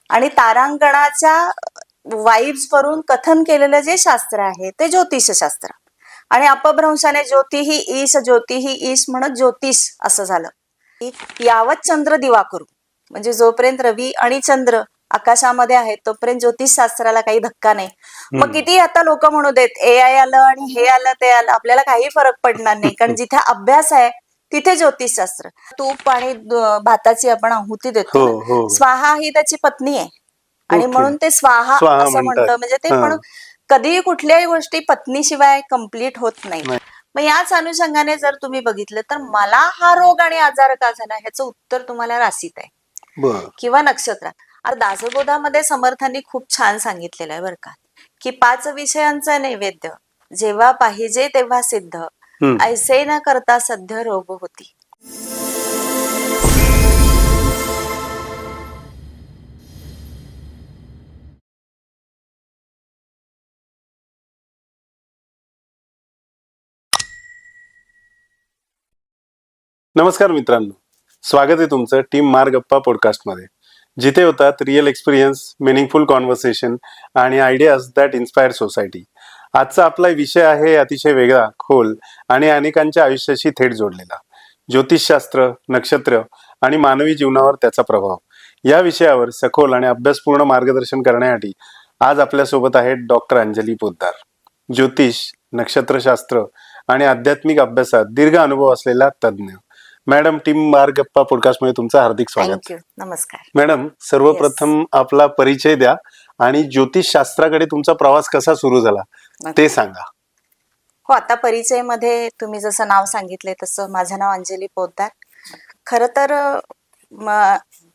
आणि तारांगणाच्या वाईब्स वरून कथन केलेलं जे शास्त्र आहे ते ज्योतिषशास्त्र. आणि अपभ्रंशाने ज्योती ही ईश म्हणत ज्योतिष असं झालं. यावत चंद्र दिवा करू, म्हणजे जोपर्यंत रवी आणि चंद्र आकाशामध्ये आहेत तोपर्यंत ज्योतिषशास्त्राला काही धक्का नाही. मग किती आता लोक म्हणू देत AI आलं आणि हे आलं ते आलं, आपल्याला काही फरक पडणार नाही, कारण जिथे अभ्यास आहे तिथे ज्योतिषशास्त्र. तूप आणि भाताची आपण आहुती देतो ना, स्वाहा ही त्याची पत्नी आहे आणि म्हणून ते स्वाहा असं म्हणतं. म्हणजे ते पण कधीही कुठल्याही गोष्टी पत्नीशिवाय कम्प्लीट होत नाही. मग याच अनुषंगाने जर तुम्ही बघितलं तर मला हा रोग आणि आजार का झाला ह्याचं उत्तर तुम्हाला राशीत आहे किंवा नक्षत्रात. आता दासबोधामध्ये समर्थांनी खूप छान सांगितलेलं आहे बरं का, की 5 विषयांचा नैवेद्य जेव्हा पाहिजे तेव्हा सिद्ध, ऐसे न करता सध्य रोग होती. नमस्कार मित्रांनो, स्वागत आहे तुमचं टीम मार गप्पा पॉडकास्टमध्ये, जिथे होतात रिअल एक्सपिरियन्स, मिनिंगफुल कॉन्व्हर्सेशन आणि आयडियाज दॅट इन्स्पायर सोसायटी. आजचा आपला विषय आहे अतिशय वेगळा, खोल आणि अनेकांच्या आयुष्याशी थेट जोडलेला, ज्योतिषशास्त्र, नक्षत्र आणि मानवी जीवनावर त्याचा प्रभाव. या विषयावर सखोल आणि अभ्यासपूर्ण मार्गदर्शन करण्यासाठी आज आपल्यासोबत आहेत डॉक्टर अंजली पोद्दार. ज्योतिष, नक्षत्रशास्त्र आणि आध्यात्मिक अभ्यासात दीर्घ अनुभव असलेला तज्ज्ञ. मॅडम, टीम मार गप्पा पॉडकास्ट मध्ये तुमचं हार्दिक स्वागत. नमस्कार मॅडम. सर्वप्रथम आपला परिचय द्या आणि ज्योतिष शास्त्राकडे तुमचा प्रवास कसा सुरू झाला ते सांगा. हो, आता परिचय मध्ये तुम्ही जसं नाव सांगितलंय तसं माझं नाव अंजली पोद्दार. खरं तर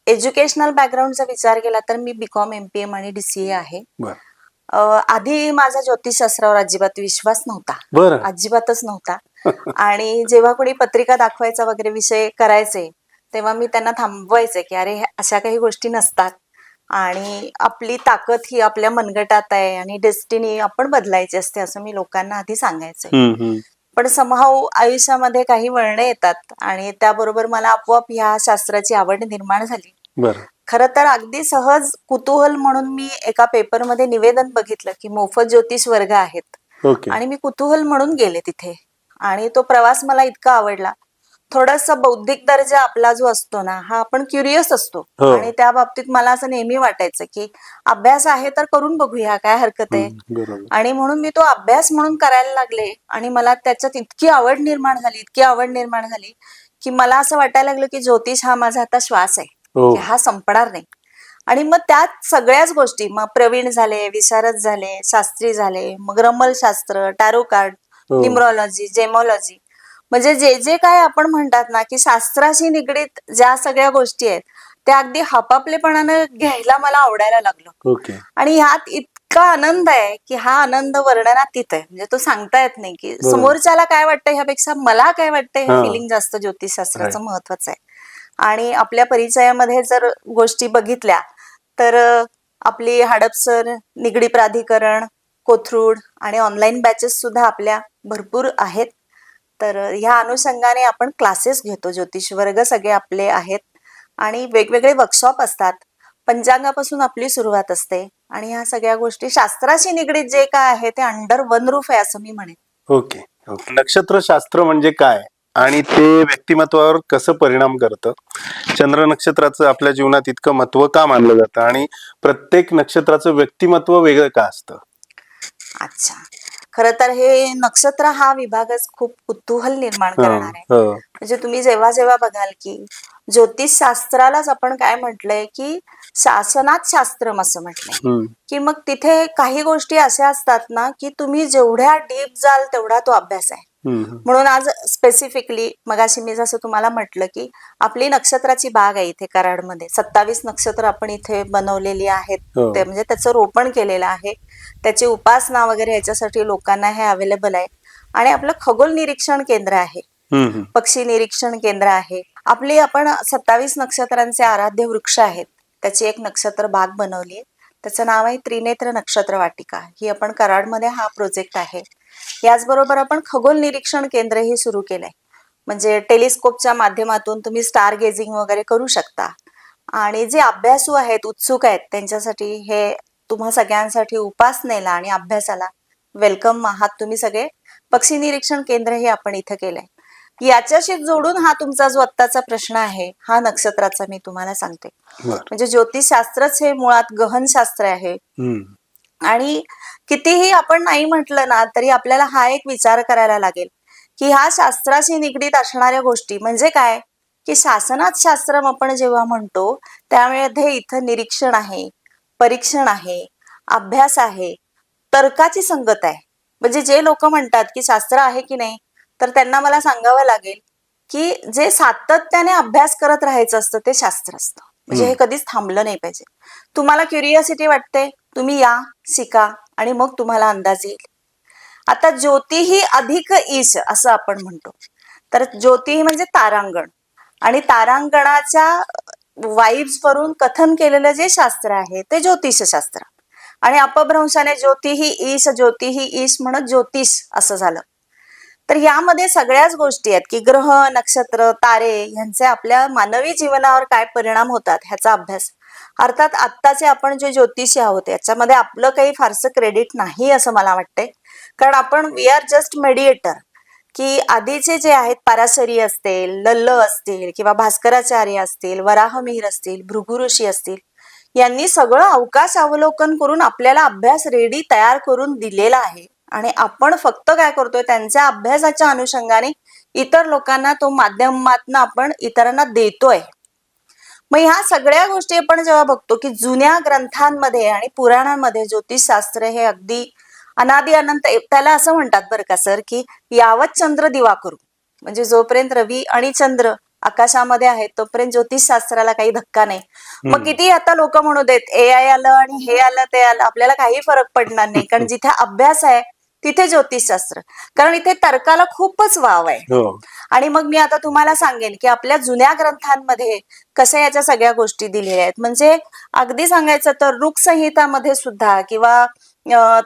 एज्युकेशनल बॅकग्राऊंडचा विचार केला तर मी BCom MPM आणि DCA आहे. आधी माझा ज्योतिषशास्त्रावर अजिबात विश्वास नव्हता, अजिबातच नव्हता. आणि जेव्हा कोणी पत्रिका दाखवायचा वगैरे विषय करायचे तेव्हा मी त्यांना थांबवायचे की अरे अशा काही गोष्टी नसतात आणि आपली ताकद ही आपल्या मनगटात आहे आणि डेस्टिनी आपण बदलायची असते असं मी लोकांना आधी सांगायचे. पण समहाऊ आयुष्यामध्ये काही वळणे येतात आणि त्याबरोबर मला आपोआप ह्या शास्त्राची आवड निर्माण झाली. खरं तर अगदी सहज कुतूहल म्हणून मी एका पेपरमध्ये निवेदन बघितलं की मोफत ज्योतिष वर्ग आहेत आणि मी कुतूहल म्हणून गेले तिथे. आणि तो प्रवास मला इतका आवडला. थोडासा बौद्धिक दर्जा आपला जो असतो ना, हा आपण क्युरियस असतो आणि त्या बाबतीत मला असं नेहमी वाटायचं की अभ्यास आहे तर करून बघूया, काय हरकत आहे. आणि म्हणून मी तो अभ्यास म्हणून करायला लागले आणि मला त्याच्यात इतकी आवड निर्माण झाली की मला असं वाटायला लागलं की ज्योतिष हा माझा आता श्वास आहे, की हा संपणार नाही. आणि मग त्यात सगळ्याच गोष्टी, मग प्रवीण झाले, विशारद झाले, शास्त्री झाले, मग रमलशास्त्र, टॅरो कार्ड, न्यूमरॉलॉजी, जेमॉलॉजी, म्हणजे जे जे काय आपण म्हणतात ना की शास्त्राशी निगडीत ज्या सगळ्या गोष्टी आहेत त्या अगदी हापापलेपणानं घ्यायला मला आवडायला लागलं. आणि ह्यात इतका आनंद आहे की हा आनंद वर्णनातीत आहे, म्हणजे तो सांगता येत नाही की समोरच्याला काय वाटतं ह्यापेक्षा मला काय वाटतं हे फिलिंग जास्त ज्योतिषशास्त्राचं महत्वाचं आहे. आणि आपल्या परिचयामध्ये जर गोष्टी बघितल्या तर आपली हडपसर, निगडी प्राधिकरण, कोथरूड आणि ऑनलाईन बॅचेस सुद्धा आपल्या भरपूर आहेत. तर ह्या अनुषंगाने आपण क्लासेस घेतो, ज्योतिष वर्ग सगळे आपले आहेत आणि वेगवेगळे वर्कशॉप असतात. पंचांगापासून आपली सुरुवात असते आणि ह्या सगळ्या गोष्टी शास्त्राशी निगडीत जे काय आहे ते अंडर वन रूफ आहे असं मी म्हणेन. ओके. नक्षत्रशास्त्र म्हणजे काय आणि ते व्यक्तिमत्वावर कसं परिणाम करतं? चंद्र नक्षत्राचं आपल्या जीवनात इतकं महत्व का मानलं जातं आणि प्रत्येक नक्षत्राचं व्यक्तिमत्व वेगळं का असतं? अच्छा, खरं तर हे नक्षत्र हा विभागच खूप कुतूहल निर्माण करणार आहे. म्हणजे तुम्ही जेव्हा जेव्हा बघाल की ज्योतिषशास्त्रालाच आपण काय म्हटलंय की शासनात शास्त्रम असं म्हटलंय, की मग तिथे काही गोष्टी अशा असतात ना की तुम्ही जेवढ्या डीप जाल तेवढा तो अभ्यास आहे. म्हणून आज स्पेसिफिकली मगाशी मी जसं तुम्हाला म्हटलं की आपली नक्षत्राची बाग आहे इथे कराडमध्ये. 27 नक्षत्र आपण इथे बनवलेली आहेत, ते म्हणजे त्याचं रोपण केलेलं आहे, त्याची उपासना वगैरे याच्यासाठी लोकांना हे अवेलेबल आहे. आणि आपलं खगोल निरीक्षण केंद्र आहे, पक्षी निरीक्षण केंद्र आहे. आपली आपण 27 नक्षत्रांचे आराध्य वृक्ष आहेत, त्याची एक नक्षत्र बाग बनवली आहे, त्याचं नाव आहे त्रिनेत्र नक्षत्र वाटिका. ही आपण कराडमध्ये हा प्रोजेक्ट आहे. याचबरोबर आपण खगोल निरीक्षण केंद्रही सुरू केलंय, म्हणजे टेलिस्कोपच्या माध्यमातून तुम्ही स्टार गेजिंग वगैरे करू शकता. आणि जे अभ्यासू आहेत, उत्सुक आहेत, त्यांच्यासाठी हे तुम्हा सगळ्यांसाठी उपासनेला आणि अभ्यासाला वेलकम आहात तुम्ही सगळे. पक्षी निरीक्षण केंद्र हे आपण इथं केलंय. याच्याशी जोडून हा तुमचा जो आत्ताचा प्रश्न आहे, हा नक्षत्राचा मी तुम्हाला सांगते. म्हणजे ज्योतिषशास्त्रच हे मुळात गहन शास्त्र आहे. आणि कितीही आपण नाही म्हटलं ना तरी आपल्याला हा एक विचार करायला लागेल की ह्या शास्त्राशी निगडीत असणाऱ्या गोष्टी म्हणजे काय, की शासनात शास्त्रम आपण जेव्हा म्हणतो त्यामध्ये इथं निरीक्षण आहे, परीक्षण आहे, अभ्यास आहे, तर्काची संगत आहे. म्हणजे जे लोक म्हणतात की शास्त्र आहे की नाही, तर त्यांना मला सांगावं लागेल की जे सातत्याने अभ्यास करत राहायचं असतं ते शास्त्र असतं. म्हणजे हे कधीच थांबलं नाही पाहिजे. तुम्हाला क्युरिओसिटी वाटते, तुम्ही या, शिका आणि मग तुम्हाला अंदाज येईल. आता ज्योती ही अधिक ईश असं आपण म्हणतो. तर ज्योती म्हणजे तारांगण, आणि तारांगणाच्या वाईब्स वरून कथन केलेलं जे शास्त्र आहे ते ज्योतिषशास्त्र. आणि अपभ्रंशाने ज्योती ही ईश म्हणत ज्योतिष असं झालं. तर यामध्ये सगळ्याच गोष्टी आहेत की ग्रह, नक्षत्र, तारे यांचे आपल्या मानवी जीवनावर काय परिणाम होतात ह्याचा अभ्यास. अर्थात आत्ताचे आपण जे ज्योतिषी आहोत याच्यामध्ये आपलं काही फारसं क्रेडिट नाही असं मला वाटतंय. कारण आपण वी आर जस्ट मेडिएटर. की आधीचे जे आहेत पराशरी असतील, लल्ल असतील किंवा भास्कराचार्य असतील, वराहमिहिर असतील, भृगु ऋषी असतील, यांनी सगळं अवकाश अवलोकन करून आपल्याला अभ्यास रेडी तयार करून दिलेला आहे. आणि आपण फक्त काय करतोय, त्यांच्या अभ्यासाच्या अनुषंगाने इतर लोकांना तो माध्यमातून आपण इतरांना देतोय. मग ह्या सगळ्या गोष्टी आपण जेव्हा बघतो की जुन्या ग्रंथांमध्ये आणि पुराणांमध्ये ज्योतिषशास्त्र हे अगदी अनादि अनंत, त्याला असं म्हणतात बरं का सर, की यावत चंद्र दिवा करू, म्हणजे जोपर्यंत रवी आणि चंद्र आकाशामध्ये आहेत तोपर्यंत ज्योतिषशास्त्राला काही धक्का नाही. मग किती आता लोक म्हणू देत AI आलं आणि हे आलं ते आलं, आपल्याला काही फरक पडणार नाही. कारण जिथे अभ्यास आहे तिथे ज्योतिषशास्त्र, कारण इथे तर्काला खूपच वाव आहे. आणि मग मी आता तुम्हाला सांगेन की आपल्या जुन्या ग्रंथांमध्ये कशा याच्या सगळ्या गोष्टी दिलेल्या आहेत. म्हणजे अगदी सांगायचं तर ऋग संहितामध्ये सुद्धा किंवा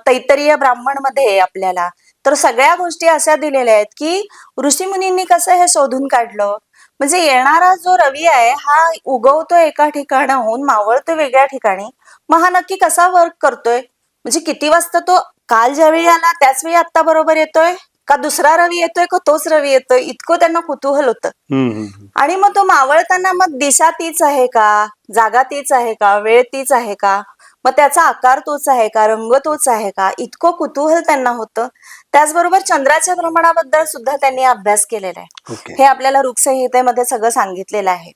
तैत्तरीय ब्राह्मण मध्ये आपल्याला तर सगळ्या गोष्टी अशा दिलेल्या आहेत की ऋषीमुनींनी कसं हे शोधून काढलं. म्हणजे येणारा जो रवी आहे हा उगवतो एका ठिकाणाहून, मावळतो वेगळ्या ठिकाणी, मग हा नक्की कसा वर्क करतोय, म्हणजे किती वाजता तो काल ज्यावेळी आला त्याच वेळी आत्ता बरोबर येतोय का, दुसरा रवी येतोय का तोच रवी येतोय, इतकं त्यांना कुतूहल होतं. आणि मग तो मावळताना मग दिशा तीच आहे का, जागा तीच आहे का, वेळ तीच आहे का, मग त्याचा आकार तोच आहे का, रंग तोच आहे का, इतकं कुतूहल त्यांना होतं. त्याचबरोबर चंद्राच्या भ्रमणाबद्दल सुद्धा त्यांनी अभ्यास केलेला आहे. हे आपल्याला ऋग संहितेमध्ये सगळं सांगितलेलं आहे.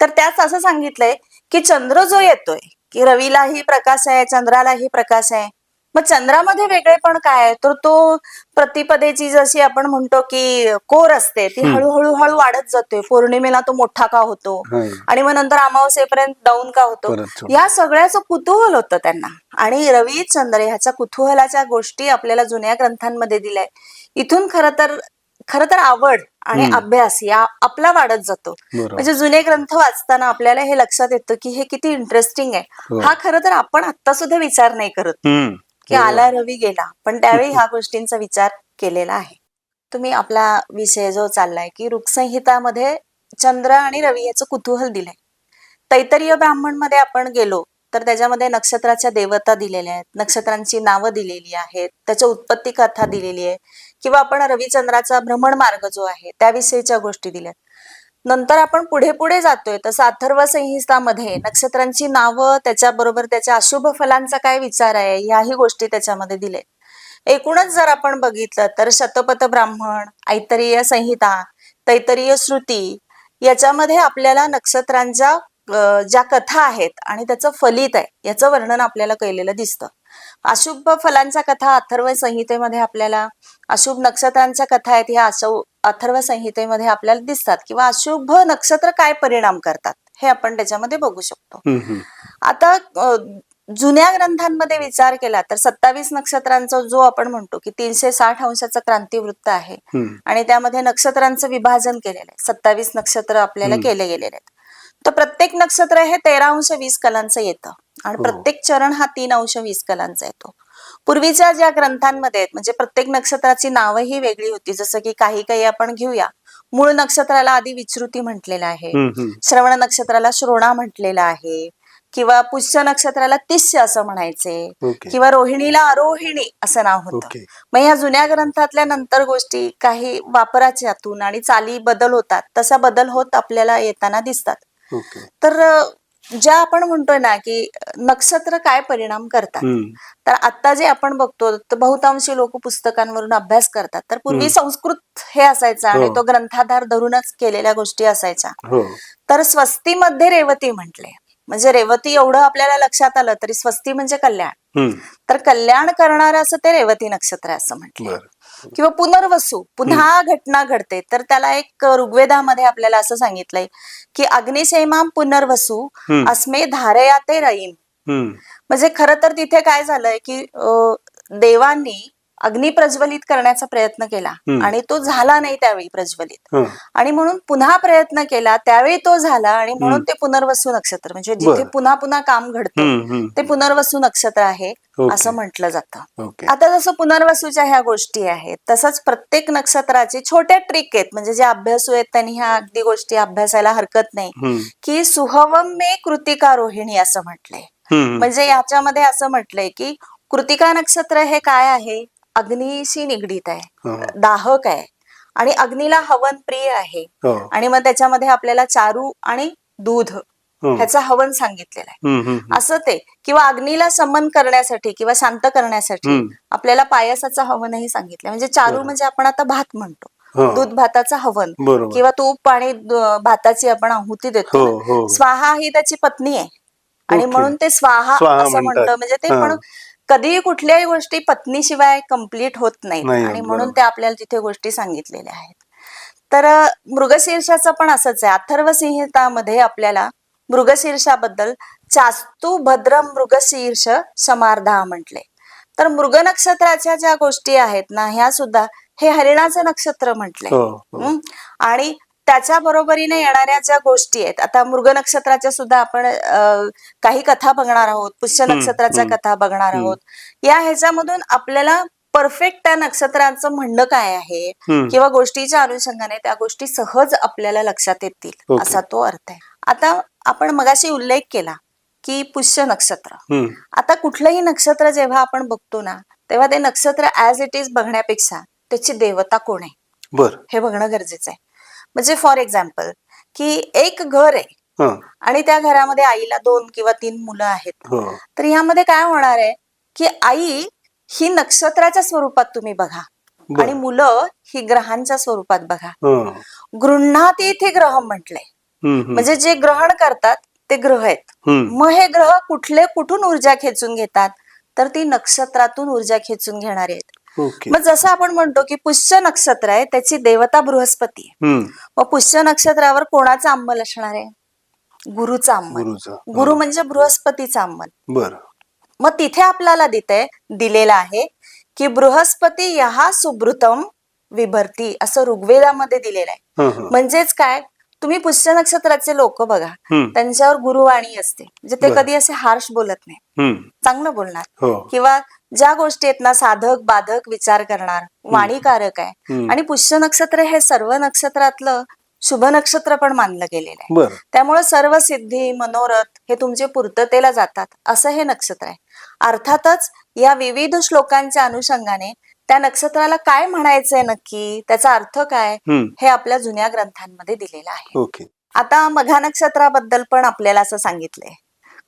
तर त्याच असं सांगितलंय की चंद्र जो येतोय, की रवीलाही प्रकाश आहे, चंद्रालाही प्रकाश आहे. मग चंद्रामध्ये वेगळेपण काय आहे, तर तो प्रतिपदेची जशी आपण म्हणतो की कोर असते ती हळूहळू हळू वाढत जाते. पौर्णिमेला तो मोठा का होतो आणि मग नंतर अमावस्येपर्यंत डाऊन का होतो, या सगळ्याचं कुतूहल होतं त्यांना. आणि रवी चंद्र ह्याच्या कुतूहलाच्या गोष्टी आपल्याला जुन्या ग्रंथांमध्ये दिल्याय. इथून खरं तर आवड आणि अभ्यास या आपला वाढत जातो. म्हणजे जुने ग्रंथ वाचताना आपल्याला हे लक्षात येतं की हे किती इंटरेस्टिंग आहे. हा खरं तर आपण आता सुद्धा विचार नाही करत की आला रवी गेला, पण त्यावेळी ह्या गोष्टींचा विचार केलेला आहे. तुम्ही आपला विषय जो चाललाय की ऋक्संहितामध्ये चंद्र आणि रवी याचं कुतूहल दिलंय. तैत्तरीय ब्राह्मण मध्ये आपण गेलो तर त्याच्यामध्ये नक्षत्राच्या देवता दिलेल्या आहेत, नक्षत्रांची नावं दिलेली आहेत, त्याच्या उत्पत्ती कथा दिलेली आहे, किंवा आपण रविचंद्राचा भ्रमण मार्ग जो आहे त्याविषयीच्या गोष्टी दिल्यात. नंतर आपण पुढे पुढे जातोय तसं अथर्व संहितामध्ये नक्षत्रांची नावं, त्याच्याबरोबर त्याच्या अशुभ फलांचा काय विचार आहे ह्याही गोष्टी त्याच्यामध्ये दिले. एकूणच जर आपण बघितलं तर शतपथ ब्राह्मण, ऐतरीय संहिता, तैतरीय श्रुती याच्यामध्ये आपल्याला नक्षत्रांच्या ज्या कथा आहेत आणि त्याचं फलित आहे याचं वर्णन आपल्याला केलेलं दिसतं. अशुभ फलांच्या कथा अथर्व संहितेमध्ये आपल्याला, अशुभ नक्षत्रांच्या कथा आहेत ह्या अथर्व संहितेमध्ये आपल्याला दिसतात, किंवा अशुभ नक्षत्र काय परिणाम करतात हे आपण त्याच्यामध्ये बघू शकतो. आता जुन्या ग्रंथांमध्ये विचार केला तर 27 नक्षत्रांचा जो आपण म्हणतो की 360 अंशाचं क्रांतिवृत्त आहे आणि त्यामध्ये नक्षत्रांचं विभाजन केलेलं आहे. 27 नक्षत्र आपल्याला केले गेलेले आहेत. तर प्रत्येक नक्षत्र हे 13 अंश 20 कलांचं येतं आणि प्रत्येक चरण हा 3 अंश 20 कलांचा येतो. पूर्वीच्या ज्या ग्रंथांमध्ये म्हणजे प्रत्येक नक्षत्राची नावं ही वेगळी होती. जसं की काही आपण घेऊया, मूळ नक्षत्राला आधी विचृती म्हटलेलं आहे, हम्म. श्रवण नक्षत्राला श्रोणा म्हटलेलं आहे, किंवा पुष्य नक्षत्राला तिस्य असं म्हणायचे, ओके. किंवा रोहिणीला अरोहिणी असं नाव होतं. ओके. मग ह्या जुन्या ग्रंथातल्या नंतर गोष्टी काही वापराच्यातून आणि चाली बदल होतात, तसा बदल होत आपल्याला येताना दिसतात. ओके. तर ज्या आपण म्हणतोय ना की नक्षत्र काय परिणाम करतात, तर आता जे आपण बघतो तर बहुतांशी लोक पुस्तकांवरून अभ्यास करतात. तर पूर्वी संस्कृत हे असायचं आणि तो ग्रंथाधार धरूनच केलेल्या गोष्टी असायच्या. तर स्वस्तीमध्ये रेवती म्हटले, म्हणजे रेवती एवढं आपल्याला लक्षात आलं तरी स्वस्ती म्हणजे कल्याण, तर कल्याण करणारं असं ते रेवती नक्षत्र असं म्हटलं. किंवा पुनर्वसू, पुन्हा घटना घडते, तर त्याला एक ऋग्वेदामध्ये आपल्याला असं सांगितलंय की अग्निशेमाम पुनर्वसू अस्मे धारया ते रईम. म्हणजे खरं तर तिथे काय झालंय की देवांनी अग्नी प्रज्वलित करण्याचा प्रयत्न केला आणि तो झाला नाही त्यावेळी प्रज्वलित, आणि म्हणून पुन्हा प्रयत्न केला, त्यावेळी तो झाला, आणि म्हणून ते पुनर्वसू नक्षत्र, म्हणजे जिथे पुन्हा पुन्हा काम घडतं ते पुनर्वसू नक्षत्र आहे असं म्हटलं जातं. आता जसं पुनर्वसूच्या ह्या गोष्टी आहेत, तसंच प्रत्येक नक्षत्राचे छोट्या ट्रिक आहेत, म्हणजे जे अभ्यासू आहेत त्यांनी ह्या अगदी गोष्टी अभ्यासायला हरकत नाही. की सुहवम मे कृतिका रोहिणी असं म्हटलंय, म्हणजे याच्यामध्ये असं म्हटलंय की कृतिका नक्षत्र हे काय आहे, अग्नीशी निगडीत आहे, दाहक आहे, आणि अग्नीला हवन प्रिय आहे. आणि मग त्याच्यामध्ये आपल्याला चारू आणि दूध ह्याचं हवन सांगितलेलं आहे असं ते. किंवा अग्नीला समन करण्यासाठी किंवा शांत करण्यासाठी आपल्याला पायसाचं हवनही सांगितलं. म्हणजे चारू म्हणजे आपण आता भात म्हणतो, दूध भाताचं हवन, किंवा तूप आणि भाताची आपण आहुती देतो. स्वाहा ही त्याची पत्नी आहे आणि म्हणून ते स्वाहा असं म्हणतो. म्हणजे ते पण कधीही कुठल्याही गोष्टी पत्नीशिवाय कम्प्लीट होत नाहीत, आणि म्हणून ते आपल्याला तिथे गोष्टी सांगितलेल्या आहेत. तर मृगशीर्षाचं पण असंच आहे. अथर्व संहितामध्ये आपल्याला मृगशीर्षाबद्दल चास्तु भद्र मृगशीर्ष समार्धा म्हटले. तर मृग नक्षत्राच्या ज्या गोष्टी आहेत ना, ह्या सुद्धा हे हरिणाचं नक्षत्र म्हटलंय. आणि त्याच्या बरोबरीने येणाऱ्या ज्या गोष्टी आहेत, आता मृग नक्षत्राच्या सुद्धा आपण काही कथा बघणार आहोत, पुष्य नक्षत्राच्या कथा बघणार आहोत. या ह्याच्यामधून आपल्याला परफेक्ट त्या नक्षत्राचं म्हणणं काय आहे किंवा गोष्टीच्या अनुषंगाने त्या गोष्टी सहज आपल्याला लक्षात येतील असा तो अर्थ आहे. आता आपण मगाशी उल्लेख केला की पुष्य नक्षत्र. आता कुठलंही नक्षत्र जेव्हा आपण बघतो ना, तेव्हा ते नक्षत्र ऍज इट इज बघण्यापेक्षा त्याची देवता कोण आहे हे बघणं गरजेचं आहे. म्हणजे फॉर एक्झाम्पल की एक घर आहे आणि त्या घरामध्ये आईला 2 किंवा 3 मुलं आहेत, तर ह्यामध्ये काय होणार आहे की आई ही नक्षत्राच्या स्वरूपात तुम्ही बघा आणि मुलं ही ग्रहांच्या स्वरूपात बघा. गृह्णाती इथे ग्रह म्हटलंय, म्हणजे जे ग्रहण करतात ते ग्रह आहेत. मग हे ग्रह कुठून ऊर्जा खेचून घेतात, तर ती नक्षत्रातून ऊर्जा खेचून घेणारे आहेत. मग जसं आपण म्हणतो की पुष्य नक्षत्र आहे, त्याची देवता बृहस्पती आहे. मग पुष्य नक्षत्रावर कोणाचा अंमल असणार आहे, गुरुचा अंमल. गुरु म्हणजे बृहस्पतीचा अंमल. मग तिथे आपल्याला दिलेला आहे की बृहस्पती यहा सुभृतम विभरती असं ऋग्वेदामध्ये दिलेलं आहे. म्हणजेच काय, तुम्ही पुष्य नक्षत्राचे लोक बघा, त्यांच्यावर गुरुवाणी असते, म्हणजे ते कधी असे हार्श बोलत नाही, चांगलं बोलणार. किंवा ज्या गोष्टी आहेत ना, साधक बाधक विचार करणार, वाणीकारक आहे. आणि पुष्य नक्षत्र हे सर्व नक्षत्रातलं शुभ नक्षत्र पण मानलं गेलेलं आहे. त्यामुळे सर्व सिद्धी मनोरथ हे तुमचे पूर्ततेला जातात असं हे नक्षत्र आहे. अर्थातच या विविध श्लोकांच्या अनुषंगाने त्या नक्षत्राला काय म्हणायचंय नक्की, त्याचा अर्थ काय, हे आपल्या जुन्या ग्रंथांमध्ये दिलेलं आहे. आता मघा नक्षत्राबद्दल पण आपल्याला असं सांगितलंय.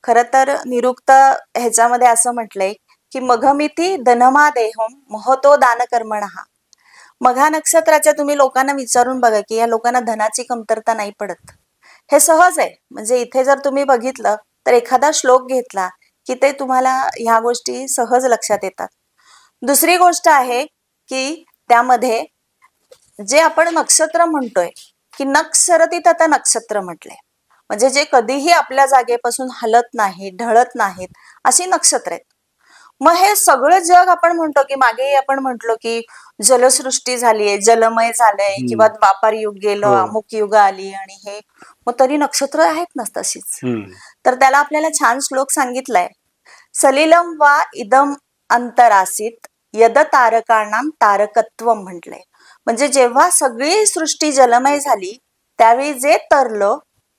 खरं तर निरुक्त ह्याच्यामध्ये असं म्हटलंय की मघमिती धनमा देहम महतो दान कर्मणः. मघा नक्षत्राच्या तुम्ही लोकांना विचारून बघा की या लोकांना धनाची कमतरता नाही पडत. हे सहज आहे. म्हणजे इथे जर तुम्ही बघितलं तर एखादा श्लोक घेतला की ते तुम्हाला ह्या गोष्टी सहज लक्षात येतात. दुसरी गोष्ट आहे की त्यामध्ये जे आपण नक्षत्र म्हणतोय की नक्षरती आता नक्षत्र म्हटले, म्हणजे जे कधीही आपल्या जागेपासून हलत नाही, ढळत नाहीत अशी नक्षत्र आहेत. मग हे सगळं जग आपण म्हणतो की मागे आपण म्हटलो की जलसृष्टी झालीये, जलमय झालंय, किंवा द्वापार युग गेलं, अमुक युग आली, आणि हे मग तरी नक्षत्र आहेत ना तशीच. तर त्याला आपल्याला छान श्लोक सांगितलाय, सलिलम वा इदम अंतरासित यद तारकाणाम तारकत्व म्हटलंय. म्हणजे जेव्हा सगळी सृष्टी जलमय झाली त्यावेळी जे तरलं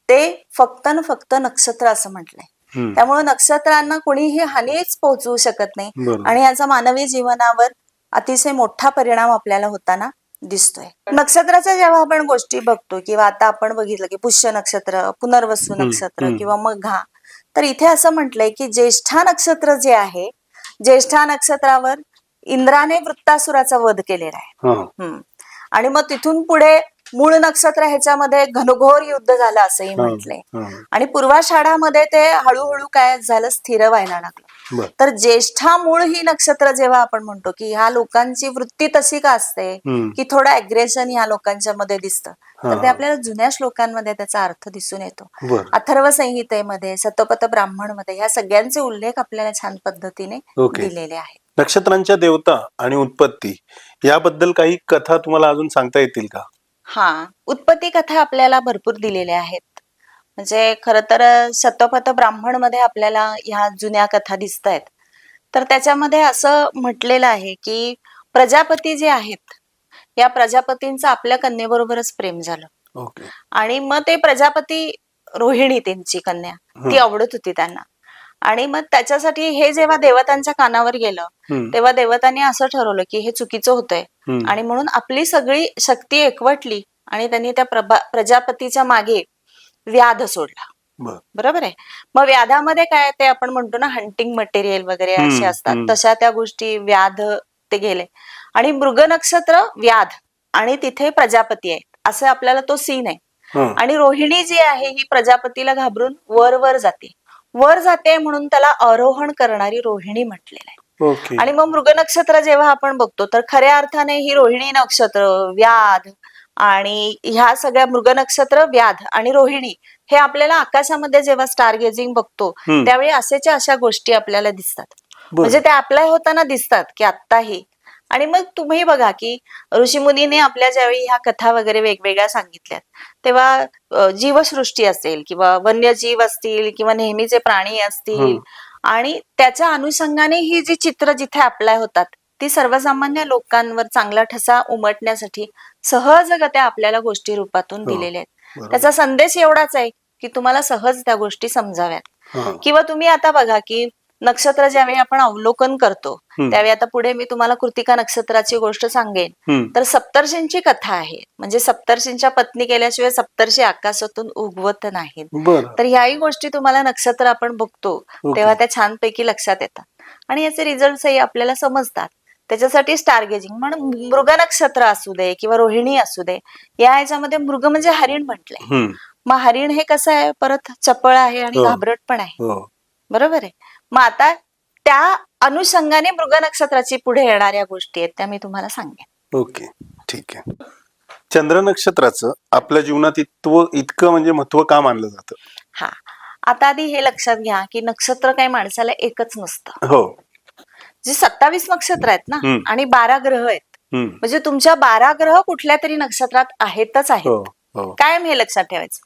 ते फक्त न फक्त नक्षत्र असं म्हटलंय. त्यामुळे नक्षत्रांना कोणीही हानीच पोहोचवू शकत नाही आणि याचा मानवी जीवनावर अतिशय मोठा परिणाम आपल्याला होताना दिसतोय. नक्षत्राच्या जेव्हा आपण गोष्टी बघतो किंवा आता आपण बघितलं की पुष्य नक्षत्र, पुनर्वसू नक्षत्र किंवा मघा, तर इथे असं म्हटलंय की ज्येष्ठा नक्षत्र जे आहे, ज्येष्ठा नक्षत्रावर इंद्राने वृत्तासुराचा वध केलेला आहे. आणि मग तिथून पुढे मूळ नक्षत्र ह्याच्यामध्ये घनघोर युद्ध झालं असंही म्हटलंय. आणि पूर्वाषाढामध्ये ते हळूहळू काय झालं, स्थिर व्हायला लागलं. तर ज्येष्ठा मूळ ही नक्षत्र जेव्हा आपण म्हणतो की ह्या लोकांची वृत्ती तशी का असते की थोडं अग्रेशन ह्या लोकांच्या मध्ये दिसतं, तर ते आपल्याला जुन्या श्लोकांमध्ये त्याचा अर्थ दिसून येतो. अथर्व संहितेमध्ये, सतपथ ब्राह्मण मध्ये ह्या सगळ्यांचे उल्लेख आपल्याला छान पद्धतीने दिलेले आहेत. नक्षत्रांच्या देवता आणि उत्पत्ती याबद्दल काही कथा तुम्हाला अजून सांगता येतील का? हा, उत्पत्ती कथा आपल्याला भरपूर दिलेल्या आहेत. म्हणजे खर तर शतपथ ब्राह्मण मध्ये आपल्याला ह्या जुन्या कथा दिसत आहेत. तर त्याच्यामध्ये असं म्हटलेलं आहे की प्रजापती जे आहेत, या प्रजापतींचं आपल्या कन्येबरोबरच प्रेम झालं. आणि मग ते प्रजापती, रोहिणी त्यांची कन्या, ती आवडत होती त्यांना. आणि मग त्याच्यासाठी हे जेव्हा देवतांच्या कानावर गेलं तेव्हा देवतांनी असं ठरवलं की हे चुकीचं होतंय. आणि म्हणून आपली सगळी शक्ती एकवटली आणि त्यांनी त्या प्रजापतीच्या मागे व्याध सोडला. बरोबर आहे. मग व्याधामध्ये काय, ते आपण म्हणतो ना हंटिंग मटेरियल वगैरे असे असतात, तशा त्या गोष्टी व्याध ते गेले. आणि मृग नक्षत्र, व्याध आणि तिथे प्रजापती आहेत असं आपल्याला तो सीन आहे. आणि रोहिणी जी आहे ही प्रजापतीला घाबरून वर जाते. वर जाते म्हणून त्याला आरोहण करणारी रोहिणी म्हटलेलं आहे. आणि मग मृग नक्षत्र जेव्हा आपण बघतो तर खऱ्या अर्थाने ही रोहिणी नक्षत्र, व्याध आणि ह्या सगळ्या मृग नक्षत्र, व्याध आणि रोहिणी हे आपल्याला आकाशामध्ये जेव्हा स्टार गेजिंग बघतो त्यावेळी असेच्या अशा गोष्टी आपल्याला दिसतात. म्हणजे ते अप्लाय होताना दिसतात की आत्ताही. आणि मग तुम्ही बघा की ऋषीमुनीने आपल्या ज्यावेळी ह्या कथा वगैरे वेगवेगळ्या सांगितल्यात तेव्हा जीवसृष्टी असेल किंवा वन्यजीव असतील किंवा नेहमीचे प्राणी असतील, आणि त्याच्या अनुषंगाने ही जी चित्र जिथे अप्लाय होतात ती सर्वसामान्य लोकांवर चांगला ठसा उमटण्यासाठी सहजगत्या आपल्याला गोष्टी रूपातून दिलेल्या आहेत. त्याचा संदेश एवढाच आहे की तुम्हाला सहज त्या गोष्टी समजाव्यात. किंवा तुम्ही आता बघा की नक्षत्र ज्यावेळी आपण अवलोकन करतो त्यावेळी, आता पुढे मी तुम्हाला कृतिका नक्षत्राची गोष्ट सांगेन, तर सप्तर्षींची कथा आहे. म्हणजे सप्तर्षींच्या पत्नी केल्याशिवाय सप्तर्षी आकाशातून उगवत नाहीत. तर ह्याही गोष्टी तुम्हाला नक्षत्र आपण बघतो तेव्हा त्या छानपैकी लक्षात येतात आणि याचे रिझल्टही आपल्याला समजतात. त्याच्यासाठी स्टार गेजिंग म्हणून मृग नक्षत्र असू दे किंवा रोहिणी असू दे, या ह्याच्यामध्ये मृग म्हणजे हरिण म्हटलंय. मग हरिण हे कसं आहे, परत चपळ आहे आणि घाबरट पण आहे. बरोबर आहे. मग आता त्या अनुषंगाने मृग नक्षत्राची पुढे येणाऱ्या गोष्टी आहेत त्या मी तुम्हाला सांगेन. ओके, ठीक आहे. चंद्र नक्षत्राचं आपल्या जीवनात इतकं म्हणजे महत्व का मानलं जातं? हा, आता आधी हे लक्षात घ्या की नक्षत्र काही माणसाला एकच नसतं. हो, जे 27 नक्षत्र आहेत ना आणि 12 ग्रह आहेत, म्हणजे तुमच्या 12 ग्रह कुठल्या तरी नक्षत्रात आहेतच आहेत. कायम हे लक्षात ठेवायचं.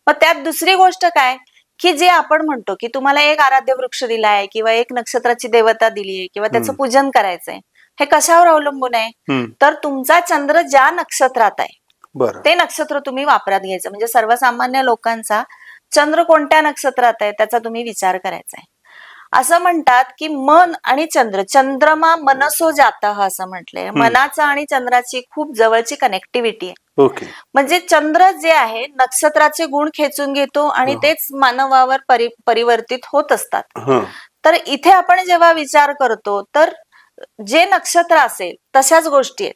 मग त्यात दुसरी गोष्ट काय की जे आपण म्हणतो की तुम्हाला एक आराध्य वृक्ष दिलाय किंवा एक नक्षत्राची देवता दिलीये किंवा त्याचं पूजन करायचंय, हे कशावर अवलंबून आहे, तर तुमचा चंद्र ज्या नक्षत्रात आहे ते नक्षत्र तुम्ही वापरात घ्यायचं. म्हणजे सर्वसामान्य लोकांचा चंद्र कोणत्या नक्षत्रात आहे त्याचा तुम्ही विचार करायचा आहे. असं म्हणतात की मन आणि चंद्र, चंद्रमा मनसो जातः असं म्हटलंय. मनाचा आणि चंद्राची खूप जवळची कनेक्टिव्हिटी आहे. म्हणजे चंद्र जे आहे नक्षत्राचे गुण खेचून घेतो आणि तेच मानवावर परिवर्तित होत असतात. तर इथे आपण जेव्हा विचार करतो तर जे नक्षत्र असेल तशाच गोष्टी आहेत.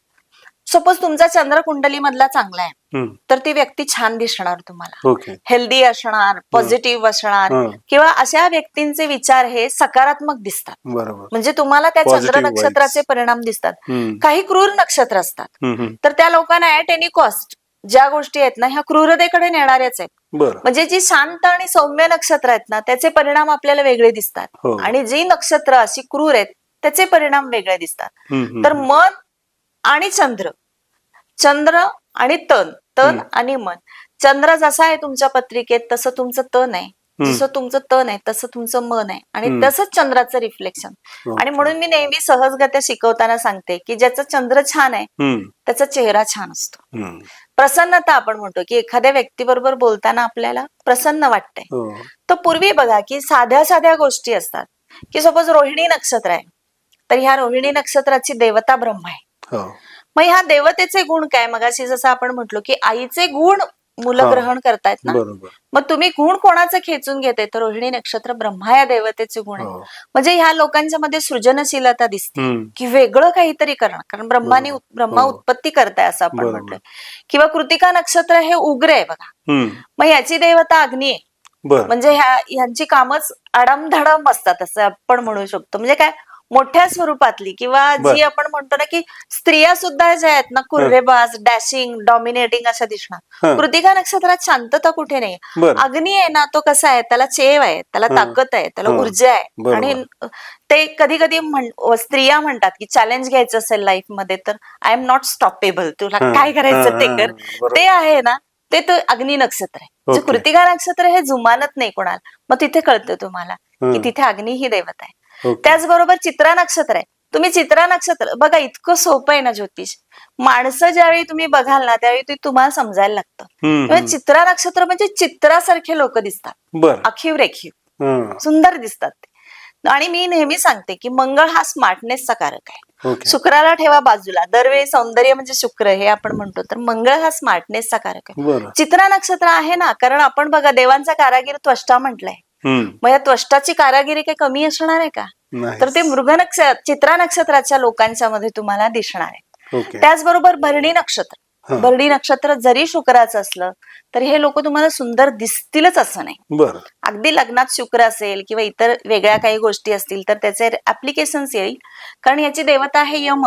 सपोज तुमचा चंद्र कुंडली मधला चांगला आहे तर ती व्यक्ती छान दिसणार तुम्हाला, हेल्दी असणार, पॉझिटिव्ह असणार, किंवा अशा व्यक्तींचे विचार हे सकारात्मक दिसतात. म्हणजे तुम्हाला त्या चंद्र नक्षत्राचे परिणाम दिसतात. काही क्रूर नक्षत्र असतात तर त्या लोकांना ऍट एनी कॉस्ट ज्या गोष्टी आहेत ना ह्या क्रूरतेकडे नेणाऱ्याच आहेत. म्हणजे जी शांत आणि सौम्य नक्षत्र आहेत ना त्याचे परिणाम आपल्याला वेगळे दिसतात आणि जी नक्षत्र अशी क्रूर आहेत त्याचे परिणाम वेगळे दिसतात. तर मन आणि चंद्र, चंद्र आणि तन, तन आणि मन. चंद्र जसा आहे तुमच्या पत्रिकेत तसं तुमचं तन आहे जसं तुमचं तन आहे तसं तुमचं मन आहे आणि हम्म. तसंच चंद्राचं रिफ्लेक्शन. आणि म्हणून मी नेहमी सहजगत्या शिकवताना सांगते की ज्याचा चंद्र छान आहे त्याचा चेहरा छान असतो. प्रसन्नता आपण म्हणतो की एखाद्या व्यक्तीबरोबर बोलताना आपल्याला प्रसन्न वाटतंय. तर पूर्वी बघा की साध्या साध्या गोष्टी असतात की सपोज रोहिणी नक्षत्र आहे तर ह्या रोहिणी नक्षत्राची देवता ब्रह्मा आहे. मग ह्या देवतेचे गुण काय? मगाशी जसं आपण म्हटलो की आईचे गुण मुलं ग्रहण करतायत ना, मग तुम्ही गुण कोणाचं खेचून घेते तर रोहिणी नक्षत्र ब्रह्मा या देवतेचे गुण आहे. म्हणजे ह्या लोकांच्या मध्ये सृजनशीलता दिसते की वेगळं काहीतरी करणं, कारण ब्रह्मा उत्पत्ती करताय असं आपण म्हटलंय. किंवा कृतिका नक्षत्र हे उग्र आहे बघा, मग याची देवता अग्नी आहे. म्हणजे ह्यांची कामच अडमधडम असतात असं आपण म्हणू शकतो. म्हणजे काय मोठ्या स्वरूपातली किंवा जी आपण म्हणतो ना की स्त्रिया सुद्धा ज्या आहेत ना कुर्रेबाज, डॅशिंग, डॉमिनेटिंग अशा दिसणार. कृतिका नक्षत्रात शांतता कुठे नाही. अग्नी आहे ना तो कसा आहे, त्याला चेव आहे, त्याला ताकद आहे, त्याला ऊर्जा आहे. आणि ते कधी कधी स्त्रिया म्हणतात की चॅलेंज घ्यायचं असेल लाईफ मध्ये तर आय एम नॉट स्टॉपेबल, तुला काय करायचं ते कर. ते आहे ना ते तो अग्नी नक्षत्र आहे. कृतिका नक्षत्र हे जुमानत नाही कोणाला. मग तिथे कळतं तुम्हाला की तिथे अग्नी ही देवता आहे. त्याचबरोबर चित्रा नक्षत्र आहे. तुम्ही चित्रा नक्षत्र बघा, इतकं सोपं आहे ना ज्योतिष. माणसं ज्यावेळी तुम्ही बघाल ना त्यावेळी ते तुम्हाला समजायला लागतं. चित्रा नक्षत्र म्हणजे चित्रासारखे लोक दिसतात, आखीव रेखीव सुंदर दिसतात ते. आणि मी नेहमी सांगते की मंगळ हा स्मार्टनेसचा कारक आहे. शुक्राला ठेवा बाजूला, दरवेळी सौंदर्य म्हणजे शुक्र हे आपण म्हणतो, तर मंगळ हा स्मार्टनेसचा कारक आहे. चित्रा नक्षत्र आहे ना, कारण आपण बघा देवांचा कारागीर त्वष्टा म्हटलाय. मग या त्वष्टाची कारागिरी काही कमी असणार आहे का? तर ते चित्रा नक्षत्राच्या लोकांच्या मध्ये तुम्हाला दिसणार आहे. त्याचबरोबर भरणी नक्षत्र, भरणी नक्षत्र जरी शुक्राचं असलं तरी हे लोक तुम्हाला सुंदर दिसतीलच असं नाही. अगदी लग्नात शुक्र असेल किंवा इतर वेगळ्या काही गोष्टी असतील तर त्याचे ऍप्लिकेशन्स येईल, कारण याची देवता आहे यम.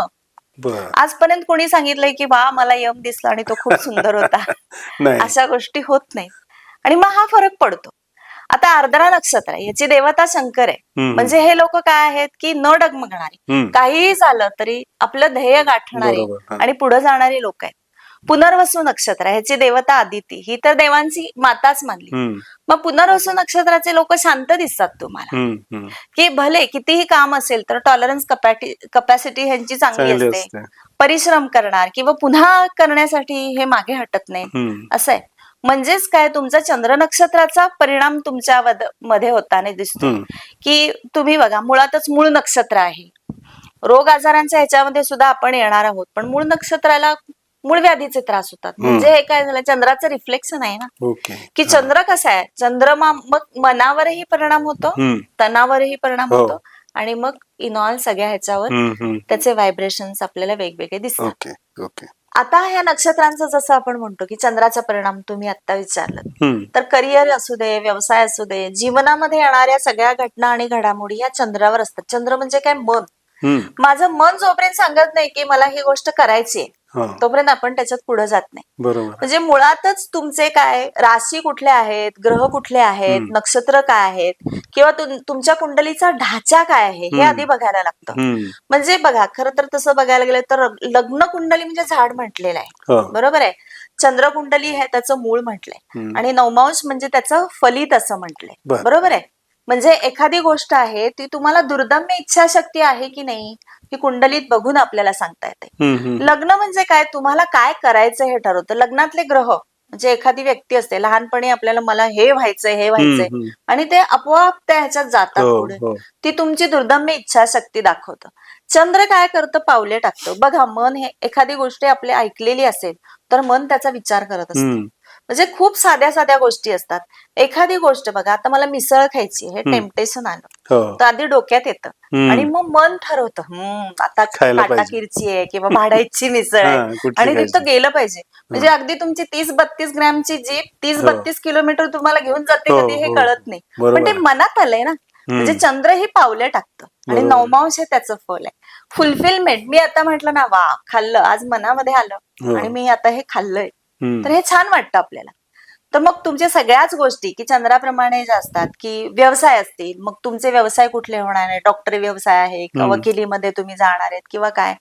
आजपर्यंत कोणी सांगितलंय की वा मला यम दिसला आणि तो खूप सुंदर होता, अशा गोष्टी होत नाही. आणि मग हा फरक पडतो. आता आर्द्रा नक्षत्र आहे, याची देवता शंकर आहे. म्हणजे हे लोक काय आहेत की न डगमगणारी, काहीही झालं तरी आपलं ध्येय गाठणारी आणि पुढे जाणारी लोक आहेत. पुनर्वसू नक्षत्र आहे, ह्याची देवता आदिती, ही तर देवांची माताच मानली. मग पुनर्वसू नक्षत्राचे लोक शांत दिसतात तुम्हाला, की भले कितीही काम असेल तर टॉलरन्स कपॅसिटी ह्यांची चांगली असते. परिश्रम करणार किंवा पुन्हा करण्यासाठी हे मागे हटत नाही असं आहे. म्हणजेच काय, तुमचा चंद्र नक्षत्राचा परिणाम तुमच्या मध्ये होताना दिसतो. की तुम्ही बघा मुळातच मूळ नक्षत्र आहे, रोग आजारांच्या ह्याच्यामध्ये सुद्धा आपण येणार आहोत, पण मूळ नक्षत्राला मूळ व्याधीचे त्रास होतात. म्हणजे हे काय झालं, चंद्राचं रिफ्लेक्शन आहे ना, की चंद्र कसा आहे, चंद्रमा मग मनावरही परिणाम होतो, तणावरही परिणाम होतो आणि मग इनऑल सगळ्या ह्याच्यावर त्याचे व्हायब्रेशन्स आपल्याला वेगवेगळे दिसतात. आता या नक्षत्रांचं जसं आपण म्हणतो की चंद्राचा परिणाम तुम्ही आता विचारलं, तर करिअर असू दे, व्यवसाय असू दे, जीवनामध्ये येणाऱ्या सगळ्या घटना आणि घडामोडी या चंद्रावर असतात. चंद्र म्हणजे काय, मन. माझं मन जोपर्यंत सांगत नाही की मला ही गोष्ट करायची आहे तोपर्यंत आपण त्याच्यात पुढे जात नाही. म्हणजे मुळातच तुमचे काय राशी कुठले आहेत, ग्रह कुठले आहेत, नक्षत्र काय आहेत किंवा तुमच्या कुंडलीचा ढाचा काय आहे हे आधी बघायला लागतं. म्हणजे बघा, खरं तर तसं बघायला गेलं तर लग्न कुंडली म्हणजे झाड म्हटलेलं आहे, बरोबर आहे. चंद्र कुंडली हे त्याचं मूळ म्हटलंय आणि नवमांश म्हणजे त्याचं फलित असं म्हटलंय, बरोबर आहे. म्हणजे एखादी गोष्ट आहे ती तुम्हाला दुर्दम्य इच्छाशक्ती आहे की नाही ही कुंडलीत बघून आपल्याला सांगता येते. लग्न म्हणजे काय, तुम्हाला काय करायचं हे ठरवतं. लग्नातले ग्रह म्हणजे एखादी व्यक्ती असते, लहानपणी आपल्याला मला हे व्हायचंय हे व्हायचंय आणि ते आपोआप त्या ह्याच्यात जातात पुढे, ती तुमची दुर्दम्य इच्छाशक्ती दाखवतं. चंद्र काय करतं, पावले टाकतं. बघा, मन हे एखादी गोष्ट आपली ऐकलेली असेल तर मन त्याचा विचार करत असतं. म्हणजे खूप साध्या साध्या गोष्टी असतात. एखादी गोष्ट बघा, आता मला मिसळ खायची, हे टेम्पटेशन आलं तर आधी डोक्यात येतं आणि मग मन ठरवतं आता काटाकिरची आहे किंवा भाडायची मिसळ आहे आणि तिथं गेलं पाहिजे. म्हणजे अगदी तुमची 30-32 ग्रॅमची जीप 30-32 किलोमीटर तुम्हाला घेऊन जाते कधी हे कळत नाही, पण ते मनात आलंय ना. म्हणजे चंद्र ही पावले टाकतं आणि नवमांश हे त्याचं फल आहे. फुलफिलमेंट, मी आता म्हटलं ना वा खाल्लं, आज मनामध्ये आलं आणि मी आता हे खाल्लंय तर हे छान वाटतं आपल्याला. तर मग तुमच्या सगळ्याच गोष्टी की चंद्राप्रमाणे ज्या असतात की व्यवसाय असतील, मग तुमचे व्यवसाय कुठले होणार आहे, डॉक्टरी व्यवसाय आहे का, वकिलीमध्ये तुम्ही जाणार आहेत किंवा काय.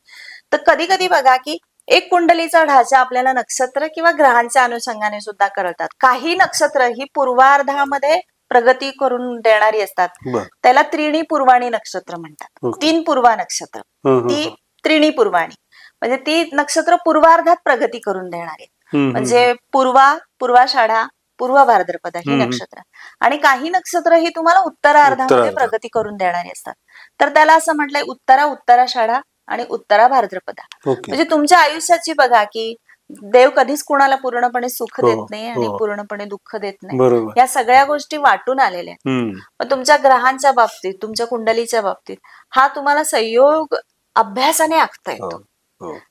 तर कधी कधी बघा की एक कुंडलीचा ढाचा आपल्याला नक्षत्र किंवा ग्रहांच्या अनुषंगाने सुद्धा कळतात. काही नक्षत्र ही पूर्वार्धामध्ये प्रगती करून देणारी असतात बर. त्याला त्रिणी पूर्वाणी नक्षत्र म्हणतात. ओके. 3 पूर्वा नक्षत्र, ती हम्म. त्रिणी पूर्वाणी म्हणजे ती नक्षत्र पूर्वार्धात प्रगती करून देणारी. म्हणजे पूर्वाषाढा, पूर्व भाद्रपदा ही नक्षत्र, आणि काही नक्षत्र ही तुम्हाला उत्तरार्धामध्ये प्रगती करून देणारी असतात. तर त्याला असं म्हटलंय उत्तराषाढा आणि उत्तरा भाद्रपदा. म्हणजे तुमच्या आयुष्याची बघा की देव कधीच कुणाला पूर्णपणे सुख देत नाही आणि पूर्णपणे दुःख देत नाही. या सगळ्या गोष्टी वाटून आलेल्या आहेत. मग तुमच्या ग्रहांच्या बाबतीत, तुमच्या कुंडलीच्या बाबतीत हा तुम्हाला संयोग अभ्यासाने आखता येतो.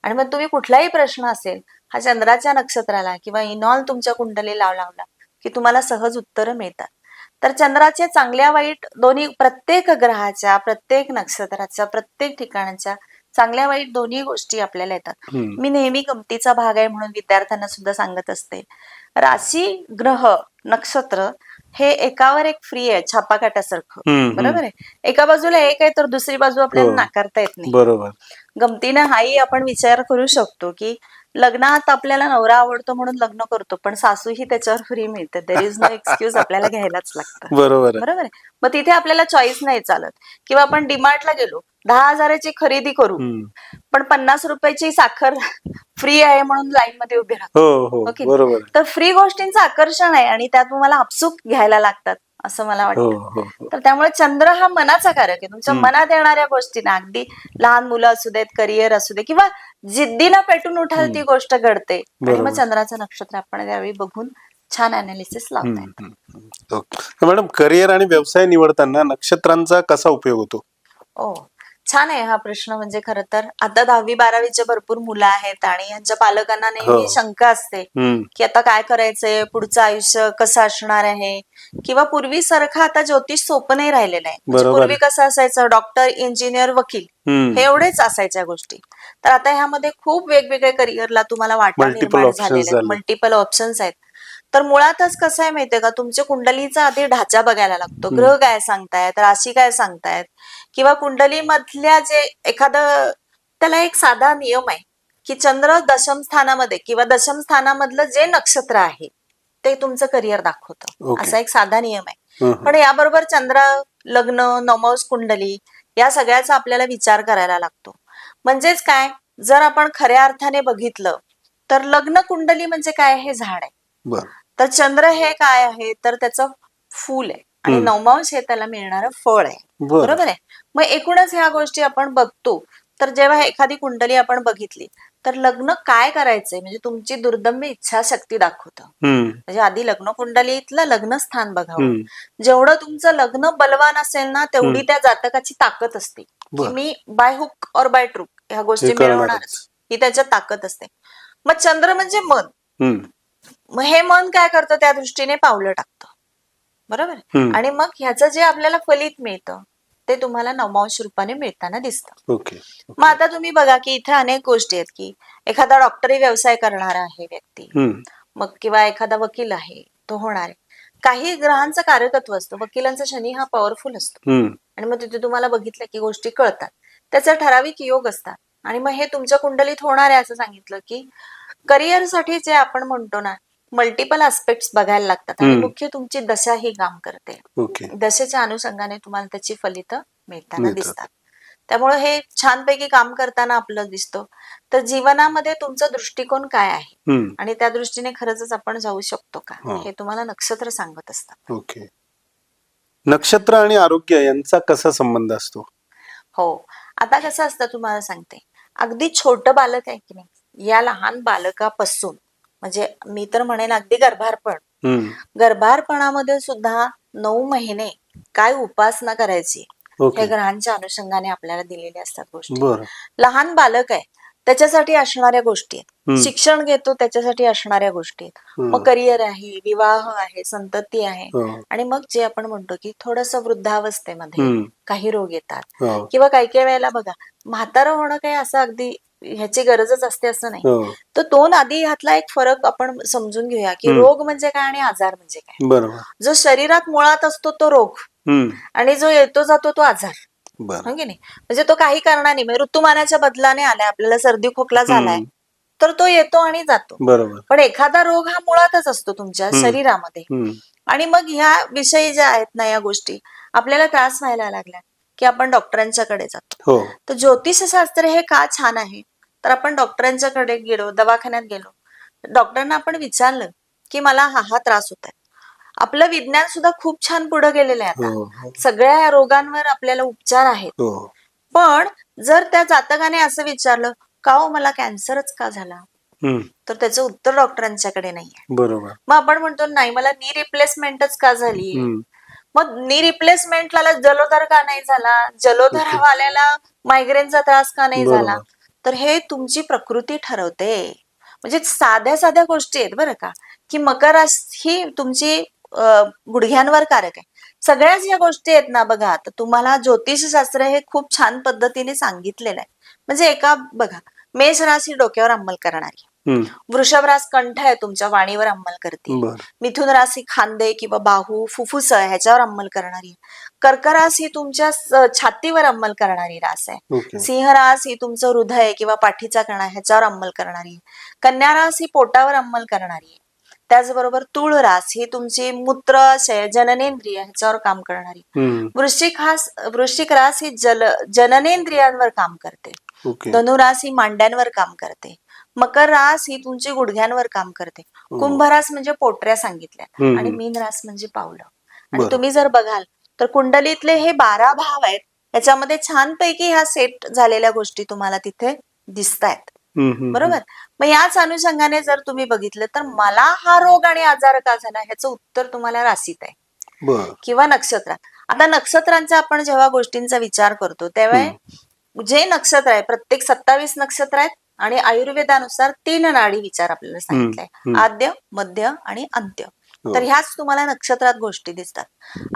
आणि मग तुम्ही कुठलाही प्रश्न असेल हा चंद्राच्या नक्षत्राला किंवा इनॉल तुमच्या कुंडलीला लावला की तुम्हाला सहज उत्तरं मिळतात. तर चंद्राचे चांगल्या वाईट दोन्ही, प्रत्येक ग्रहाच्या, प्रत्येक नक्षत्राच्या, प्रत्येक ठिकाणाच्या चांगल्या वाईट दोन्ही गोष्टी आपल्याला येतात. मी नेहमी गमतीचा भाग आहे म्हणून विद्यार्थ्यांना सुद्धा सांगत असते, राशी, ग्रह, नक्षत्र हे एकावर एक फ्री आहे, छापाकाटासारखं. बरोबर आहे. एका बाजूला एक आहे तर दुसरी बाजू आपल्याला नाकारता येत नाही. बरोबर. गमतीनं हाही आपण विचार करू शकतो की लग्नात आपल्याला नवरा आवडतो म्हणून लग्न करतो, पण सासू ही त्याच्यावर फ्री मिळते. देर इज नो एक्सक्यूज, आपल्याला घ्यायलाच लागतं. बरोबर आहे. मग तिथे आपल्याला चॉईस नाही चालत. किंवा आपण डीमार्टला गेलो, 10,000ची खरेदी करू पण 50 रुपयाची साखर फ्री आहे म्हणून लाईन मध्ये उभे राहतो. तर फ्री गोष्टींचं आकर्षण आहे आणि त्या तुम्हाला आपसूक घ्यायला लागतात असं मला वाटतं. तर त्यामुळे चंद्र हा मनाचा कारक आहे. तुमच्या मनात येणाऱ्या गोष्टींना, अगदी लहान मुलं असू देत, करिअर असू दे, किंवा जिद्दीनं पेटून उठाल ती गोष्ट घडते. आणि मग चंद्राचं नक्षत्र आपण त्यावेळी बघून छान अनालिसिस लावता येतं. मॅडम, करिअर आणि व्यवसाय निवडताना नक्षत्रांचा कसा उपयोग होतो? छान आहे हा प्रश्न. म्हणजे खरं तर आता 10वी-12वीचे भरपूर मुलं आहेत आणि यांच्या पालकांना नेहमी शंका असते की आता काय करायचंय, पुढचं आयुष्य कसं असणार आहे, किंवा पूर्वीसारखं आता ज्योतिष सोपं नाही राहिलेलं आहे. म्हणजे पूर्वी कसं असायचं, डॉक्टर, इंजिनियर, वकील हे एवढेच असायच्या गोष्टी. तर आता ह्यामध्ये खूप वेगवेगळे करिअरला तुम्हाला वाटा निर्माण झालेले आहेत, मल्टिपल ऑप्शन्स आहेत. तर मुळातच कसं आहे माहितीये का, तुमच्या कुंडलीचा आधी ढाचा बघायला लागतो. ग्रह काय सांगतायत, राशी काय सांगतायत, किंवा कुंडली मधल्या जे एखादं, त्याला एक साधा नियम आहे की चंद्र दशम स्थानामध्ये किंवा दशम स्थानामधलं जे नक्षत्र आहे ते तुमचं करिअर दाखवतं. असा एक साधा नियम आहे. पण याबरोबर चंद्र, लग्न, नवमांश कुंडली या सगळ्याचा आपल्याला विचार करायला लागतो. म्हणजेच काय, जर आपण खऱ्या अर्थाने बघितलं तर लग्न कुंडली म्हणजे काय, हे झाड आहे. तर चंद्र हे काय आहे, तर त्याचं फूल आहे, आणि नवमांश हे त्याला मिळणारं फळ आहे. बरोबर आहे. मग एकूणच ह्या गोष्टी आपण बघतो. तर जेव्हा एखादी कुंडली आपण बघितली तर लग्न काय करायचंय म्हणजे तुमची दुर्दम्य इच्छाशक्ती दाखवतं. म्हणजे आधी लग्न कुंडलीतलं लग्न स्थान बघावं. जेवढं तुमचं लग्न बलवान असेल ना, तेवढी त्या जातकाची ताकद असते की मी बाय हुक और बाय ट्रूक ह्या गोष्टी मिळवणारच, ही त्याच्यात ताकद असते. मग चंद्र म्हणजे मन. मग हे मन काय करतं, त्या दृष्टीने पावलं टाकतं. बरोबर. आणि मग ह्याचं जे आपल्याला फलित मिळतं ते तुम्हाला नवमांश रूपाने मिळताना दिसतं. मग आता तुम्ही बघा की इथे अनेक गोष्टी आहेत की एखादा डॉक्टरी व्यवसाय करणारा आहे व्यक्ती, मग किंवा एखादा वकील आहे, तो होणार आहे. काही ग्रहांचं कारकत्व असतं. वकिलांचा शनी हा पॉवरफुल असतो, आणि मग तिथे तुम्हाला बघितलं की गोष्टी कळतात. त्याचे ठराविक योग असतात. आणि मग हे तुमच्या कुंडलीत होणार आहे असं सांगितलं की करिअरसाठी जे आपण म्हणतो ना, मल्टिपल आस्पेक्ट्स बघायला लागतात, आणि मुख्य तुमची दशा ही काम करते. दशेच्या अनुषंगाने तुम्हाला त्याची फलितं मिळताना दिसतात. त्यामुळे हे छानपैकी काम करताना आपलं दिसतं. तर जीवनामध्ये तुमचा दृष्टिकोन काय आहे आणि त्या दृष्टीने खरंच आपण जाऊ शकतो का, हे तुम्हाला नक्षत्र सांगत असतात. नक्षत्र आणि आरोग्य यांचा कसा संबंध असतो? आता कसं असतं तुम्हाला सांगते, अगदी छोटं बालक आहे की नाही, या लहान बालकापासून, म्हणजे मी तर म्हणेन अगदी गर्भारपणामध्ये सुद्धा 9 महिने काय उपासना करायची हे ग्रहांच्या अनुषंगाने आपल्याला दिलेल्या असतात गोष्टी. लहान बालक आहे त्याच्यासाठी असणाऱ्या गोष्टी आहेत, शिक्षण घेतो त्याच्यासाठी असणाऱ्या गोष्टी आहेत, मग करिअर आहे, विवाह आहे, संतती आहे, आणि मग जे आपण म्हणतो की थोडस वृद्धावस्थेमध्ये काही रोग येतात, किंवा काही काही वेळेला बघा म्हातारं होणं काही असं अगदी ह्याची गरजच असते असं नाही. तर दोन आधी ह्यातला एक फरक आपण समजून घेऊया की रोग म्हणजे काय आणि आजार म्हणजे काय. जो शरीरात मुळात असतो तो रोग, आणि जो येतो जातो तो आजार. हो की नाही. म्हणजे तो काही कारणाने, म्हणजे ऋतुमानाच्या बदलाने आलाय, आपल्याला सर्दी खोकला झालाय तर तो येतो आणि जातो. पण एखादा रोग हा मुळातच असतो तुमच्या शरीरामध्ये, आणि मग ह्या विषयी ज्या आहेत ना या गोष्टी आपल्याला त्रास व्हायला लागल्या की आपण डॉक्टरांच्याकडे जातो. हो तर ज्योतिषशास्त्र हे का छान आहे, तर आपण डॉक्टरांच्याकडे गेलो, दवाखान्यात गेलो, डॉक्टरांना आपण विचारलं की मला हा त्रास होत आहे. आपलं विज्ञान सुद्धा खूप छान पुढे गेलेलं आहे हो आता. सगळ्या रोगांवर आपल्याला उपचार आहेत. हो पण जर त्या जातकाने असं विचारलं का हो मला कॅन्सरच का झाला, तर त्याचं उत्तर डॉक्टरांच्याकडे नाहीये. बरोबर. मग आपण म्हणतो नाही मला नी रिप्लेसमेंटच का झाली, मग नी रिप्लेसमेंटला जलोदर का नाही झाला, जलोदर वाल्याला मायग्रेनचा त्रास का नाही झाला, तर हे तुमची प्रकृती ठरवते. म्हणजे साध्या साध्या गोष्टी आहेत बरं का, की मकर राशी ही तुमची गुडघ्यांवर कारक आहे. सगळ्याच या गोष्टी आहेत ना बघा, तर तुम्हाला ज्योतिषशास्त्र हे खूप छान पद्धतीने सांगितलेलं आहे. म्हणजे एका बघा, मेष राशी डोक्यावर अंमल करणारी, वृषभ रास कंठ आहे तुमच्या वाणीवर अंमल करते, मिथुन राशी खांदे किंवा बाहू फुफ्फुस ह्याच्यावर अंमल करणारी, कर्क रास ही तुमच्या छातीवर अंमल करणारी रास आहे, सिंह रास ही तुमचं हृदय किंवा पाठीचा कणा ह्याच्यावर अंमल करणारी, कन्या रास ही पोटावर अंमल करणारी आहे, त्याचबरोबर तुळ रास ही तुमची मूत्राशय जननेंद्रिय ह्याच्यावर काम करणारी, वृश्चिक रास ही जननेंद्रियांवर काम करते, धनुरास ही मांड्यांवर काम करते, मकर रास ही तुमची गुडघ्यांवर काम करते, कुंभ रास म्हणजे पोटऱ्या सांगितल्या, आणि मीन रास म्हणजे पावलं. आणि तुम्ही जर बघाल तर कुंडलीतले हे 12 भाव आहेत, याच्यामध्ये छानपैकी ह्या सेट झालेल्या गोष्टी तुम्हाला तिथे दिसतायत. बरोबर. मग याच अनुषंगाने जर तुम्ही बघितलं तर मला हा रोग आणि आजार का झाला ह्याचं उत्तर तुम्हाला राशीत आहे किंवा नक्षत्रात. आता नक्षत्रांचा आपण जेव्हा गोष्टींचा विचार करतो तेव्हा जे नक्षत्र आहे, प्रत्येक 27 नक्षत्र आहेत आणि आयुर्वेदानुसार 3 नाडी विचार आपल्याला सांगितलंय, आद्य मध्य आणि अंत्य. तर ह्याच तुम्हाला नक्षत्रात गोष्टी दिसतात.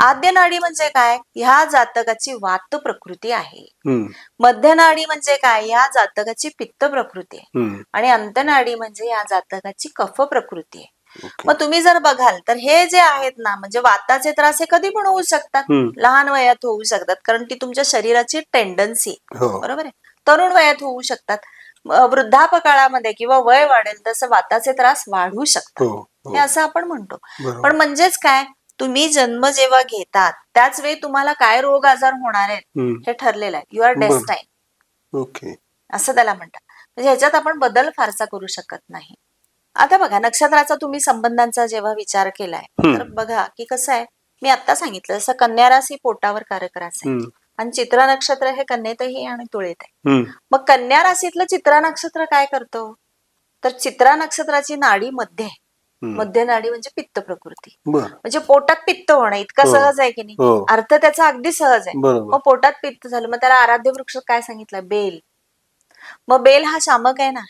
आद्य नाडी म्हणजे काय, ह्या जातकाची वात प्रकृती आहे. मध्य नाडी म्हणजे काय, या जातकाची पित्त प्रकृती आहे. आणि अंतनाडी म्हणजे या जातकाची कफ प्रकृती आहे. मग तुम्ही जर बघाल तर हे जे आहेत ना, म्हणजे वाताचे त्रास हे कधी पण होऊ शकतात, लहान वयात होऊ शकतात, कारण ती तुमच्या शरीराची टेंडन्सी, बरोबर आहे. तरुण वयात होऊ शकतात, वृद्धापकाळामध्ये किंवा वय वाढेल तसं वाताचे त्रास वाढू शकतात, हे असं आपण म्हणतो. पण म्हणजेच काय, तुम्ही जन्म जेव्हा घेतात त्याच वेळी तुम्हाला काय रोग आजार होणार आहेत हे ठरलेलं आहे. यू आर डेस्टाईन असं त्याला म्हणतात. म्हणजे ह्याच्यात आपण बदल फारसा करू शकत नाही. आता बघा, नक्षत्राचा तुम्ही संबंधांचा जेव्हा विचार केलाय तर बघा की कसं आहे, मी आता सांगितलं जसं कन्या रास ही पोटावर कारक रास आहे आणि चित्रा नक्षत्र हे कन्येतही आणि तुळेत आहे. मग कन्या राशीतलं चित्रा नक्षत्र काय करतो, तर चित्रा नक्षत्राची नाडी मध्य आहे. मध्य नाडी म्हणजे पित्त प्रकृती, म्हणजे पोटात पित्त होणं इतकं सहज आहे की नाही, अर्थ त्याचा अगदी सहज आहे. मग पोटात पित्त झालं, मग त्याला आराध्य वृक्ष काय सांगितलं, बेल. मग बेल हा शामक आहे ना,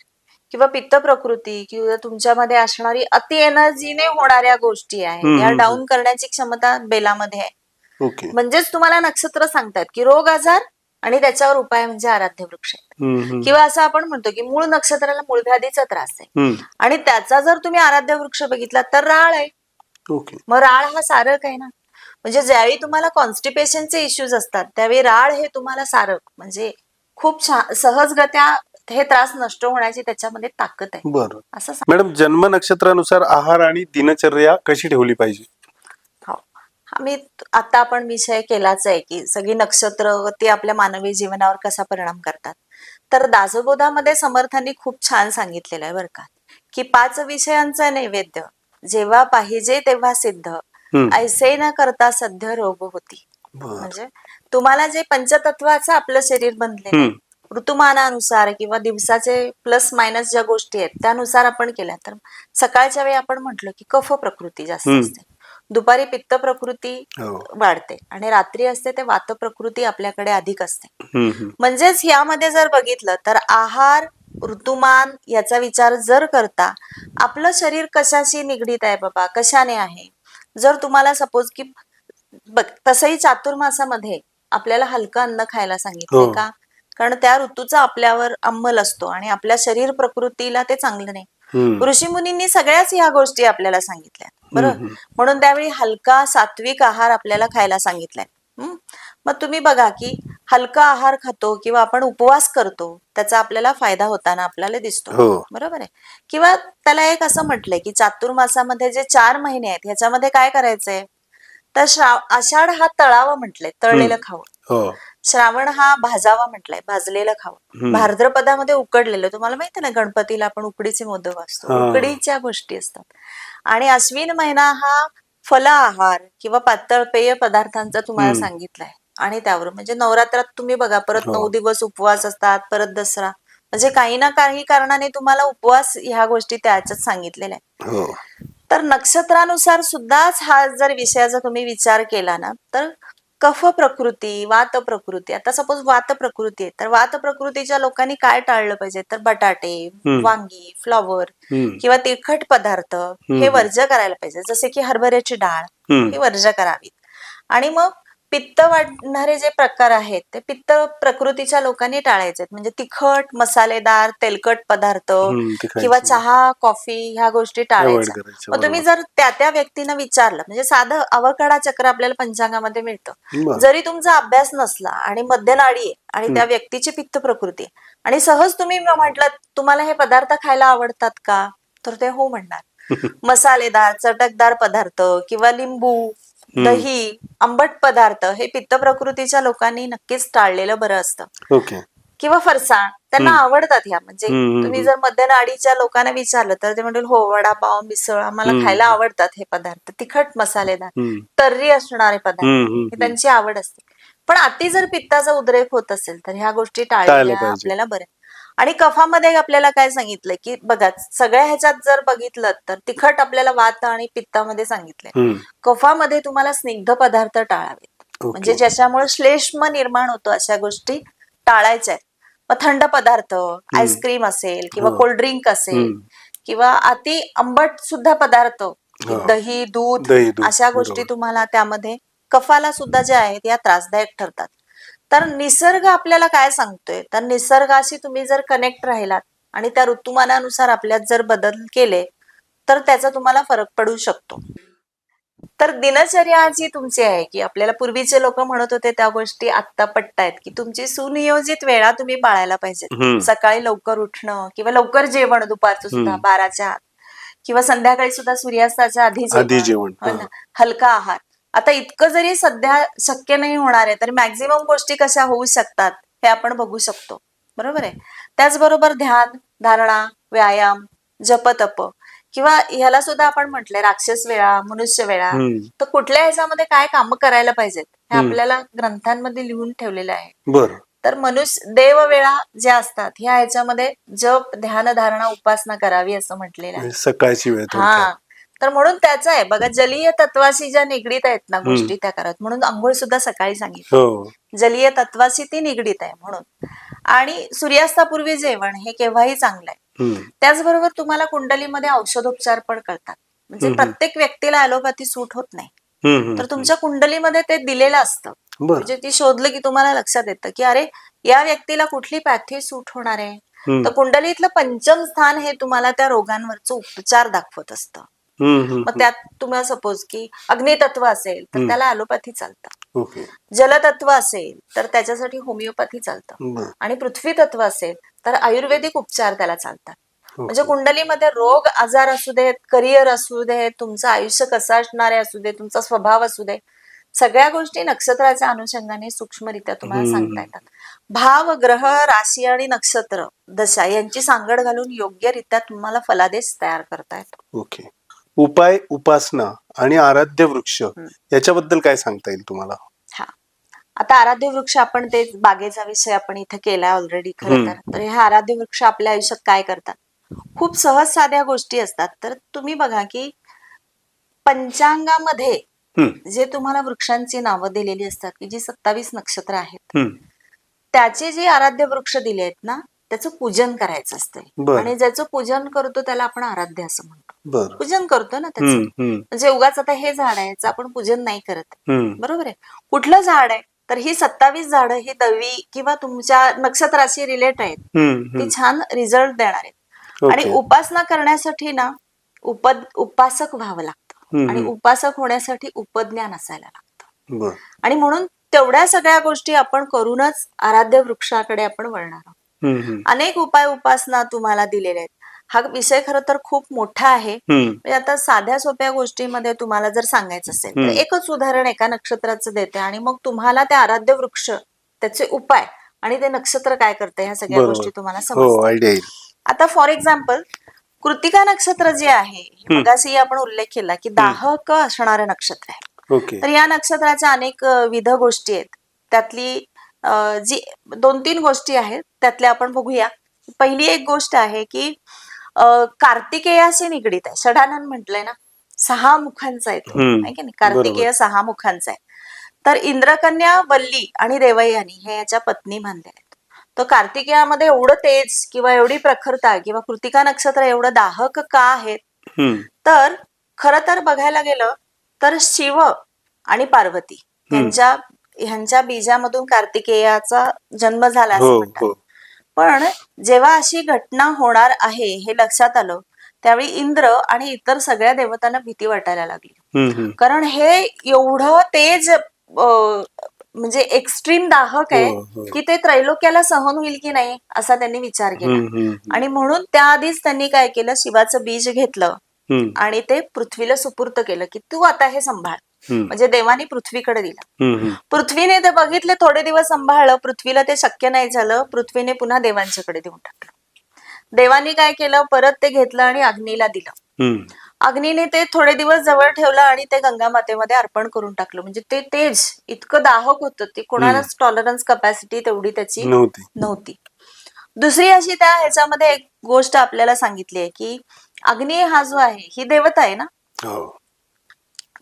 किंवा पित्त प्रकृती किंवा तुमच्यामध्ये असणारी अति एनर्जीने होणाऱ्या गोष्टी आहेत या डाऊन करण्याची क्षमता बेलामध्ये आहे. म्हणजेच तुम्हाला नक्षत्र सांगतात की रोग आजार आणि त्याच्यावर उपाय म्हणजे आराध्य वृक्ष आहे. किंवा असं आपण म्हणतो की मूळ नक्षत्राला मूळव्याधीचा त्रास आहे आणि त्याचा जर तुम्ही आराध्य वृक्ष बघितला तर राळ आहे. मग राळ हा सारक आहे ना, म्हणजे ज्यावेळी तुम्हाला कॉन्स्टिपेशनचे इश्यूज असतात त्यावेळी राळ हे तुम्हाला सारक, म्हणजे खूप सहजगत्या हे त्रास नष्ट होण्याची त्याच्यामध्ये ताकद आहे. बरं. असं मॅडम, जन्म नक्षत्रानुसार आहार आणि दिनचर्या कशी ठेवली पाहिजे? हो, आम्ही आता आपण विषय केलाच आहे की सगळी नक्षत्र ती आपल्या मानवी जीवनावर कसा परिणाम करतात. तर दासबोधामध्ये समर्थांनी खूप छान सांगितलेलं आहे बरं का, की 5 विषयांचा नैवेद्य जेव्हा पाहिजे तेव्हा सिद्ध, ऐसे न करता सध्य रोग होती. म्हणजे तुम्हाला जे पंचतत्वाचं आपलं शरीर बनलेलं आहे, ऋतुमानानुसार किंवा दिवसाचे प्लस मायनस ज्या गोष्टी आहेत त्यानुसार आपण केल्या, तर सकाळच्या वेळी आपण म्हटलं की कफ प्रकृती जास्त असते, दुपारी पित्त प्रकृती वाढते आणि रात्री असते ते वात प्रकृती आपल्याकडे अधिक असते. म्हणजेच यामध्ये जर बघितलं तर आहार, ऋतुमान याचा विचार जर करता आपलं शरीर कशाशी निगडीत आहे बाबा, कशाने आहे. जर तुम्हाला सपोज की बघ, तसंही चातुर्मासामध्ये आपल्याला हलकं अन्न खायला सांगितलंय का, कारण त्या ऋतूचा आपल्यावर अंमल असतो आणि आपल्या शरीर प्रकृतीला ते चांगलं नाही. ऋषी मुनींनी सगळ्याच ह्या गोष्टी आपल्याला सांगितल्या, बरोबर. म्हणून त्यावेळी हलका सात्विक आहार आपल्याला खायला सांगितलाय. मग तुम्ही बघा की हलका आहार खातो किंवा आपण उपवास करतो त्याचा आपल्याला फायदा होताना आपल्याला दिसतो. बरोबर आहे. किंवा त्याला एक असं म्हटलंय की चातुर्मासामध्ये जे 4 महिने आहेत ह्याच्यामध्ये काय करायचंय तर आषाढ हा तळावा म्हटलंय, तळलेलं खावं. श्रावण हा भाजावा म्हटलंय, भाजलेलं खावं. भाद्रपदामध्ये उकडलेलं, तुम्हाला माहिती ना गणपतीला आपण उकडीचे मोदक असतो, उकडीच्या गोष्टी असतात. आणि अश्विन महिना हा फल आहार किंवा पातळ पेय पदार्थांचा तुम्हाला सांगितलाय. आणि त्यावर म्हणजे नवरात्रात तुम्ही बघा परत 9 दिवस उपवास असतात, परत दसरा, म्हणजे काही ना काही कारणाने तुम्हाला उपवास ह्या गोष्टी त्याच्यात सांगितलेल्या आहेत. तर नक्षत्रानुसार सुद्धाच हा जर विषयाचा तुम्ही विचार केला ना तर कफ प्रकृती, वात प्रकृती, आता सपोज वात प्रकृती आहे तर वात प्रकृतीच्या लोकांनी काय टाळलं पाहिजे तर बटाटे, वांगी, फ्लॉवर किंवा तिखट पदार्थ हे वर्ज करायला पाहिजे. जसे की हरभऱ्याची डाळ ही वर्ज करावीत. आणि मग पित्त वाढणारे जे प्रकार आहेत ते पित्त प्रकृतीच्या लोकांनी टाळायचे, म्हणजे तिखट, मसालेदार, तेलकट पदार्थ किंवा चहा, कॉफी ह्या गोष्टी टाळायच्या. मग तुम्ही जर त्या व्यक्तीनं विचारलं, म्हणजे साधं अवकाढा चक्र आपल्याला पंचांगामध्ये मिळतं, जरी तुमचा अभ्यास नसला आणि मध्यनाडी आहे आणि त्या व्यक्तीची पित्त प्रकृती आणि सहज तुम्ही म्हटलं तुम्हाला हे पदार्थ खायला आवडतात का तर ते हो म्हणणार. मसालेदार, चटकदार पदार्थ किंवा लिंबू, दही, आंबट पदार्थ हे पित्त प्रकृतीच्या लोकांनी नक्कीच टाळलेलं बरं असतं. किंवा फरसाण त्यांना आवडतात ह्या, म्हणजे तुम्ही जर मध्यनाडीच्या लोकांना विचारलं तर ते म्हणतील हो वडापाव, मिसळ आम्हाला खायला आवडतात हे पदार्थ, तिखट मसालेदार तर्री असणारे पदार्थ ही त्यांची आवड असते. पण अति जर पित्ताचा उद्रेक होत असेल तर ह्या गोष्टी टाळल्या आपल्याला बऱ्या. आणि कफामध्ये आपल्याला काय सांगितलंय की बघा सगळ्या ह्याच्यात जर बघितलं तर तिखट आपल्याला वात आणि पित्तामध्ये सांगितलंय. कफामध्ये तुम्हाला स्निग्ध पदार्थ टाळावेत, म्हणजे ज्याच्यामुळे श्लेष्म निर्माण होतो अशा गोष्टी टाळायच्या आहेत. मग थंड पदार्थ, आईस्क्रीम असेल किंवा कोल्ड्रिंक असेल किंवा अति आंबट सुद्धा पदार्थ, दही, दूध अशा गोष्टी तुम्हाला त्यामध्ये कफाला सुद्धा ज्या आहेत या त्रासदायक ठरतात. तर निसर्ग आपल्याला काय सांगतोय तर निसर्गाशी तुम्ही जर कनेक्ट राहिलात आणि त्या ऋतुमानानुसार आपल्यात जर बदल केले तर त्याचा तुम्हाला फरक पडू शकतो. तर दिनचर्या जी तुमची आहे की आपल्याला पूर्वीचे लोक म्हणत होते त्या गोष्टी आत्ता पटतायत की तुमची सुनियोजित वेळा तुम्ही पाळायला पाहिजेत. सकाळी लवकर उठणं किंवा लवकर जेवण, दुपारचं सुद्धा 12च्या आत किंवा संध्याकाळी सुद्धा सूर्यास्ताच्या आधी जेवण, हलका आहार. आता इतकं जरी सध्या शक्य नाही होणार आहे तर मॅक्झिमम गोष्टी कशा होऊ शकतात हे आपण बघू शकतो. बरोबर आहे. त्याचबरोबर ध्यान, धारणा, व्यायाम, जपतप किंवा ह्याला सुद्धा आपण म्हटलंय राक्षस वेळा, मनुष्य वेळा. तर कुठल्या ह्याच्यामध्ये काय कामं करायला पाहिजेत हे आपल्याला ग्रंथांमध्ये लिहून ठेवलेलं आहे. तर देव वेळा ज्या असतात ह्या ह्याच्यामध्ये जप, ध्यान, धारणा, उपासना करावी असं म्हटलेलं आहे. सकाळची वेळ. हा, तर म्हणून त्याच आहे बघा जलीय तत्वाशी ज्या निगडीत आहेत ना गोष्टी त्या करत, म्हणून आंघोळ सुद्धा सकाळी सांगितलं. जलीय तत्वाशी ती निगडीत आहे म्हणून. आणि सूर्यास्तापूर्वी जेवण हे केव्हाही चांगलं आहे. त्याचबरोबर तुम्हाला कुंडलीमध्ये औषधोपचार पण करतात, म्हणजे प्रत्येक व्यक्तीला ॲलोपॅथी सूट होत नाही. तर तुमच्या कुंडलीमध्ये ते दिलेलं असतं, म्हणजे ती शोधलं की तुम्हाला लक्षात येतं की अरे या व्यक्तीला कुठली पॅथी सूट होणार आहे. तर कुंडलीतलं पंचम स्थान हे तुम्हाला त्या रोगांवरचं उपचार दाखवत असतं. मग त्यात तुम्हाला सपोज की अग्नितत्व असेल तर त्याला ॲलोपॅथी चालतं, जलतत्व असेल तर त्याच्यासाठी होमिओपॅथी चालतं, आणि पृथ्वी तत्व असेल तर आयुर्वेदिक उपचार त्याला चालतात. म्हणजे कुंडलीमध्ये रोग आजार असू देत, करिअर असू दे, तुमचं आयुष्य कसं असणारे असू दे, तुमचा स्वभाव असू दे, सगळ्या गोष्टी नक्षत्राच्या अनुषंगाने सूक्ष्मरित्या तुम्हाला सांगता येतात. भाव, ग्रह, राशी आणि नक्षत्र दशा यांची सांगड घालून योग्यरित्या तुम्हाला फलादेश तयार करता येतो. उपाय, उपासना आणि आराध्य वृक्ष याच्याबद्दल काय सांगता येईल तुम्हाला? हा, आता आराध्य वृक्ष आपण ते बागेचा विषय आपण इथे केलाय ऑलरेडी. खरं तर हे आराध्य वृक्ष आपल्या आयुष्यात काय करतात, खूप सहज साध्या गोष्टी असतात. तर तुम्ही बघा की पंचांगामध्ये जे तुम्हाला वृक्षांची नावं दिलेली असतात की जी 27 नक्षत्र आहेत, त्याचे जे आराध्य वृक्ष दिले आहेत ना त्याचं पूजन करायचं असतं. आणि ज्याचं पूजन करतो त्याला आपण आराध्य असं म्हणतो. पूजन करतो ना त्याचं, म्हणजे उगाच आता हे झाड आहे याचं आपण पूजन नाही करत. बरोबर आहे. कुठलं झाड आहे तर ही 27 झाडं ही दैवी किंवा तुमच्या नक्षत्राशी रिलेट आहेत, ती छान रिझल्ट देणार आहेत. आणि उपासना करण्यासाठी ना उपासक व्हावं लागतं, आणि उपासक होण्यासाठी उपज्ञान असायला लागतं. आणि म्हणून तेवढ्या सगळ्या गोष्टी आपण करूनच आराध्य वृक्षाकडे आपण वळणार आहोत. अनेक उपाय उपासना तुम्हाला दिलेले आहेत. हा विषय खरं तर खूप मोठा आहे. म्हणजे आता साध्या सोप्या गोष्टीमध्ये तुम्हाला जर सांगायचं असेल तर एकच उदाहरण एका नक्षत्राचं देते आणि मग तुम्हाला ते आराध्य वृक्ष, त्याचे उपाय आणि ते नक्षत्र काय करते ह्या सगळ्या गोष्टी तुम्हाला समजतात. आता फॉर एक्झाम्पल कृतिका नक्षत्र जे आहे, मगाशी आपण उल्लेख केला की दाहक असणारं नक्षत्र आहे. तर या नक्षत्राच्या अनेक विध गोष्टी आहेत. त्यातली जी 2-3 गोष्टी आहेत त्यातल्या आपण बघूया. पहिली एक गोष्ट आहे की कार्तिकेयाशी निगडीत आहे. षडानन म्हटलंय ना, 6 मुखांचा आहे तो, आहे की नाही? कार्तिकेय 6 मुखांचा आहे. तर इंद्रकन्या, वल्ली आणि देवयानी हे याच्या पत्नी मानल्या आहेत. तर कार्तिकेयामध्ये एवढं तेज किंवा एवढी प्रखरता किंवा कृतिका नक्षत्र एवढं दाहक का आहेत, तर खरं तर बघायला गेलं तर शिव आणि पार्वती ह्यांच्या बीजामधून कार्तिकेयाचा जन्म झाला असं म्हणतात. पण जेव्हा अशी घटना होणार आहे हे लक्षात आलं, त्यावेळी इंद्र आणि इतर सगळ्या देवतांना भीती वाटायला लागली. कारण हे एवढं तेज म्हणजे एक्स्ट्रीम दाहक आहे की ते त्रैलोक्याला सहन होईल की नाही असा त्यांनी विचार केला. आणि म्हणून त्याआधीच त्यांनी काय केलं, शिवाचं बीज घेतलं आणि ते पृथ्वीला सुपूर्त केलं की तू आता हे सांभाळ. म्हणजे देवानी पृथ्वीकडे दिला. पृथ्वीने ते बघितले, थोडे दिवस सांभाळलं, पृथ्वीला ते शक्य नाही झालं. पृथ्वीने पुन्हा देवांच्याकडे देऊन टाकलं. देवानी काय केलं, परत ते घेतलं आणि अग्नीला दिलं. अग्नीने ते थोडे दिवस जवळ ठेवलं आणि ते गंगा मातेमध्ये अर्पण करून टाकलं. म्हणजे ते तेज इतकं दाहक होतं, ती कोणालाच टॉलरन्स कपॅसिटी तेवढी त्याची नव्हती. दुसरी अशी त्या ह्याच्यामध्ये एक गोष्ट आपल्याला सांगितली आहे की अग्नी हा जो आहे ही देवता आहे ना.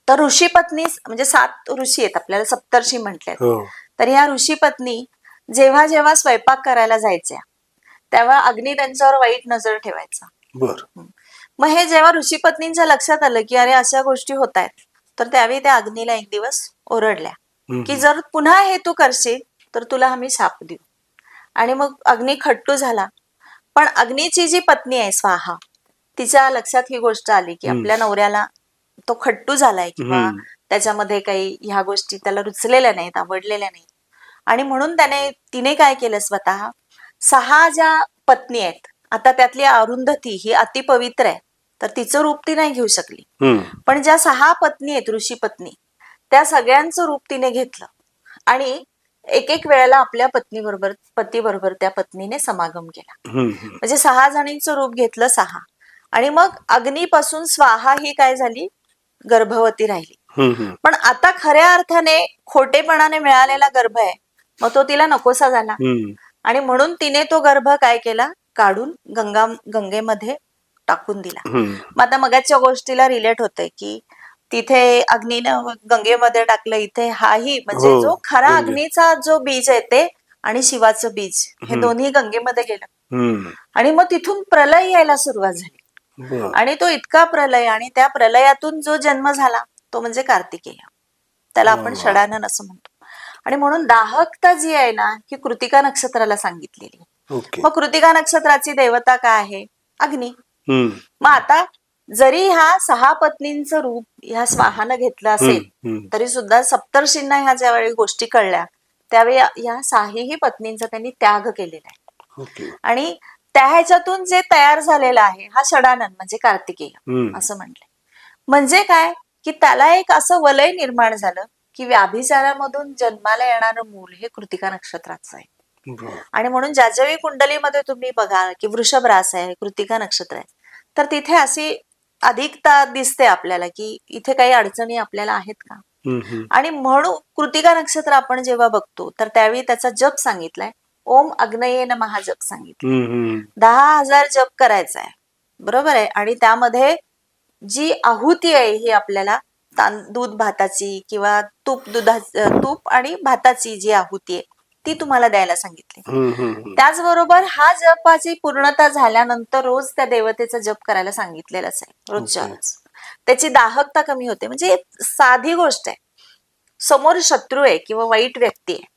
तर ऋषी पत्नी म्हणजे 7 ऋषी आहेत, आपल्याला सप्तर्षी म्हटले. तर ह्या ऋषी पत्नी जेव्हा जेव्हा स्वयंपाक करायला जायच्या तेव्हा अग्नी त्यांच्यावर वाईट नजर ठेवायचा. मग हे जेव्हा ऋषी पत्नींच्या लक्षात आलं की अरे अशा गोष्टी होत आहेत, तर त्यावेळी त्या अग्नीला एक दिवस ओरडल्या की जर पुन्हा हे तू करशील तर तुला आम्ही शाप देऊ. आणि मग अग्नी खट्टू झाला. पण अग्नीची जी पत्नी आहे स्वाहा, तिच्या लक्षात ही गोष्ट आली की आपल्या नवऱ्याला तो खट्टू झालाय किंवा त्याच्यामध्ये काही ह्या गोष्टी त्याला रुचलेल्या नाहीत, आवडलेल्या नाहीत. आणि म्हणून तिने काय केलं, स्वतः 6 ज्या पत्नी आहेत, आता त्यातली अरुंधती ही अतिपवित्र आहे तर तिचं रूप ती नाही घेऊ शकली. पण ज्या 6 पत्नी आहेत ऋषी पत्नी, त्या सगळ्यांचं रूप तिने घेतलं आणि एक वेळेला आपल्या पतीबरोबर त्या पत्नीने समागम केला. म्हणजे 6 जणींचं रूप घेतलं 6. आणि मग अग्नीपासून स्वाहा ही काय झाली, गर्भवती राहिली. पण आता खऱ्या अर्थाने खोटेपणाने मिळालेला गर्भ आहे, मग तो तिला नकोसा झाला. आणि म्हणून तिने तो गर्भ काय केला, काढून गंगेमध्ये टाकून दिला. मग आता मगाच्या गोष्टीला रिलेट होतंय की तिथे अग्नीनं गंगेमध्ये टाकलं, इथे हाही म्हणजे जो खरा अग्नीचा जो बीज आहे ते आणि शिवाचं बीज हे दोन्ही गंगेमध्ये गेलं. आणि मग तिथून प्रलय यायला सुरुवात झाली. आणि तो इतका प्रलय, आणि त्या प्रलयातून जो जन्म झाला तो म्हणजे कार्तिकेय. त्याला आपण षडानन असं म्हणतो. आणि म्हणून दाहकता जी आहे ना ही कृतिका नक्षत्राला सांगितलेली. मग कृतिका नक्षत्राची देवता काय आहे, अग्नी. मग आता जरी ह्या 6 पत्नींचं रूप ह्या स्वाहानं घेतलं असेल तरी सुद्धा सप्तर्षींना ह्या ज्यावेळी गोष्टी कळल्या त्यावेळी या 6ही पत्नींचा त्यांनी त्याग केलेला आहे. आणि त्या ह्याच्यातून जे तयार झालेला आहे हा षडानन म्हणजे कार्तिकेय असं म्हटलंय. म्हणजे काय की त्याला एक असं वलय निर्माण झालं की व्याभिचारामधून जन्माला येणारं मूल हे कृतिका नक्षत्राचं आहे. आणि म्हणून ज्यावेळी कुंडलीमध्ये तुम्ही बघाल की वृषभ रास आहे, कृतिका नक्षत्र आहे, तर तिथे अशी अधिकता दिसते आपल्याला की इथे काही अडचणी आपल्याला आहेत का. आणि म्हणून कृतिका नक्षत्र आपण जेव्हा बघतो तर त्यावेळी त्याचा जप सांगितलाय, ओम अग्नये नमः जप सांगितलं. 10,000 जप करायचा आहे, बरोबर आहे. आणि त्यामध्ये जी आहुती आहे ही आपल्याला दूध भाताची किंवा तूप आणि भाताची जी आहुती आहे ती तुम्हाला द्यायला सांगितली. त्याचबरोबर हा जपाची पूर्णता झाल्यानंतर रोज त्या देवतेचा जप करायला सांगितलेलंच आहे रोजच्या रोज. त्याची दाहकता कमी होते. म्हणजे साधी गोष्ट आहे, समोर शत्रू आहे किंवा वाईट व्यक्ती आहे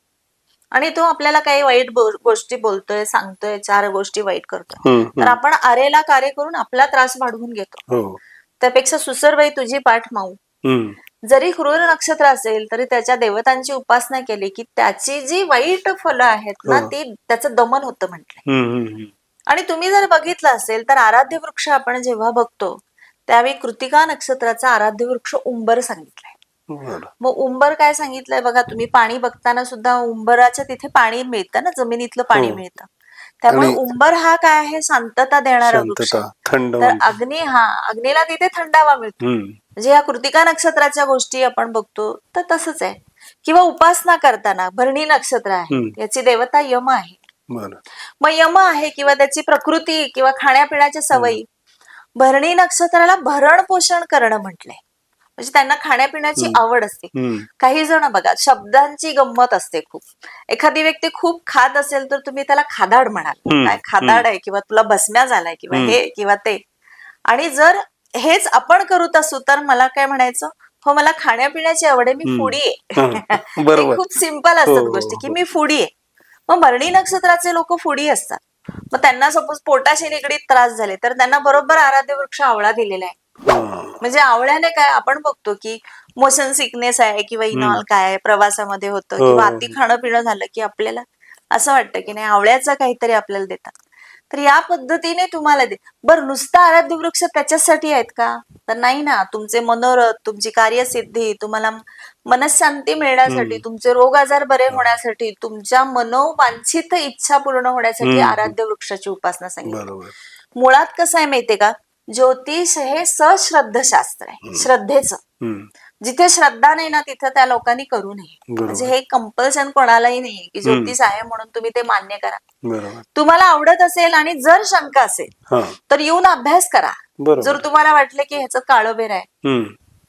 आणि तो आपल्याला काही वाईट गोष्टी बोलतोय, सांगतोय, 4 गोष्टी वाईट करतोय, तर आपण आरेला कार्य करून आपला त्रास वाढवून घेतो. त्यापेक्षा सुसरबाई तुझी पाठ माऊ, जरी क्रूर नक्षत्र असेल तरी त्याच्या देवतांची उपासना केली की त्याची जी वाईट फलं आहेत ना ती त्याचं दमन होतं म्हटलंय. आणि तुम्ही जर बघितलं असेल तर आराध्य वृक्ष आपण जेव्हा बघतो त्यावेळी कृतिका नक्षत्राचा आराध्य वृक्ष उंबर सांगितलाय. मग उंबर काय सांगितलंय बघा तुम्ही, पाणी बघताना सुद्धा उंबराच्या तिथे पाणी मिळतं ना, जमिनीतलं पाणी मिळतं. त्यामुळे उंबर हा काय आहे, शांतता देणारा वृक्ष. तर अग्नीला तिथे थंडावा मिळतो. म्हणजे या कृतिका नक्षत्राच्या गोष्टी आपण बघतो तर तसंच आहे. किंवा उपासना करताना भरणी नक्षत्र आहे, याची देवता यम आहे. मग यम आहे किंवा त्याची प्रकृती किंवा खाण्यापिण्याच्या सवयी, भरणी नक्षत्राला भरण पोषण करणं म्हटलंय. म्हणजे त्यांना खाण्यापिण्याची आवड असते. काही जण बघा शब्दांची गंमत असते खूप. एखादी व्यक्ती खूप खात असेल तर तुम्ही त्याला खादाड म्हणाल, काय खादाड आहे किंवा तुला बसम्या झालाय किंवा हे किंवा ते. आणि जर हेच आपण करत असू तर मला काय म्हणायचं, हो मला खाण्यापिण्याची आवड आहे, मी फूडी आहे. खूप सिंपल असतात गोष्टी की मी फूडी आहे. मग भरणी नक्षत्राचे लोक फूडी असतात. मग त्यांना सपोज पोटाशी निगडीत त्रास झाले तर त्यांना बरोबर आराध्य वृक्ष आवळा दिलेला आहे. म्हणजे आवळ्याने काय आपण बघतो की मोशन सिकनेस आहे किंवा इनॉल काय प्रवासामध्ये होतं किंवा अति खाणं पिणं झालं की आपल्याला असं वाटतं की नाही आवळ्याचं काहीतरी आपल्याला देतात. तर या पद्धतीने तुम्हाला बरं नुसतं आराध्य वृक्ष त्याच्यासाठी आहेत का, तर नाही ना. तुमचे मनोरथ, तुमची कार्यसिद्धी, तुम्हाला मनशांती मिळण्यासाठी, तुमचे रोग आजार बरे होण्यासाठी, तुमच्या मनोवांछित इच्छा पूर्ण होण्यासाठी आराध्य वृक्षाची उपासना सांगितली. मुळात कसं आहे माहितीये का, ज्योतिष हे सश्रद्ध शास्त्र आहे, श्रद्धेचं. जिथे श्रद्धा नाही ना तिथे त्या लोकांनी करू नये. म्हणजे हे कंपल्शन कोणालाही नाहीये की ज्योतिष आहे म्हणून तुम्ही ते मान्य करा. तुम्हाला आवडत असेल आणि जर शंका असेल तर येऊन अभ्यास करा. जर तुम्हाला वाटलं की ह्याचं काळोबेर आहे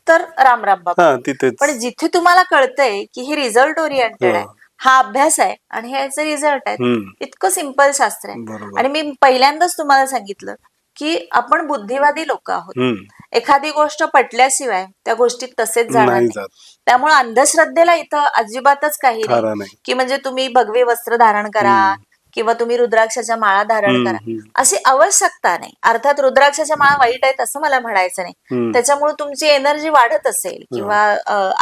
तर राम बाबा. पण जिथे तुम्हाला कळतंय की हे रिझल्ट ओरिएंटेड आहे, हा अभ्यास आहे आणि ह्याचे रिझल्ट आहेत, इतकं सिंपल शास्त्र आहे. आणि मी पहिल्यांदाच तुम्हाला सांगितलं की आपण बुद्धिवादी लोक आहोत. एखादी गोष्ट पटल्याशिवाय त्या गोष्टीत तसेच जाणार नाही. त्यामुळे अंधश्रद्धेला इथं अजिबातच काही नाही की म्हणजे तुम्ही भगवे वस्त्र धारण करा किंवा तुम्ही रुद्राक्षाच्या माळा धारण करा, अशी आवश्यकता नाही. अर्थात रुद्राक्षाच्या माळा वाईट आहेत असं मला म्हणायचं नाही. त्याच्यामुळे तुमची एनर्जी वाढत असेल किंवा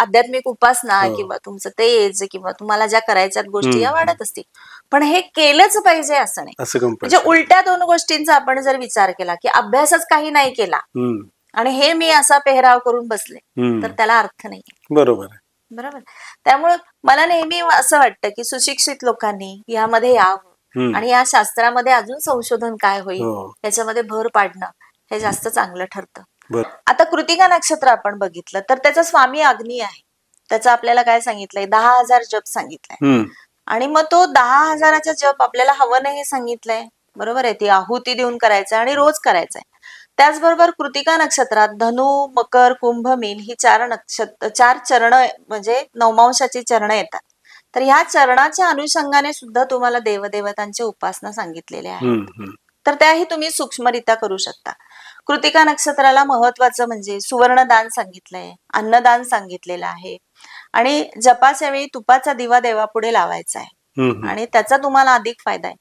आध्यात्मिक उपासना किंवा तुमचं तेज किंवा तुम्हाला ज्या करायच्यात गोष्टी या वाढत असतील, पण हे केलंच पाहिजे असं नाही. म्हणजे उलट्या दोन गोष्टींचा आपण जर विचार केला की अभ्यासच काही नाही केला आणि हे मी असा पेहराव करून बसले तर त्याला अर्थ नाही. बरोबर. त्यामुळे मला नेहमी असं वाटतं की सुशिक्षित लोकांनी यामध्ये यावं आणि या शास्त्रामध्ये अजून संशोधन काय होईल याच्यामध्ये भर पाडणं हे जास्त चांगलं ठरतं. आता कृतिका नक्षत्र आपण बघितलं तर त्याचा स्वामी अग्नी आहे. त्याचं आपल्याला काय सांगितलंय, 10,000 जप सांगितलंय. आणि मग तो 10,000चा जप आपल्याला हवं नाही हे सांगितलंय, बरोबर आहे. ती आहुती देऊन करायचं आणि रोज करायचंय. त्याचबरोबर कृतिका नक्षत्रात धनु, मकर, कुंभ, मीन ही 4 चरण म्हणजे नवमांशाची चरण येतात. तर ह्या चरणाच्या अनुषंगाने सुद्धा तुम्हाला देवदेवतांची उपासना सांगितलेल्या आहेत. तर त्याही तुम्ही सूक्ष्मरित्या करू शकता. कृतिका नक्षत्राला महत्वाचं म्हणजे सुवर्णदान सांगितलंय, अन्नदान सांगितलेलं आहे आणि जपाच्या वेळी तुपाचा दिवा देवापुढे लावायचा आहे आणि त्याचा तुम्हाला अधिक फायदा आहे.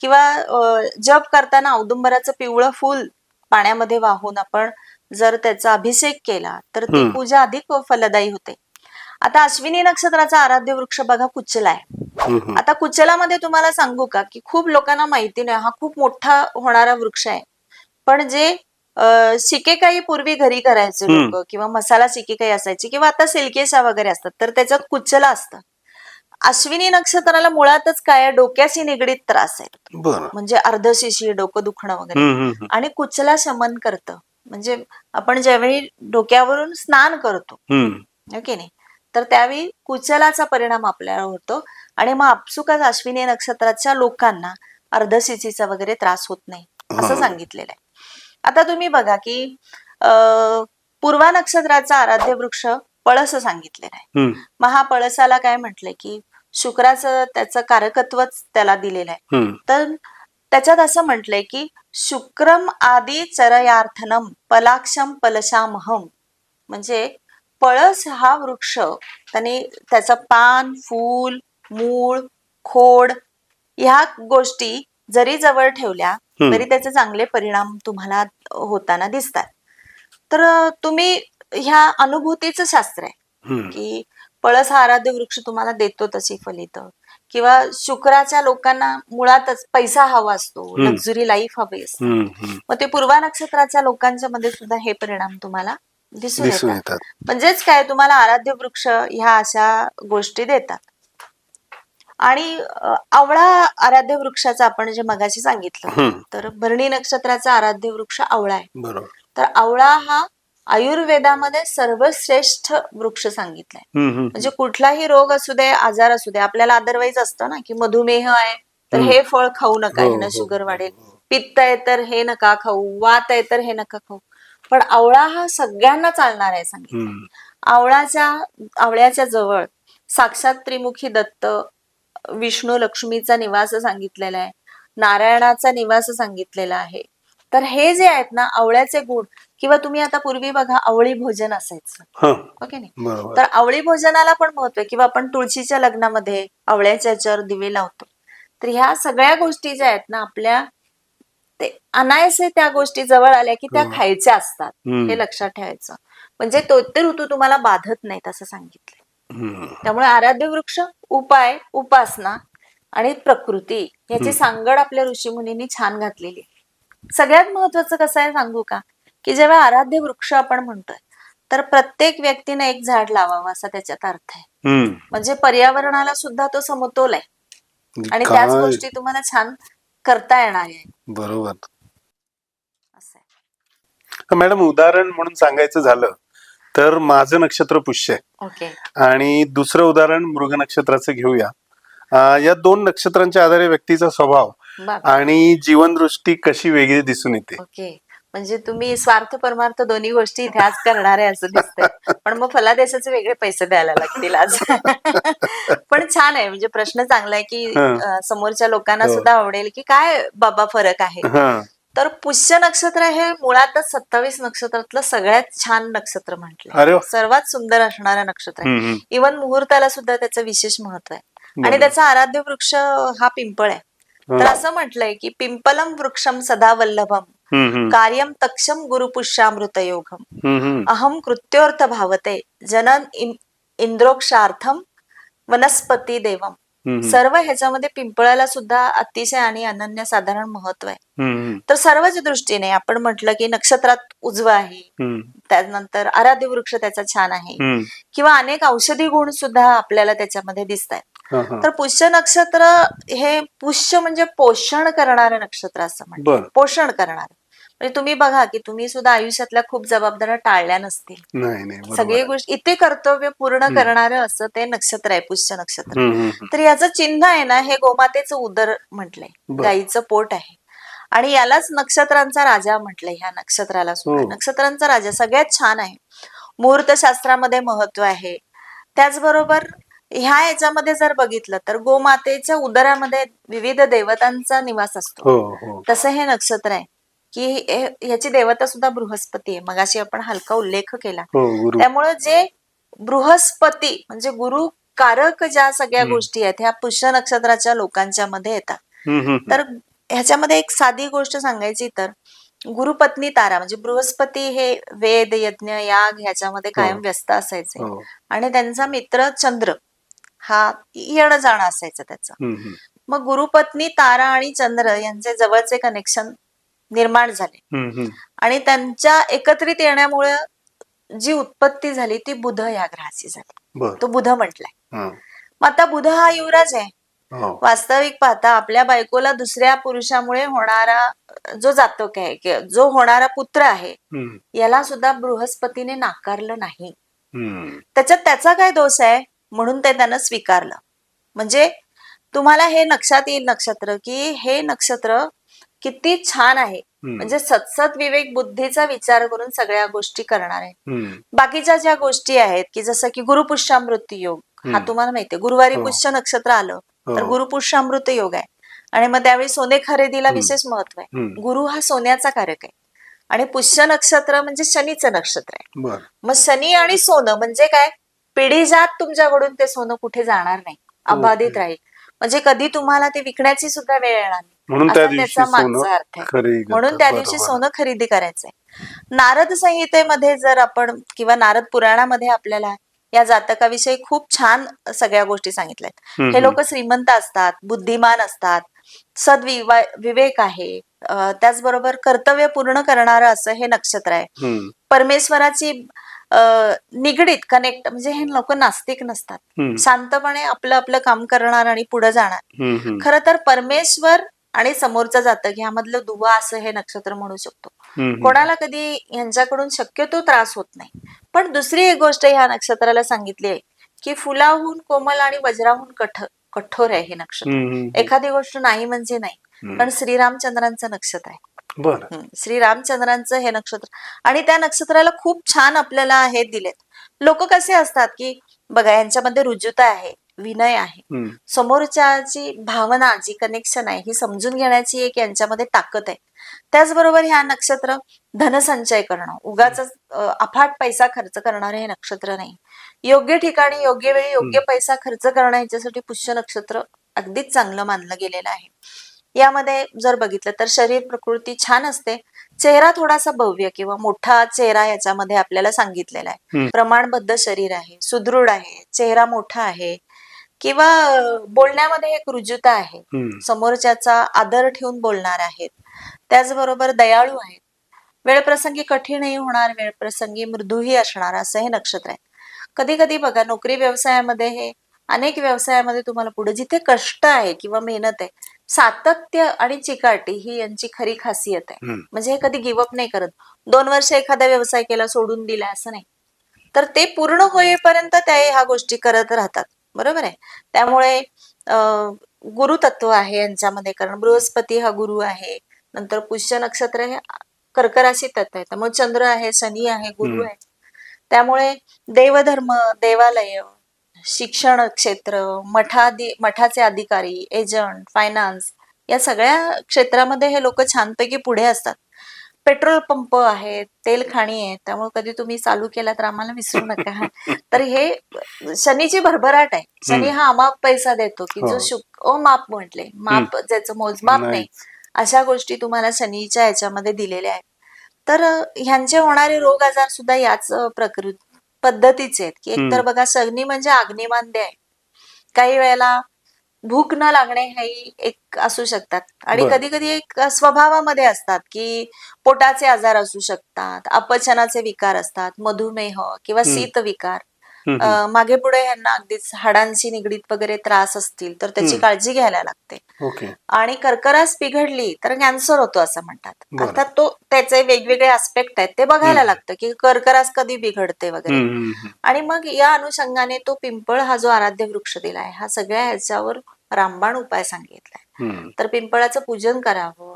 किंवा जप करताना औदुंबराचं पिवळं फूल पाण्यामध्ये वाहून आपण जर त्याचा अभिषेक केला तर ती पूजा अधिक फलदायी होते. आता अश्विनी नक्षत्राचा आराध्य वृक्ष बघा कुचला आहे. आता कुचलामध्ये तुम्हाला सांगू का की खूप लोकांना माहिती नाही, हा खूप मोठा होणारा वृक्ष आहे. पण जे शिकेकाई पूर्वी घरी करायचे लोक किंवा मसाला शिकेकाई असायची किंवा आता सिल्केशा वगैरे असतात तर त्याच्यात कुचला असतं. अश्विनी नक्षत्राला मुळातच काय डोक्याशी निगडीत त्रास आहे, म्हणजे अर्धशिशी, डोकं दुखणं वगैरे, आणि कुचला शमन करतं. म्हणजे आपण ज्यावेळी डोक्यावरून स्नान करतो ओके नाही तर त्यावेळी कुचलाचा परिणाम आपल्याला होतो आणि मग आपसुकच अश्विनी नक्षत्राच्या लोकांना अर्धशिशीचा वगैरे त्रास होत नाही असं सांगितलेलं आहे. आता तुम्ही बघा की पूर्वा नक्षत्राचा आराध्य वृक्ष पळस सांगितलेला आहे. मग हा पळसाला काय म्हटलंय की शुक्राचं त्याचं कारकत्वच त्याला दिलेलं आहे. तर त्याच्यात असं म्हटलंय की शुक्रम आदी चरयार्थनम पलाक्षम पलशामहम. म्हणजे पळस हा वृक्ष त्याने त्याचं पान, फूल, मूळ, खोड ह्या गोष्टी जरी जवळ ठेवल्या तरी त्याचे चांगले परिणाम तुम्हाला होताना दिसतात. तर तुम्ही ह्या अनुभूतीचं शास्त्र आहे की पळस हा आराध्य वृक्ष तुम्हाला देतो तशी फलित, किंवा शुक्राच्या लोकांना मुळातच पैसा हवा असतो, लक्झरी लाईफ हवी असते, मग ते पूर्वा नक्षत्राच्या लोकांच्या मध्ये सुद्धा हे परिणाम तुम्हाला दिसून येतात. म्हणजेच काय, तुम्हाला आराध्य वृक्ष ह्या अशा गोष्टी देतात. आणि आवळा आराध्य वृक्षाचा आपण जे मगाशी सांगितलं, तर भरणी नक्षत्राचा आराध्य वृक्ष आवळा आहे. तर आवळा हा आयुर्वेदामध्ये सर्वश्रेष्ठ वृक्ष सांगितलाय. म्हणजे कुठलाही रोग असू दे, आजार असू दे, आपल्याला अदरवाईज असतं ना की मधुमेह आहे तर हे फळ खाऊ नका, ह्यानं शुगर वाढेल, पित्त आहे तर हे नका खाऊ, वात आहे तर हे नका खाऊ, पण आवळा हा सगळ्यांना चालणार आहे सांगितलं. आवळ्याच्या जवळ साक्षात त्रिमुखी दत्त, विष्णू लक्ष्मीचा निवास सांगितलेला आहे, नारायणाचा निवास सांगितलेला आहे. तर हे जे आहेत ना आवळ्याचे गुण, किंवा तुम्ही आता पूर्वी बघा आवळी भोजन असायचं, ओके नाही, तर आवळी भोजनाला पण महत्व आहे. किंवा आपण तुळशीच्या लग्नामध्ये आवळ्याच्या याच्यावर दिवे लावतो. तर ह्या सगळ्या गोष्टी ज्या आहेत ना आपल्या, ते अनायसे त्या गोष्टी जवळ आल्या की त्या खायच्या असतात, हे लक्षात ठेवायचं. म्हणजे तो ते ऋतू तुम्हाला बाधत नाहीत असं सांगितलंय. त्यामुळे आराध्य वृक्ष, उपाय, उपासना आणि प्रकृती ह्याची सांगड आपल्या ऋषीमुनींनी छान घातलेली. सगळ्यात महत्वाचं कसं आहे सांगू का, की जेव्हा आराध्य वृक्ष आपण म्हणतोय तर प्रत्येक व्यक्तीने एक झाड लावावं असा त्याच्यात अर्थ आहे. म्हणजे पर्यावरणाला सुद्धा तो समतोल आहे आणि त्याच गोष्टी तुम्हाला छान करता येणार आहे. बरोबर. मॅडम, उदाहरण म्हणून सांगायचं झालं तर माझं नक्षत्र पुष्य आहे. ओके. आणि दुसरं उदाहरण मृग नक्षत्राचं घेऊया. या दोन नक्षत्रांच्या आधारे व्यक्तीचा स्वभाव आणि जीवनदृष्टी कशी वेगळी दिसून येते. ओके. म्हणजे तुम्ही स्वार्थ परमार्थ दोन्ही गोष्टी इथे आज करणार आहे असं दिसतंय, पण मग फलादेशाचे वेगळे पैसे द्यायला लागतील आज. पण छान आहे, म्हणजे प्रश्न चांगला आहे की समोरच्या लोकांना सुद्धा आवडेल की काय बाबा फरक आहे. तर पुष्य नक्षत्र हे मुळातच 27 नक्षत्रातलं सगळ्यात छान नक्षत्र म्हटलंय, सर्वात सुंदर असणारं नक्षत्र आहे. इव्हन मुहूर्ताला सुद्धा त्याचं विशेष महत्व आहे. आणि त्याचा आराध्य वृक्ष हा पिंपळ आहे. तर असं म्हटलंय की पिंपलम वृक्षम सदा वल्लभम कार्यम तक्षम गुरुपुष्यामृत योगम अहम कृत्योर्थ भावते जनन इंद्रोक्षार्थम वनस्पती देवम. सर्व ह्याच्यामध्ये पिंपळाला सुद्धा अतिशय आणि अनन्यसाधारण महत्व आहे. तर सर्वच दृष्टीने आपण म्हटलं की नक्षत्रात उजवं आहे, त्यानंतर आराध्य वृक्ष त्याचा छान आहे, किंवा अनेक औषधी गुण सुद्धा आपल्याला त्याच्यामध्ये दिसत आहेत. तर पुष्य नक्षत्र हे, पुष्य म्हणजे पोषण करणारं नक्षत्र असं म्हणतात, पोषण करणार. म्हणजे तुम्ही बघा की तुम्ही सुद्धा आयुष्यातल्या खूप जबाबदाऱ्या टाळल्या नसतील, सगळी गोष्टी इथे कर्तव्य पूर्ण करणारं असं ते नक्षत्र आहे पुष्य नक्षत्र. तर याचं चिन्ह आहे ना, हे गोमातेचं उदर म्हटलंय, गाईचं पोट आहे. आणि यालाच नक्षत्रांचा राजा म्हटलंय. ह्या नक्षत्राला सुद्धा नक्षत्रांचा राजा सगळ्यात छान आहे. मुहूर्त शास्त्रामध्ये महत्व आहे. त्याचबरोबर ह्या याच्यामध्ये जर बघितलं तर गोमातेच्या उदरामध्ये विविध देवतांचा निवास असतो. तसं हे नक्षत्र आहे की ह्याची देवता सुद्धा बृहस्पती आहे, मगाशी आपण हलका उल्लेख केला. त्यामुळे जे बृहस्पती म्हणजे गुरु कारक ज्या सगळ्या गोष्टी आहेत ह्या पुष्य नक्षत्राच्या लोकांच्या मध्ये येतात. तर ह्याच्यामध्ये एक साधी गोष्ट सांगायची तर गुरुपत्नी तारा म्हणजे बृहस्पती हे वेद यज्ञ याग ह्याच्यामध्ये कायम व्यस्त असायचे. आणि त्यांचा मित्र चंद्र हा येणं जाणं असायचं त्याचं. मग गुरुपत्नी तारा आणि चंद्र यांचे जवळचे कनेक्शन निर्माण झाले आणि त्यांच्या एकत्रित येण्यामुळे जी उत्पत्ती झाली ती बुध या ग्रहाची झाली. तो बुध म्हटलाय. मग आता बुध हा युवराज आहे. वास्तविक पाहता आपल्या बायकोला दुसऱ्या पुरुषामुळे होणारा जो जातक आहे, जो होणारा पुत्र आहे, याला सुद्धा बृहस्पतीने नाकारलं नाही. त्याच्यात त्याचा काय दोष आहे म्हणून ते त्यानं स्वीकारलं. म्हणजे तुम्हाला हे लक्षात येईल नक्षत्र की हे नक्षत्र किती छान आहे. म्हणजे सतसत विवेक बुद्धीचा विचार करून सगळ्या गोष्टी करणार आहे. बाकीच्या ज्या गोष्टी आहेत की जसं की गुरुपुष्यामृत योग हा तुम्हाला माहितीये, गुरुवारी पुष्य नक्षत्र आलं तर गुरुपुष्यामृत योग आहे. आणि मग त्यावेळी सोने खरेदीला विशेष महत्व आहे. गुरु हा सोन्याचा कारक आहे आणि पुष्य नक्षत्र म्हणजे शनीचं नक्षत्र आहे. मग शनी आणि सोनं म्हणजे काय, पिढीजात तुमच्याकडून ते सोनं कुठे जाणार नाही, अबाधित राहील. म्हणजे कधी तुम्हाला ते विकण्याची सुद्धा वेळ येणार नाही, असा त्याचा मागचा अर्थ आहे. म्हणून त्या दिवशी सोनं खरेदी करायचंय. नारद संहितेमध्ये जर आपण किंवा नारद पुराणामध्ये आपल्याला या जातकाविषयी खूप छान सगळ्या गोष्टी सांगितल्यात. हे लोक श्रीमंत असतात, बुद्धिमान असतात, विवेक आहे, त्याचबरोबर कर्तव्य पूर्ण करणारं असं हे नक्षत्र आहे. परमेश्वराची निगडीत कनेक्ट, म्हणजे हे लोक नास्तिक नसतात, शांतपणे आपलं आपलं काम करणार आणि पुढे जाणार. खर तर परमेश्वर आणि समोरचा जातक ह्यामधलं दुवा असं हे नक्षत्र म्हणू शकतो. कोणाला कधी यांच्याकडून शक्यतो त्रास होत नाही. पण दुसरी एक गोष्ट ह्या नक्षत्राला सांगितली आहे की फुलाहून कोमल आणि वज्राहून कठोर आहे हे नक्षत्र. एखादी गोष्ट नाही म्हणजे नाही, कारण श्रीरामचंद्रांचं नक्षत्र आहे. श्रीरामचंद्रांचं हे नक्षत्र, आणि त्या नक्षत्राला खूप छान आपल्याला हे दिलेत. लोक कसे असतात की बघा, यांच्यामध्ये रुजुता आहे, विनय आहे, समोरच्याची भावना जी कनेक्शन आहे ही समजून घेण्याची एक यांच्यामध्ये ताकद आहे. त्याचबरोबर ह्या नक्षत्र धनसंचय करणं, उगाच अफाट पैसा खर्च करणारे हे नक्षत्र नाही. योग्य ठिकाणी योग्य वेळी योग्य पैसा खर्च करणं ह्याच्यासाठी पुष्य नक्षत्र अगदीच चांगलं मानलं गेलेलं आहे. यामध्ये जर बघितलं तर शरीर प्रकृती छान असते, चेहरा थोडासा भव्य किंवा मोठा चेहरा याच्यामध्ये आपल्याला सांगितलेला आहे. प्रमाणबद्ध शरीर आहे, सुदृढ आहे, चेहरा मोठा आहे, किंवा बोलण्यामध्ये एक रुजुता आहे, समोरच्याचा आदर ठेवून बोलणार आहेत. त्याचबरोबर दयाळू आहेत, वेळप्रसंगी कठीणही होणार, वेळप्रसंगी मृदूही असणार असं हे नक्षत्र आहे. कधी कधी बघा, नोकरी व्यवसायामध्ये हे अनेक व्यवसायामध्ये तुम्हाला पुढे जिथे कष्ट आहे किंवा मेहनत आहे, सातत्य आणि चिकाटी ही यांची खरी खासियत आहे. म्हणजे हे कधी गिवअप नाही करत. 2 वर्ष एखादा व्यवसाय केला सोडून दिला असं नाही, तर ते पूर्ण होईपर्यंत त्या ह्या गोष्टी करत राहतात. बरोबर आहे. त्यामुळे गुरुतत्व आहे यांच्यामध्ये, कारण बृहस्पती हा गुरु आहे. नंतर पुष्य नक्षत्र हे कर्क राशीत तत्व आहे, त्यामुळे चंद्र आहे, शनी आहे, गुरु आहे. त्यामुळे देवधर्म, देवालय, शिक्षण क्षेत्र, मठाचे अधिकारी, एजंट, फायनान्स या सगळ्या क्षेत्रामध्ये हे लोक छानपैकी पुढे असतात. पेट्रोल पंप आहे, तेल खाणी आहे, त्यामुळे कधी तुम्ही चालू केला तर आम्हाला विसरू नका. तर हे शनीची भरभराट आहे. शनी हा अमाप पैसा देतो की जो अमाप म्हटले, माप ज्याचं मोजमाप नाही, अशा गोष्टी तुम्हाला शनीच्या याच्यामध्ये दिलेल्या आहेत. तर ह्यांचे होणारे रोग आजार सुद्धा याच पद्धतीचे आहेत की एकतर बघा, शनी म्हणजे अग्निमांद्य आहे. काही वेळेला भूक न लागणे हे एक असू शकतात, आणि कधी कधी एक स्वभावामध्ये असतात की पोटाचे आजार असू शकतात, अपचनाचे विकार असतात, मधुमेह किंवा शीत विकार, मागे पुढे ह्यांना अगदीच हाडांशी निगडीत वगैरे त्रास असतील तर त्याची काळजी घ्यायला लागते. आणि कर्करास बिघडली तर कॅन्सर होतो असं म्हणतात. अर्थात तो त्याचे वेगवेगळे आस्पेक्ट आहेत, ते बघायला लागतं की कर्करास कधी बिघडते वगैरे. आणि मग या अनुषंगाने तो पिंपळ हा जो आराध्य वृक्ष दिलाय, हा सगळ्या ह्याच्यावर रामबाण उपाय सांगितलाय. तर पिंपळाचं पूजन करावं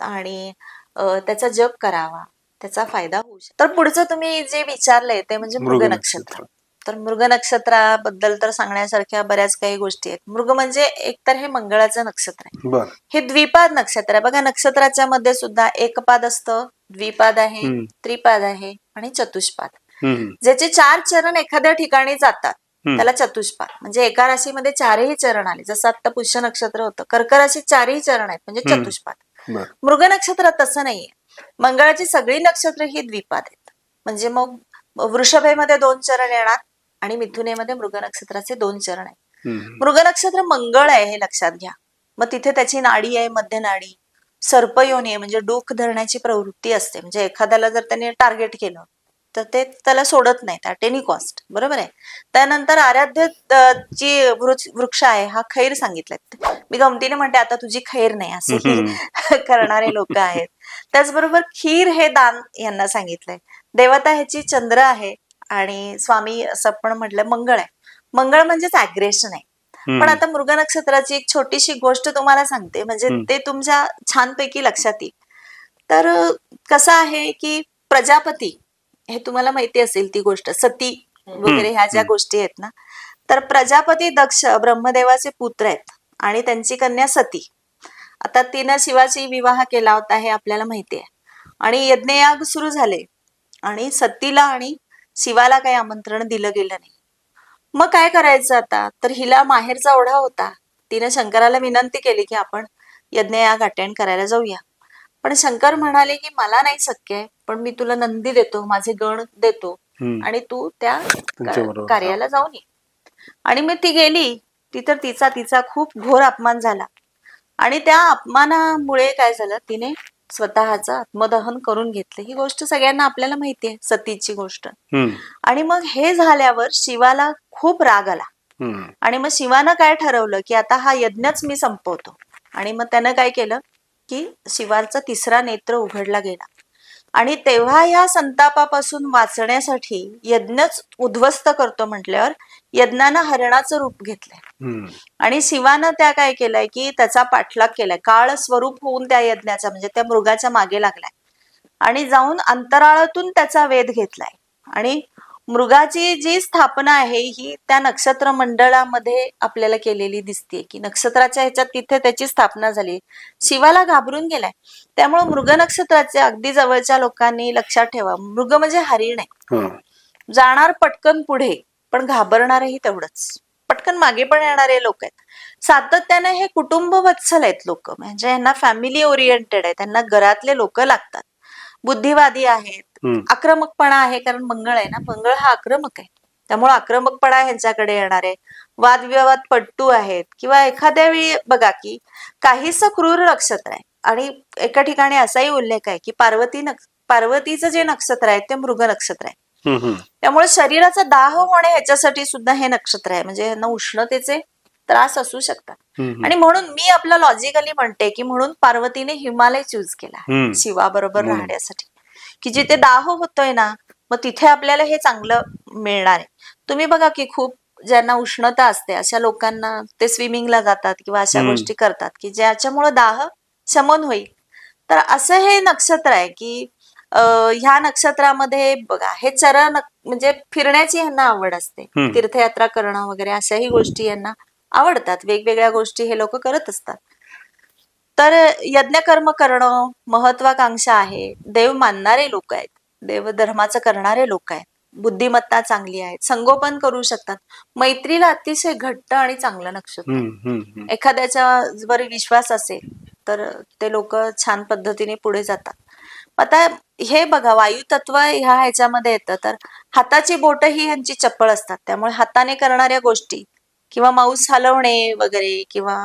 आणि त्याचा जप करावा, त्याचा फायदा होऊ शकतो. तर पुढचं तुम्ही जे विचारलंय ते म्हणजे मृग नक्षत्र. तर मृग नक्षत्राबद्दल तर सांगण्यासारख्या बऱ्याच काही गोष्टी आहेत. मृग म्हणजे एकतर हे मंगळाचं नक्षत्र आहे. हे द्विपाद नक्षत्र आहे. बघा, नक्षत्राच्या मध्ये सुद्धा एकपाद असतं, द्विपाद आहे, त्रिपाद आहे आणि चतुष्पाद. ज्याचे 4 चरण एखाद्या ठिकाणी जातात त्याला चतुष्पाद. म्हणजे एका राशीमध्ये 4ही चरण आले, जसं आता पुष्य नक्षत्र होतं, कर्क राशीत 4ही चरण आहेत म्हणजे चतुष्पाद. मृग नक्षत्रात तसं नाहीये. मंगळाची सगळी नक्षत्र ही द्विपाद आहेत. म्हणजे मग वृषभेमध्ये 2 चरण येणार आणि मिथुनेमध्ये मृग नक्षत्राचे 2 चरण आहेत. मृग नक्षत्र मंगळ आहे हे लक्षात घ्या. मग तिथे त्याची नाडी आहे, मध्य नाडी, सर्पयोनी आहे, म्हणजे डोक धरण्याची प्रवृत्ती असते. म्हणजे एखाद्याला जर त्याने टार्गेट केलं तर ते त्याला सोडत नाहीत ॲट एनी कॉस्ट. बरोबर आहे. त्यानंतर आराध्य जी वृक्ष आहे हा खैर सांगितलाय. मी गमतीने म्हणते आता तुझी खैर नाही असे करणारे लोक आहेत. त्याचबरोबर खीर हे दान यांना सांगितलंय. देवता ह्याची चंद्र आहे आणि स्वामी असं पण म्हटलं मंगळ आहे. मंगळ म्हणजेच अग्रेशन आहे. पण आता मृग नक्षत्राची एक छोटीशी गोष्ट तुम्हाला सांगते, म्हणजे ते तुमच्या छानपैकी लक्षात येईल. तर कसं आहे की प्रजापती, हे तुम्हाला माहिती असेल ती गोष्ट, सती वगैरे ह्या ज्या गोष्टी आहेत ना, तर प्रजापती दक्ष ब्रह्मदेवाचे पुत्र आहेत आणि त्यांची कन्या सती. आता तिनं शिवाशी विवाह केला होता हे आपल्याला माहिती आहे. आणि यज्ञयाग सुरू झाले आणि सतीला आणि शिवाला काही आमंत्रण दिलं गेलं नाही. मग काय करायचं आता, तर हिला माहेरचा ओढा होता. तिने शंकराला विनंती केली की आपण यज्ञयाग अटेंड करायला जाऊया. पण शंकर म्हणाले की मला नाही शक्य आहे, पण मी तुला नंदी देतो, माझे गण देतो आणि तू त्या त्यांच्याबरोबर कार्याला जाऊन ये. आणि मग ती गेली. तिथं तिचा खूप घोर अपमान झाला आणि त्या अपमानामुळे काय झालं, तिने स्वतःचं आत्मदहन करून घेतलं. ही गोष्ट सगळ्यांना आपल्याला माहिती आहे, सतीची गोष्ट. आणि मग हे झाल्यावर शिवाला खूप राग आला आणि मग शिवानं काय ठरवलं की आता हा यज्ञच मी संपवतो. आणि मग त्यानं काय केलं की शिवाचा तिसरा नेत्र उघडला गेला आणि तेव्हा या संतापापासून वाचण्यासाठी यज्ञच उद्ध्वस्त करतो म्हटल्यावर यज्ञानं हरणाचं रूप घेतलंय आणि शिवानं त्या काय केलंय की त्याचा पाठलाग केलाय. काळ स्वरूप होऊन त्या यज्ञाचा म्हणजे त्या मृगाच्या मागे लागलाय आणि जाऊन अंतराळातून त्याचा वेध घेतलाय. आणि मृगाची जी स्थापना आहे ही त्या नक्षत्र मंडळामध्ये आपल्याला केलेली दिसते की नक्षत्राच्या ह्याच्यात तिथे त्याची स्थापना झाली. शिवाला घाबरून गेलाय. त्यामुळे मृग नक्षत्राचे अगदी जवळच्या लोकांनी लक्षात ठेवा, मृग म्हणजे हरिण आहे. जाणार पटकन पुढे पण घाबरणारही तेवढंच, पटकन मागे पण येणारे लोक आहेत. सातत्याने हे कुटुंब वत्सल आहेत लोक, म्हणजे यांना फॅमिली ओरिएंटेड आहे, त्यांना घरातले लोक लागतात, बुद्धिवादी आहेत, आक्रमकपणा आहे कारण मंगळ आहे ना, मंगळ हा आक्रमक आहे त्यामुळे आक्रमकपणा ह्यांच्याकडे येणार आहे. वादविवाद पट्टू आहेत किंवा एखाद्या वेळी बघा की काहीस क्रूर नक्षत्र आहे. आणि एका ठिकाणी असाही उल्लेख आहे की पार्वतीचं जे नक्षत्र आहे ते मृग नक्षत्र आहे. त्यामुळे शरीराचा दाह होणे ह्याच्यासाठी सुद्धा हे नक्षत्र आहे, म्हणजे यांना उष्णतेचे त्रास असू शकतात. आणि म्हणून मी आपलं लॉजिकली म्हणते की म्हणून पार्वतीने हिमालय चूज केला शिवाबरोबर राहण्यासाठी, की जिथे दाह होतोय ना मग तिथे आपल्याला हे चांगलं मिळणार आहे. तुम्ही बघा की खूप ज्यांना उष्णता असते अशा लोकांना ते स्विमिंगला जातात किंवा अशा गोष्टी करतात की ज्याच्यामुळे दाह शमन होईल. तर असं हे नक्षत्र आहे की ह्या नक्षत्रामध्ये बघा हे चरण म्हणजे फिरण्याची यांना आवड असते, तीर्थयात्रा करणं वगैरे अशाही गोष्टी यांना आवडतात. वेगवेगळ्या गोष्टी हे लोक करत असतात. तर यज्ञकर्म करणं महत्वाकांक्षा आहे. देव मानणारे लोक आहेत, देवधर्माचं करणारे लोक आहेत, बुद्धिमत्ता चांगली आहे, संगोपन करू शकतात. मैत्रीला अतिशय घट्ट आणि चांगलं नक्षत्र. एखाद्याच्या वर विश्वास असेल तर ते लोक छान पद्धतीने पुढे जातात. आता हे बघा वायू तत्व ह्याच्यामध्ये येतं, तर हाताची बोट ही ह्यांची चप्पळ असतात. त्यामुळे हाताने करणाऱ्या गोष्टी किंवा माऊस हलवणे वगैरे किंवा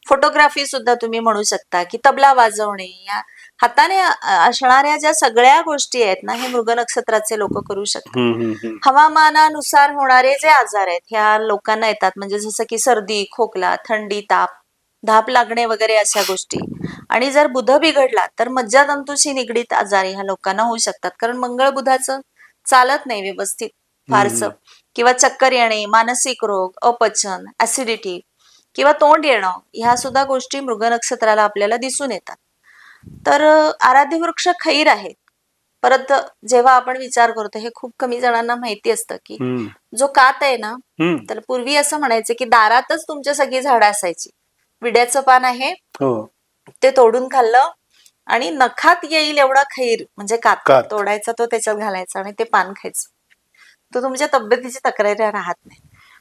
फोटोग्राफी सुद्धा तुम्ही म्हणू शकता की तबला वाजवणे, या हाताने असणाऱ्या ज्या सगळ्या गोष्टी आहेत ना हे मृग नक्षत्राचे लोक करू शकतात. हवामानानुसार होणारे जे आजार आहेत ह्या लोकांना येतात, म्हणजे जसं की सर्दी, खोकला, थंडी, ताप, धाप लागणे वगैरे अशा गोष्टी. आणि जर बुध बिघडला तर मज्जातंतूशी निगडीत आजार ह्या लोकांना होऊ शकतात, कारण मंगळ बुधाचं चालत नाही व्यवस्थित फारसं. किंवा चक्कर येणे, मानसिक रोग, अपचन, ऍसिडिटी किंवा तोंड येणं ह्या सुद्धा गोष्टी मृग नक्षत्राला आपल्याला दिसून येतात. तर आराध्य वृक्ष खैर आहे. परत जेव्हा आपण विचार करतो हे खूप कमी जणांना माहिती असतं की जो कात आहे ना, तर पूर्वी असं म्हणायचं की दारातच तुमच्या सगळी झाडं असायची. विड्याचं पान आहे ते तोडून खाल्लं आणि नखात येईल एवढा खैर म्हणजे कात तोडायचा, तो त्याच्यात घालायचा आणि ते पान खायचं. तो तुमच्या तब्येतीची तक्रारी राहत नाही.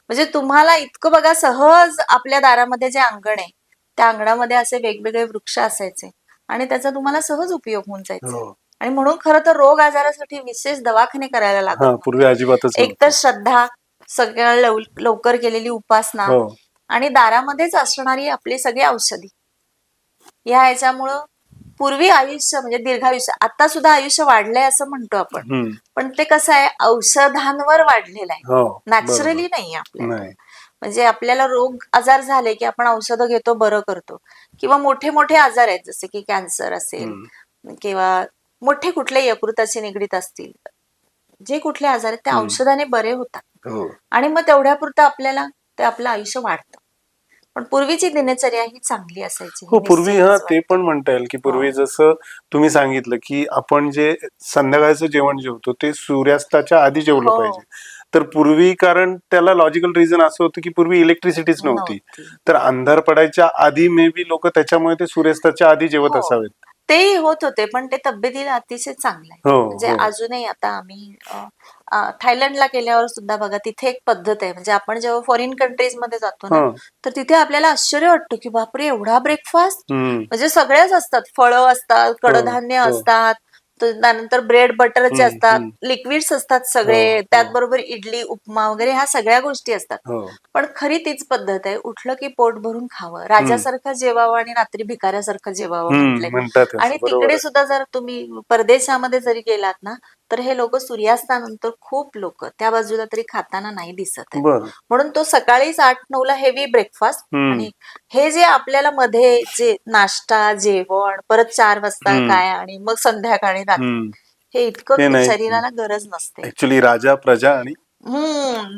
म्हणजे तुम्हाला इतकं बघा सहज आपल्या दारामध्ये जे अंगण आहे त्या अंगणामध्ये असे वेगवेगळे वृक्ष असायचे आणि त्याचा तुम्हाला सहज उपयोग होऊन जायचा. आणि म्हणून खरं तर रोग आजारासाठी विशेष दवाखाने करायला लागत पूर्वी अजिबातच. एक तर श्रद्धा, सगळ्या लवकर केलेली उपासना आणि दारामध्येच असणारी आपली सगळी औषधी, या ह्याच्यामुळं पूर्वी आयुष्य म्हणजे दीर्घायुष्य, आता सुद्धा आयुष्य वाढलंय असं म्हणतो आपण, पण ते कसं आहे औषधांवर वाढलेलं आहे, नॅचरली नाही आपल्याला. म्हणजे आपल्याला रोग आजार झाले की आपण औषधं घेतो, बरं करतो. किंवा मोठे मोठे आजार आहेत जसे की कॅन्सर असेल किंवा मोठे कुठले यकृताशी निगडीत असतील, जे कुठले आजार आहेत ते औषधाने बरे होतात आणि मग तेवढ्यापुरतं आपल्याला ते आपलं आयुष्य वाढतं. पण पूर्वीची दिनचर्या ही चांगली असायची. हो, पूर्वी ते पण म्हणता येईल की पूर्वी जसं तुम्ही सांगितलं की आपण जे संध्याकाळचं जेवण जेवतो ते सूर्यास्ताच्या आधी जेवलं पाहिजे. तर पूर्वी कारण त्याला लॉजिकल रिझन असं होतं की पूर्वी इलेक्ट्रिसिटीच नव्हती, तर अंधार पडायच्या आधी मे बी लोक त्याच्यामुळे ते सूर्यास्ताच्या आधी जेवत असावेत. तेही होत होते, पण ते तब्येतीला अतिशय चांगलं आहे. हो, म्हणजे हो. अजूनही आता आम्ही थायलंडला गेल्यावर सुद्धा बघा, तिथे एक पद्धत आहे. म्हणजे आपण जेव्हा फॉरेन कंट्रीज मध्ये जातो ना, तर तिथे आपल्याला आश्चर्य वाटतं की बापरे, एवढा ब्रेकफास्ट. म्हणजे सगळ्याच असतात, फळं असतात, कडधान्य असतात, त्यानंतर ब्रेड बटरचे असतात, लिक्विड्स असतात सगळे, त्याचबरोबर इडली उपमा वगैरे ह्या सगळ्या गोष्टी असतात. पण खरी तीच पद्धत आहे, उठलं की पोट भरून खावं, राजासारखं जेवावं आणि रात्री भिकाऱ्यासारखं जेवावं म्हटलंय. आणि तिकडे सुद्धा जर तुम्ही परदेशामध्ये जरी गेलात ना, तर हे लोक सूर्यास्तानंतर खूप लोक त्या बाजूला तरी खाताना नाही दिसत आहे. म्हणून तो सकाळीच 8-9 ला हेवी ब्रेकफास्ट, आणि हे जे आपल्याला मध्ये जे नाश्ता, जेवण, परत 4 वाजता काय, आणि मग संध्याकाळी रात्री, हे इतकं शरीराला गरज नसते. ऍक्च्युली राजा प्रजा आणि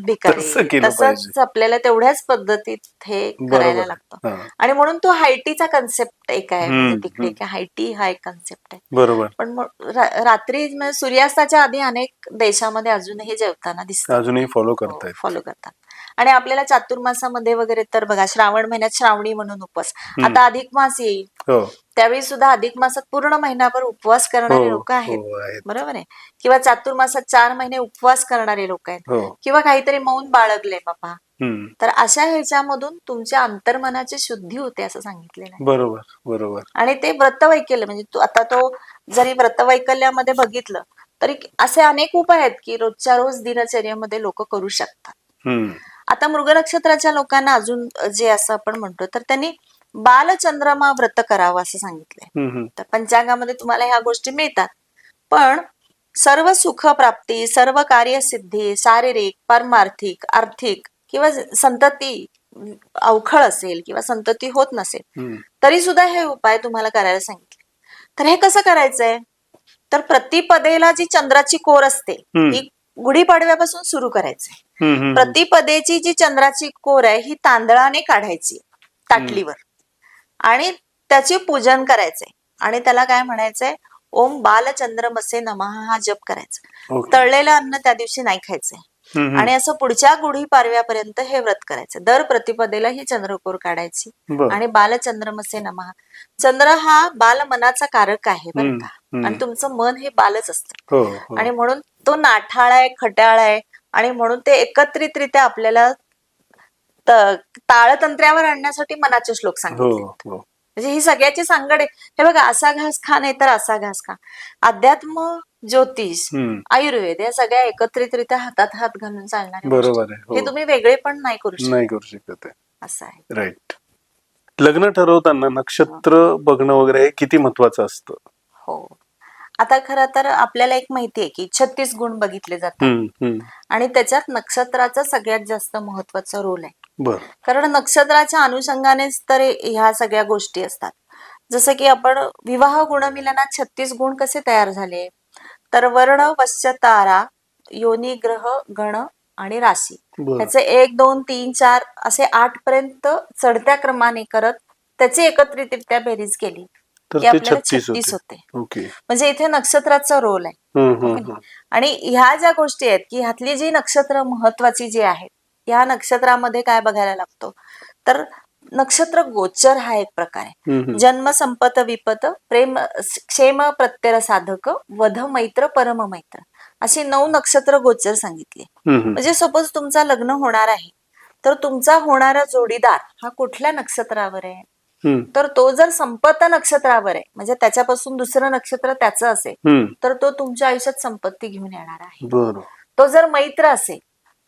भिकारी, तसंच आपल्याला तेवढ्याच पद्धतीत हे करायला लागतं. आणि म्हणून तो हायटीचा कन्सेप्ट एक आहे, म्हणजे तिकडे हायटी हा एक कन्सेप्ट आहे. बरोबर. पण मग रात्री सूर्यास्ताच्या आधी अनेक देशामध्ये अजूनही जेवताना दिसतात, अजूनही फॉलो करतात. आणि आपल्याला चातुर्मासामध्ये वगैरे तर बघा, श्रावण महिन्यात श्रावणी म्हणून उपवास, आता अधिक मास येईल त्यावेळी सुद्धा अधिक मासात पूर्ण महिनाभर उपवास करणारे लोक आहेत, बरोबर आहे. किंवा चातुर्मासात 4 महिने उपवास करणारे लोक आहेत, किंवा काहीतरी मौन बाळगले बाबा, तर अशा ह्याच्यामधून तुमच्या अंतर्मनाची शुद्धी होते असं सांगितलेलं आहे. बरोबर, बरोबर. आणि ते व्रतवैकल्य, म्हणजे आता तो जरी व्रतवैकल्यामध्ये बघितलं तरी असे अनेक उपाय आहेत की रोजच्या रोज दिनचर्येमध्ये लोक करू शकतात. आता मृग नक्षत्राच्या लोकांना अजून जे असं आपण म्हणतो, तर त्यांनी बालचंद्रमा व्रत करावं असं सांगितलंय. तर पंचांगामध्ये तुम्हाला ह्या गोष्टी मिळतात. पण सर्व सुख प्राप्ती, सर्व कार्यसिद्धी, शारीरिक, पारमार्थिक, आर्थिक किंवा संतती अवखळ असेल किंवा संतती होत नसेल, तरी सुद्धा हे उपाय तुम्हाला करायला सांगितले. तर हे कसं करायचंय, तर प्रतिपदेला जी चंद्राची कोर असते ही गुढीपाडव्यापासून सुरू करायचंय. प्रतिपदेची जी चंद्राची कोर आहे ही तांदळाने काढायची ताटलीवर, आणि त्याचे पूजन करायचंय, आणि त्याला काय म्हणायचंय, ओम बालचंद्रमसे नमः हा जप करायचा. तळलेलं अन्न त्या दिवशी नाही खायचंय, आणि असं पुढच्या गुढीपाडव्यापर्यंत हे व्रत करायचं. दर प्रतिपदेला ही चंद्रकोर काढायची, आणि बालचंद्रमसे नमः. चंद्र हा बालमनाचा कारक आहे बरं का, आणि तुमचं मन हे बालच असतं, आणि म्हणून तो नाठाळ आहे, खट्याळ आहे, आणि म्हणून ते एकत्रितरित्या आपल्याला ताळतंत्र्यावर आणण्यासाठी मनाचे श्लोक सांगितले. म्हणजे ही सगळ्याची सांगड आहे. हे बघा, असा घास खा नाही तर असा घास खा. अध्यात्म, ज्योतिष, आयुर्वेद या सगळ्या एकत्रितरित्या हातात हात घालून चालणारे, बरोबर आहे. हे तुम्ही वेगळे पण नाही करू शकत, असं आहे. राईट. लग्न ठरवताना नक्षत्र बघणं वगैरे हे किती महत्वाचं असतं? हो, आता खरं तर आपल्याला एक माहिती आहे की 36 गुण बघितले जातात, आणि त्याच्यात नक्षत्राचा सगळ्यात जास्त महत्वाचा रोल आहे. कारण नक्षत्राच्या अनुषंगानेच तर ह्या सगळ्या गोष्टी असतात. जसं की आपण विवाह गुणमिलनात 36 गुण कसे तयार झाले, तर वर्ण, वश्य, तारा, योनी, ग्रह, गण आणि राशी, त्याचे 1, 2, 3, 4 असे 8 पर्यंत चढत्या क्रमाने करत त्याची एकत्रितरित्या बेरीज केली की आपल्याला 36 होते. म्हणजे इथे नक्षत्राचा रोल आहे. आणि ह्या ज्या गोष्टी आहेत की ह्यातली जी नक्षत्र महत्वाची जी आहेत, या नक्षत्रामध्ये काय बघायला लागतो, तर नक्षत्र गोचर हा एक प्रकार आहे. जन्म, संपत, विपत, प्रेम, क्षेम, प्रत्यय साधक, वध, मैत्र, परम मैत्र, अशी 9 नक्षत्र गोचर सांगितली. म्हणजे सपोज तुमचा लग्न होणार आहे, तर तुमचा होणारा जोडीदार हा कुठल्या नक्षत्रावर आहे, तर तो जर संपत नक्षत्रावर आहे, म्हणजे त्याच्यापासून दुसरं नक्षत्र त्याचं असेल, तर तो तुमच्या आयुष्यात संपत्ती घेऊन येणार आहे. तो जर मैत्र असेल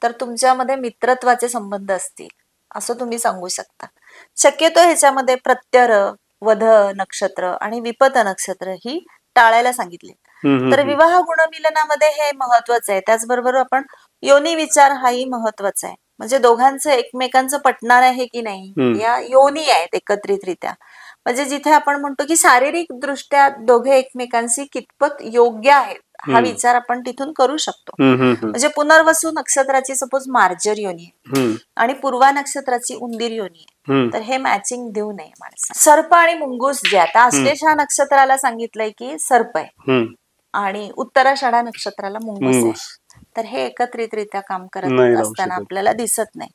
तर तुमच्यामध्ये मित्रत्वाचे संबंध असतील असं तुम्ही सांगू शकता. शक्यतो ह्याच्यामध्ये प्रत्यय, वध नक्षत्र आणि विपत नक्षत्र ही टाळायला सांगितले. तर विवाह गुणमिलनामध्ये हे महत्वाचं आहे. त्याचबरोबर आपण योनी विचार हाही महत्वाचा आहे. म्हणजे दोघांचं एकमेकांचं पटणार आहे की नाही, या योनी आहेत एकत्रितरित्या. म्हणजे जिथे आपण म्हणतो की शारीरिक दृष्ट्या दोघे एकमेकांशी कितपत योग्य आहेत हा विचार आपण तिथून करू शकतो. म्हणजे पुनर्वसू नक्षत्राची सपोज मार्जर योनी आहे आणि पूर्वा नक्षत्राची उंदीर योनी आहे, तर हे मॅचिंग देऊ नये माणसाला. सर्प आणि मुंगूस जे आता आश्लेषा नक्षत्राला सांगितलंय की सर्प आहे, आणि उत्तराषाढा नक्षत्राला मुंगूस आहे, तर हे एकत्रितरित्या काम करत असताना आपल्याला दिसत नाही.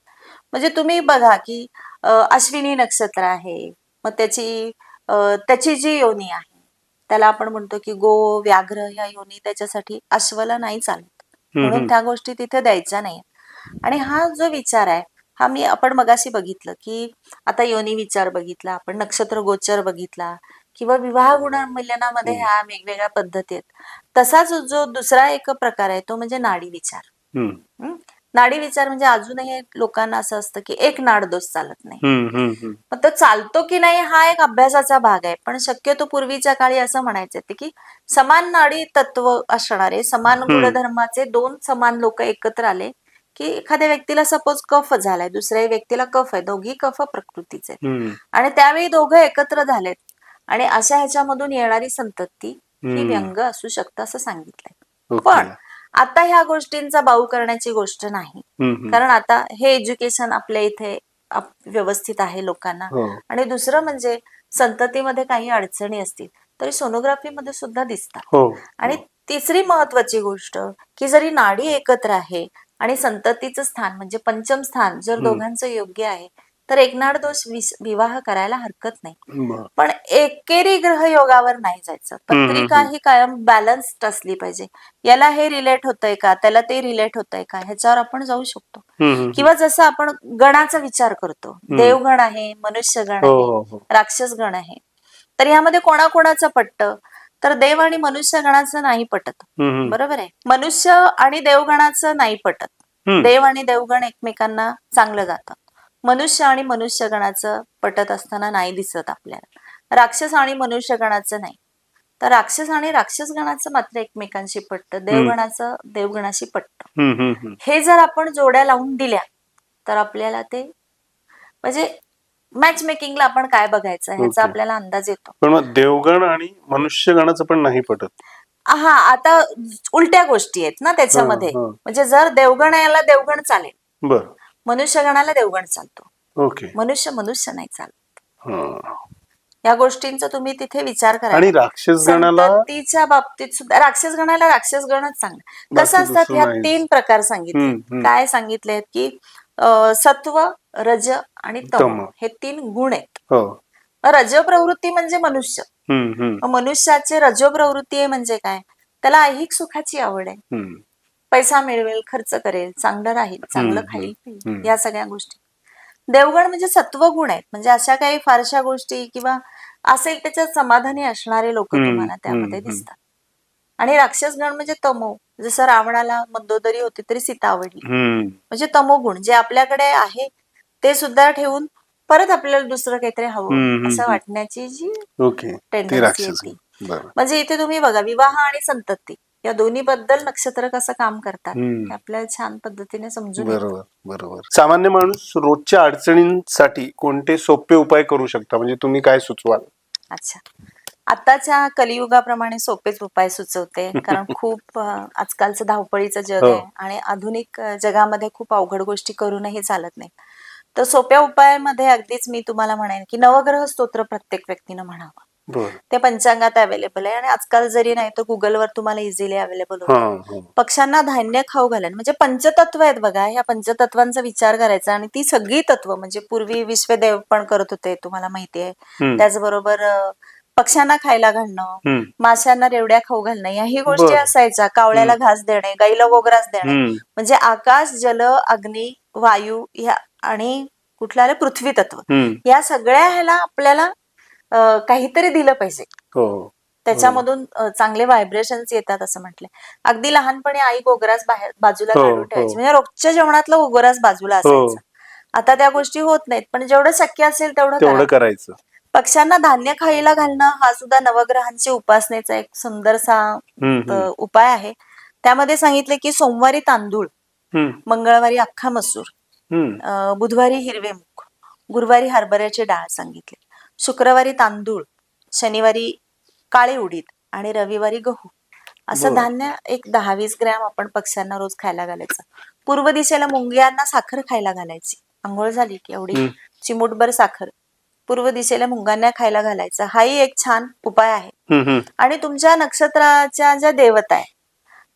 म्हणजे तुम्ही बघा की अश्विनी नक्षत्र आहे, मग त्याची जी योनी आहे, त्याला आपण म्हणतो की गो, व्याघ्र ह्या योनी त्याच्यासाठी अश्वला नाही चालत, म्हणून त्या गोष्टी तिथे द्यायच्या नाही. आणि हा जो विचार आहे हा आपण मगाशी बघितलं की आता योनी विचार बघितला, आपण नक्षत्र गोचर बघितला, किंवा विवाह गुणमिलनामध्ये ह्या वेगवेगळ्या पद्धती आहेत. तसाच जो दुसरा एक प्रकार आहे तो म्हणजे नाडी विचार. नाडी विचार म्हणजे अजूनही लोकांना असं असतं की एक नाड दोष चालत नाही. मग तो चालतो की नाही हा एक अभ्यासाचा भाग आहे, पण शक्यतो पूर्वीच्या काळी असं म्हणायचं की समान नाडी तत्व असणारे, समान गुणधर्माचे दोन समान लोक एकत्र आले की एखाद्या व्यक्तीला सपोज कफ झालाय, दुसऱ्या व्यक्तीला कफ आहे, दोघी कफ प्रकृतीचे आणि त्यावेळी दोघं एकत्र झालेत आणि अशा ह्याच्यामधून येणारी संतती ही व्यंग असू शकतं असं सांगितलंय. पण आता ह्या गोष्टींचा बाऊ करण्याची गोष्ट नाही, कारण आता हे एज्युकेशन आपल्या इथे व्यवस्थित आहे लोकांना. आणि दुसरं म्हणजे संततीमध्ये काही अडचणी असतील तरी सोनोग्राफी मध्ये सुद्धा दिसतात. आणि तिसरी महत्वाची गोष्ट की जरी नाडी एकत्र आहे आणि संततीचं स्थान म्हणजे पंचम स्थान जर दोघांचं योग्य आहे तर एकनाड दोष विवाह करायला हरकत नाही. पण एकेरी ग्रह योगावर नाही जायचं. पत्रिका ही कायम बॅलन्स्ड असली पाहिजे. याला हे रिलेट होतंय का, त्याला ते रिलेट होतंय का, ह्याच्यावर आपण जाऊ शकतो. किंवा जसं आपण गणाचा विचार करतो, देवगण आहे, मनुष्यगण आहे, राक्षस गण आहे, तर यामध्ये कोणाकोणाचं पटतं, तर देव आणि मनुष्य गणाचं नाही पटत. बरोबर आहे. मनुष्य आणि देवगणाचं नाही पटत. देव आणि देवगण एकमेकांना चांगलं जातं. मनुष्य आणि मनुष्यगणाचं पटत असताना नाही दिसत आपल्याला. राक्षस आणि मनुष्यगणाचं नाही, तर राक्षस आणि राक्षसगणाचं मात्र एकमेकांशी पटतं, देवगणाचं देवगणाशी पटतं. हे जर आपण जोड्या लावून दिल्या तर आपल्याला ते म्हणजे मॅच मेकिंगला आपण काय बघायचं ह्याचा आपल्याला अंदाज येतो. पण मग देवगण आणि मनुष्यगणाचं पण नाही पटत. हा, आता उलट्या गोष्टी आहेत ना त्याच्यामध्ये. म्हणजे जर देवगण याला देवगण चालेल, बरं, मनुष्यगणाला देवगण चालतो, मनुष्य नाही चालत. या गोष्टींचा तुम्ही तिथे विचार करा. आणि राक्षसगणाला संततीच्या बाबतीत सुद्धा राक्षसगणाला राक्षसगणच चांगला. कसं असतात ह्या तीन प्रकार सांगितले. काय सांगितले की सत्व, रज आणि तम हे तीन गुण आहेत. रज प्रवृत्ती म्हणजे मनुष्य. मनुष्याचे रजो प्रवृत्ती आहे म्हणजे काय, त्याला ऐहिक सुखाची आवड आहे, पैसा मिळवेल, खर्च करेल, चांगलं राहील, चांगलं खाईल पिईल, या सगळ्या गोष्टी. देवगण म्हणजे सत्व गुण आहेत, म्हणजे अशा काही फारशा गोष्टी किंवा असेल त्याच्यात समाधानी असणारे लोक तुम्हाला त्यामध्ये दिसतात. आणि राक्षसगण म्हणजे तमो, जसं रावणाला मंदोदरी होती तरी सीता आवडली, म्हणजे तमोगुण जे आपल्याकडे आहे ते सुद्धा ठेवून परत आपल्याला दुसरं काहीतरी हवं असं वाटण्याची जी टेंडन्सी आहे ती. म्हणजे इथे तुम्ही बघा, विवाह आणि संतती या दोन्ही बद्दल नक्षत्र कसं काम करतात हे आपल्याला छान पद्धतीने समजून येतं. बरोबर. सामान्य माणूस रोजच्या अडचणींसाठी कोणते सोपे उपाय करू शकता, म्हणजे तुम्ही काय सुचवाल? अच्छा, आताच्या कलियुगाप्रमाणे सोपेच उपाय सुचवते, कारण खूप आजकालचं धावपळीचं जग आहे आणि आधुनिक जगामध्ये खूप अवघड गोष्टी करूनही चालत नाही. तर सोप्या उपायामध्ये अगदीच मी तुम्हाला म्हणेन की नवग्रह स्तोत्र प्रत्येक व्यक्तीनं म्हणावं. ते पंचांगात अवेलेबल आहे आणि आजकाल जरी नाही तर गुगलवर तुम्हाला इझिली अवेलेबल होतं. पक्ष्यांना धान्य खाऊ घालेन, म्हणजे पंचतत्व आहेत बघा, ह्या पंचतत्वांचा विचार करायचा. आणि ती सगळी तत्व म्हणजे पूर्वी विश्वदेव पण करत होते तुम्हाला माहिती आहे. त्याचबरोबर पक्ष्यांना खायला घालणं, माशांना रेवड्या खाऊ घालणं, याही गोष्टी असायच्या. कावळ्याला घास देणे, गाईला गोग्रास देणे, म्हणजे आकाश, जल, अग्नी, वायू ह्या आणि कुठलं पृथ्वी तत्व, या सगळ्या ह्याला आपल्याला काहीतरी दिलं पाहिजे. त्याच्यामधून चांगले व्हायब्रेशन्स येतात असं म्हटलंय. अगदी लहानपणी आई गोग्रास बाजूला काढून ठेवायची, म्हणजे रोजच्या जेवणातलं गोग्रास बाजूला असायचं. आता त्या गोष्टी होत नाहीत, पण जेवढं शक्य असेल तेवढं करायचं. पक्ष्यांना धान्य खायला घालणं हा सुद्धा नवग्रहांची उपासनेचा एक सुंदरसा उपाय आहे. त्यामध्ये सांगितले की सोमवारी तांदूळ, मंगळवारी अख्खा मसूर, बुधवारी हिरवे मूग, गुरुवारी हरभऱ्याची डाळ सांगितले, शुक्रवारी तांदूळ, शनिवारी काळे उडीद आणि रविवारी गहू, असं धान्य एक 10-20 ग्रॅम आपण पक्ष्यांना रोज खायला घालायचं. पूर्व दिशेला मुंग्यांना साखर खायला घालायची. आंघोळ झाली की एवढी चिमूटभर साखर पूर्व दिशेला मुंग्यांना खायला घालायचं. हाही एक छान उपाय आहे. आणि तुमच्या नक्षत्राच्या ज्या देवता आहे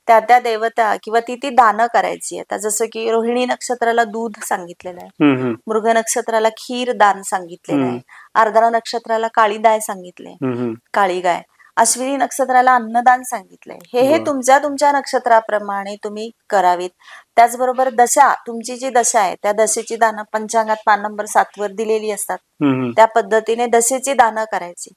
त्या देवता किंवा ती दानं करायची. आता जसं की रोहिणी नक्षत्राला दूध सांगितलेलं आहे, मृग नक्षत्राला खीर दान सांगितलेलं आहे, आर्द्रा नक्षत्राला काळी गाय सांगितले, काळी गाय, अश्विनी नक्षत्राला अन्नदान सांगितलंय. हे बरं. तुमच्या तुमच्या नक्षत्राप्रमाणे तुम्ही करावीत. त्याचबरोबर दशा, तुमची जी दशा आहे त्या दशेची दानं पंचांगात पान नंबर 7 वर दिलेली असतात. त्या पद्धतीने दशेची दानं करायची.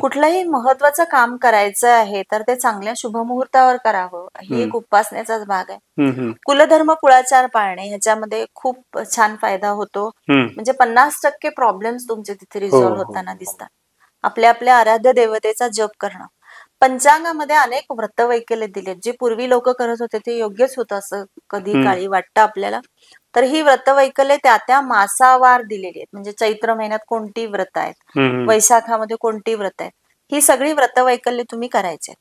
कुठलंही महत्वाचं काम करायचं आहे तर ते चांगल्या शुभमुहूर्तावर करावं, ही एक उपासनेचाच भाग आहे. कुलधर्म कुळाचार पाळणे ह्याच्यामध्ये खूप छान फायदा होतो. म्हणजे 50% प्रॉब्लेम्स तुमचे तिथे रिझॉल्व्ह होताना दिसतात. आपल्या आपल्या आराध्य देवतेचा जप करणं. पंचांगामध्ये अनेक व्रतवैकल्य दिलेत. जे पूर्वी लोक करत होते ते योग्यच होतं असं कधी काळी वाटतं आपल्याला. तर ही व्रतवैकल्य त्या त्या मासावार दिलेली आहेत. म्हणजे चैत्र महिन्यात कोणती व्रत आहेत, वैशाखामध्ये कोणती व्रत आहेत, ही सगळी व्रतवैकल्य तुम्ही करायचे.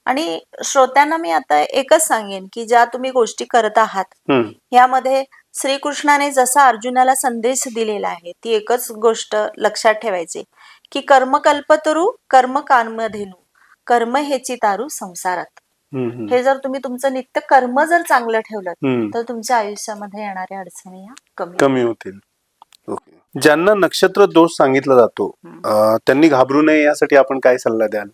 आणि श्रोत्यांना मी आता एकच सांगेन की ज्या तुम्ही गोष्टी करत आहात यामध्ये श्रीकृष्णाने जसा अर्जुनाला संदेश दिलेला आहे ती एकच गोष्ट लक्षात ठेवायची की कर्म कल्पतरू कर्म कामधेनू कर्म हेची तारू संसारात. हे जर तुम्ही तुमचं नित्य कर्म जर चांगलं ठेवलं तर तुमच्या आयुष्यामध्ये येणाऱ्या अडचणी ह्या कमी होतील. ज्यांना नक्षत्र दोष सांगितला जातो त्यांनी घाबरू नये यासाठी आपण काय सल्ला द्याल?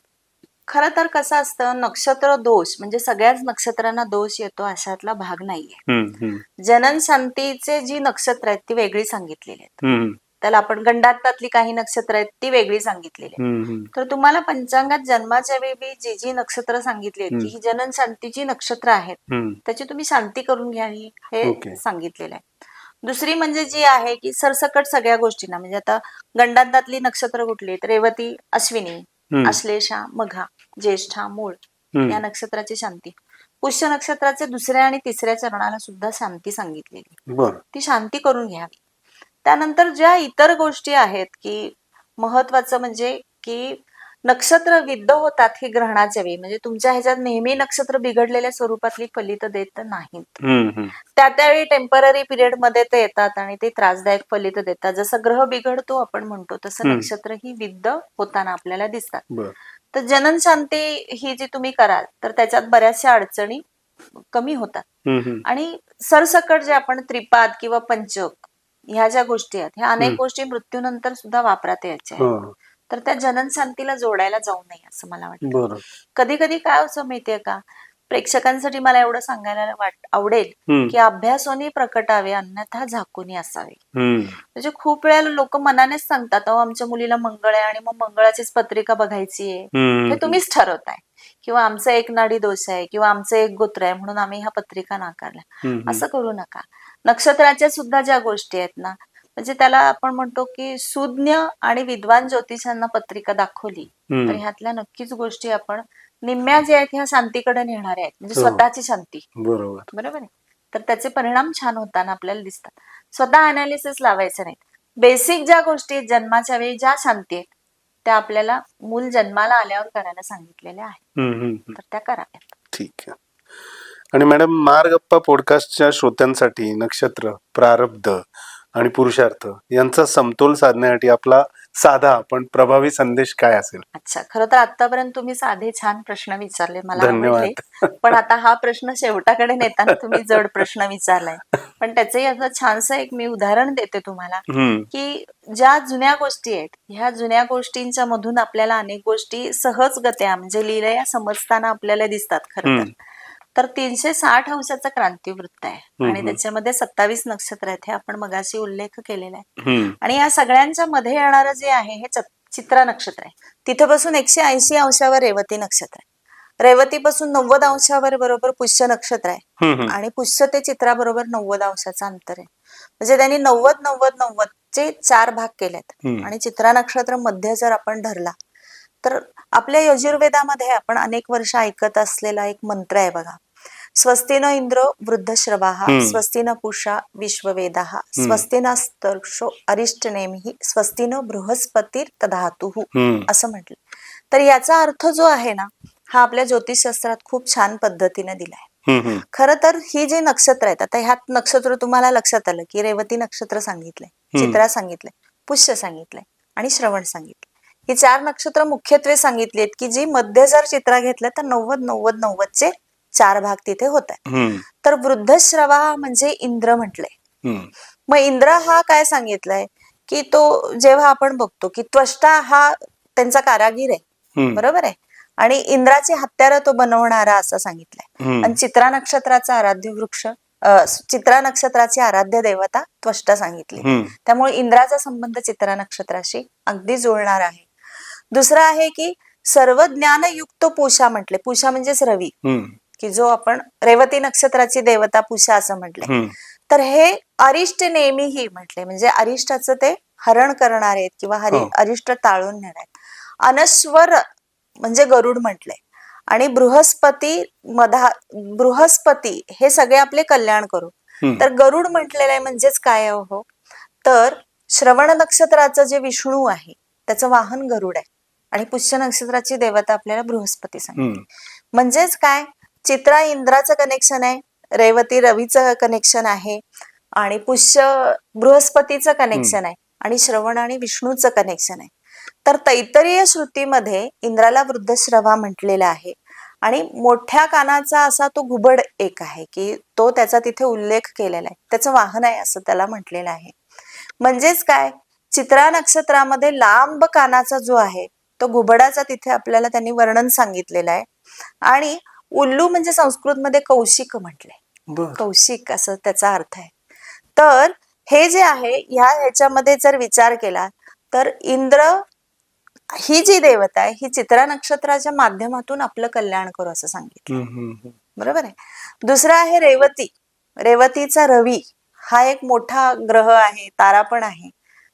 खरं तर कसं असतं, नक्षत्र दोष म्हणजे सगळ्याच नक्षत्रांना दोष येतो अशातला भाग नाहीये. जनन शांतीचे जी नक्षत्र आहेत ती वेगळी सांगितलेली आहेत. त्याला आपण गंडातातली काही नक्षत्र आहेत ती वेगळी सांगितलेली आहेत. तर तुम्हाला पंचांगात जन्माच्या वेळी जी जी नक्षत्र सांगितली आहेत की ही जनन शांतीची नक्षत्र आहेत त्याची तुम्ही शांती करून घ्यावी हे सांगितलेलं आहे. दुसरी म्हणजे जी आहे की सरसकट सगळ्या गोष्टींना, म्हणजे आता गंडातातली नक्षत्र कुठली तर रेवती, अश्विनी, आश्लेषा, मघा, ज्येष्ठा, मूळ या नक्षत्राची शांती. पुष्य नक्षत्राचे दुसऱ्या आणि तिसऱ्या चरणाला सुद्धा शांती सांगितलेली, ती शांती करून घ्यावी. त्यानंतर ज्या इतर गोष्टी आहेत की महत्वाचं म्हणजे की नक्षत्र विद्ध होतात ही ग्रहणाच्या वेळी, म्हणजे तुमच्या ह्याच्यात नेहमी नक्षत्र बिघडलेल्या स्वरूपातली फलित देत नाहीत. त्या त्यावेळी टेम्पररी पिरियड मध्ये ते येतात आणि ते त्रासदायक फलित देतात. जसं ग्रह बिघडतो आपण म्हणतो तसं नक्षत्र ही विद्ध होताना आपल्याला दिसतात. तर जनन शांती ही जी तुम्ही कराल तर त्याच्यात बऱ्याचशा अडचणी कमी होतात. आणि सरसकट जे आपण त्रिपाद किंवा पंचक ह्या ज्या गोष्टी आहेत ह्या अनेक गोष्टी मृत्यूनंतर सुद्धा वापरात यायच्या आहेत. तर त्या जनन शांतीला जोडायला जाऊ नये असं मला वाटतं. कधी कधी काय असं माहितीये का, प्रेक्षकांसाठी मला एवढं सांगायला आवडेल की अभ्यासोनी प्रकटावे अन्यथा झाकुनी असावे. म्हणजे खूप वेळेला लोक मनानेच सांगतात अहो आमच्या मुलीला मंगळ आहे आणि मग मंगळाचीच पत्रिका बघायची आहे, हे तुम्हीच ठरवताय, किंवा आमचा एक नाडी दोष आहे किंवा आमचं एक गोत्र आहे म्हणून आम्ही ह्या पत्रिका नाकारल्या. असं करू नका. नक्षत्राच्या सुद्धा ज्या गोष्टी आहेत ना, म्हणजे त्याला आपण म्हणतो की सुज्ञ आणि विद्वान ज्योतिषांना पत्रिका दाखवली तर ह्यातल्या नक्कीच गोष्टी आपण निम्म्या जे आहेत ह्या शांतीकडे नेणाऱ्या आहेत. म्हणजे स्वतःची शांती. बरोबर आहे. तर त्याचे परिणाम छान होताना आपल्याला दिसतात. स्वतः अनालिसिस लावायचं नाही. बेसिक ज्या गोष्टी आहेत जन्माच्या वेळी ज्या शांती आहेत त्या आपल्याला मूल जन्माला आल्यावर करायला सांगितलेल्या आहेत, तर त्या कराव्यात. ठीक आहे. आणि मॅडम, मार्गप्पा पॉडकास्टच्या श्रोत्यांसाठी नक्षत्र, प्रारब्ध आणि पुरुषार्थ यांचा समतोल साधण्यासाठी आपला साधा पण प्रभावी संदेश काय असेल? अच्छा, खरं तर आतापर्यंत तुम्ही साधे छान प्रश्न विचारले, मला धन्यवाद. पण आता हा प्रश्न शेवटाकडे नेताना तुम्ही जड प्रश्न विचारलाय. पण त्याचंही असं छानसं एक मी उदाहरण देते तुम्हाला की ज्या जुन्या गोष्टी आहेत ह्या जुन्या गोष्टींच्या मधून आपल्याला अनेक गोष्टी सहजगत्या म्हणजे लीलया समजताना आपल्याला दिसतात. खरं तर 360 अंशाचा क्रांतिवृत्त आहे आणि त्याच्यामध्ये 27 नक्षत्र आहेत, हे आपण मगाशी उल्लेख केलेला आहे. आणि या सगळ्यांच्या मध्ये येणारं जे आहे हे चित्रा नक्षत्र आहे. तिथे बसून 180 अंशावर रेवती नक्षत्र आहे. रेवतीपासून 90 अंशावर बरोबर पुष्य नक्षत्र आहे आणि पुष्य ते चित्रा बरोबर 90 अंशाचा अंतर आहे. म्हणजे त्यांनी 90-90-90 चे 4 भाग केलेत. आणि चित्रा नक्षत्र मध्ये जर आपण धरला तर आपल्या यजुर्वेदामध्ये आपण अनेक वर्ष ऐकत असलेला एक मंत्र आहे बघा. स्वस्ति न इंद्र वृद्धश्रवाः, स्वस्ति न पूषा विश्ववेदाः, स्वस्ति नस्तर्षो अरिष्टनेमिः, स्वस्ति न बृहस्पतिर दधातुः असं म्हटलं. तर याचा अर्थ जो आहे ना हा आपल्या ज्योतिषशास्त्रात खूप छान पद्धतीने दिलाय. खरं तर ही जी नक्षत्र आहेत, आता ह्यात नक्षत्र तुम्हाला लक्षात आलं की रेवती नक्षत्र सांगितलंय, चित्रा सांगितलंय, पुष्य सांगितलंय आणि श्रवण सांगितलंय. ही 4 नक्षत्र मुख्यत्वे सांगितली आहेत की जी मध्ये जर चित्रा घेतल्या तर 90-90-90 चे 4 भाग तिथे होत आहेत. तर वृद्धश्रवा म्हणजे इंद्र म्हटलंय. मग इंद्र हा काय सांगितलंय की तो जेव्हा आपण बघतो की त्वष्टा हा त्यांचा कारागीर आहे, बरोबर आहे, आणि इंद्राची हत्यारं तो बनवणारा असं सांगितलंय. आणि चित्रा नक्षत्राचा आराध्य वृक्ष, चित्रा नक्षत्राची आराध्य देवता त्वष्टा सांगितली. त्यामुळे इंद्राचा संबंध चित्रा नक्षत्राशी अगदी जुळणार आहे. दुसरं आहे की सर्व ज्ञानयुक्त पूषा म्हटले. पूषा म्हणजेच रवी, की जो आपण रेवती नक्षत्राची देवता पूषा असं म्हटलंय. तर हे अरिष्ट नेहमीही म्हटले, म्हणजे अरिष्टाचं ते हरण करणार आहेत किंवा अरिष्ट टाळून नेणार आहेत. अनश्वर म्हणजे गरुड म्हटलंय. आणि बृहस्पती हे सगळे आपले कल्याण करू. तर गरुड म्हटलेलं आहे म्हणजेच काय हो, तर श्रवण नक्षत्राचं जे विष्णू आहे त्याचं वाहन गरुड आहे आणि पुष्य नक्षत्राची देवता आपल्याला बृहस्पती सांगितली. म्हणजेच काय, चित्रा इंद्राचं कनेक्शन आहे, रेवती रवीचं कनेक्शन आहे आणि पुष्य बृहस्पतीचं कनेक्शन आहे आणि श्रवण आणि विष्णूचं कनेक्शन आहे. तर तैत्तरीय श्रुतीमध्ये इंद्राला वृद्धश्रवा म्हटलेला आहे आणि मोठ्या कानाचा असा तो घुबड एक आहे की तो त्याचा तिथे उल्लेख केलेला आहे, त्याचं वाहन आहे असं त्याला म्हटलेलं आहे. म्हणजेच काय, चित्रा नक्षत्रामध्ये लांब कानाचा जो आहे तो घुबडाचा तिथे आपल्याला त्यांनी वर्णन सांगितलेलं आहे. आणि उल्लू म्हणजे संस्कृतमध्ये कौशिक म्हटलंय, कौशिक असं त्याचा अर्थ आहे. तर हे जे आहे ह्याच्यामध्ये जर विचार केला तर इंद्र ही जी देवता आहे ही चित्रा नक्षत्राच्या माध्यमातून आपलं कल्याण करू असं सांगितलं. बरोबर आहे. दुसरा आहे रेवती. रेवतीचा रवी हा एक मोठा ग्रह आहे, तारा पण आहे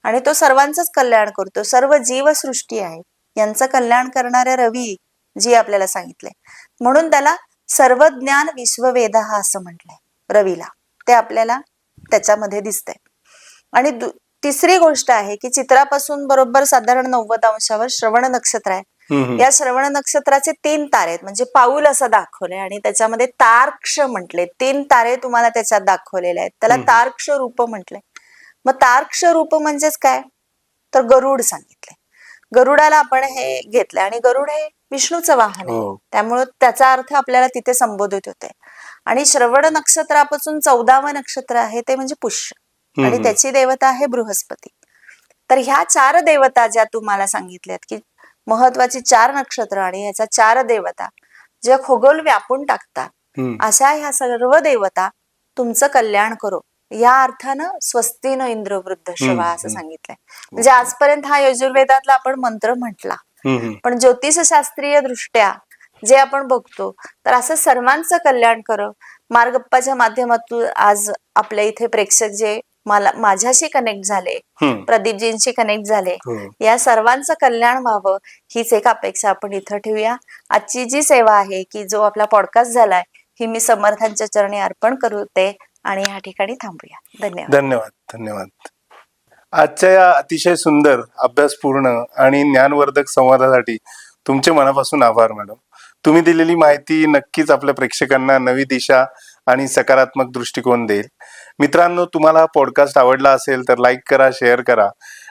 आणि तो सर्वांचंच कल्याण करतो. सर्व जीवसृष्टी आहे यांचं कल्याण करणाऱ्या रवी जी आपल्याला सांगितलंय, म्हणून त्याला सर्वज्ञान विश्ववेद हा असं म्हटलंय रवीला. ते आपल्याला त्याच्यामध्ये दिसतंय. आणि तिसरी गोष्ट आहे की चित्रापासून बरोबर साधारण 90 अंशावर श्रवण नक्षत्र आहे. या श्रवण नक्षत्राचे 3 तारे आहेत, म्हणजे पाऊल असं दाखवलंय आणि त्याच्यामध्ये तार्क्ष म्हटले. 3 तारे तुम्हाला त्याच्यात दाखवलेले आहेत, त्याला तार्क्ष रूप म्हटलंय. मग तार्क्ष रूप म्हणजेच काय, तर गरुड सांगितलंय. गरुडाला आपण हे घेतलंय आणि गरुड हे विष्णूचं वाहन आहे, त्यामुळे त्याचा अर्थ आपल्याला तिथे संबोधित होते. आणि श्रवण नक्षत्रापासून 14वं नक्षत्र आहे ते म्हणजे पुष्य आणि त्याची देवता आहे बृहस्पती. तर ह्या 4 देवता ज्या तुम्हाला सांगितल्यात की महत्वाची 4 नक्षत्र आणि ह्याच्या 4 देवता ज्या खगोल व्यापून टाकतात, अशा ह्या सर्व देवता तुमचं कल्याण करो या अर्थानं स्वस्तीन इंद्र वृद्धश्रवा असं सांगितलंय. म्हणजे आजपर्यंत हा यजुर्वेदातला आपण मंत्र म्हटला, पण ज्योतिषशास्त्रीय दृष्ट्या जे आपण बघतो तर असं सर्वांचं कल्याण करो. मार्गप्पाच्या माध्यमातून आज आपल्या इथे प्रेक्षक जे माझ्याशी कनेक्ट झाले, प्रदीपजींशी कनेक्ट झाले, या सर्वांचं कल्याण व्हावं हीच एक अपेक्षा आपण इथं ठेवूया. आजची जी सेवा आहे की जो आपला पॉडकास्ट झालाय ही मी समर्थांच्या चरणी अर्पण करते आणि या ठिकाणी थांबूया. धन्यवाद. धन्यवाद. धन्यवाद. आजच्या या अतिशय सुंदर अभ्यासपूर्ण आणि ज्ञानवर्धक संवादासाठी तुमचे मनापासून आभार मॅडम. तुम्ही दिलेली माहिती नक्कीच आपल्या प्रेक्षकांना नवी दिशा आणि सकारात्मक दृष्टिकोन देईल. मित्रांनो, तुम्हाला हा पॉडकास्ट आवडला असेल तर लाईक करा, शेअर करा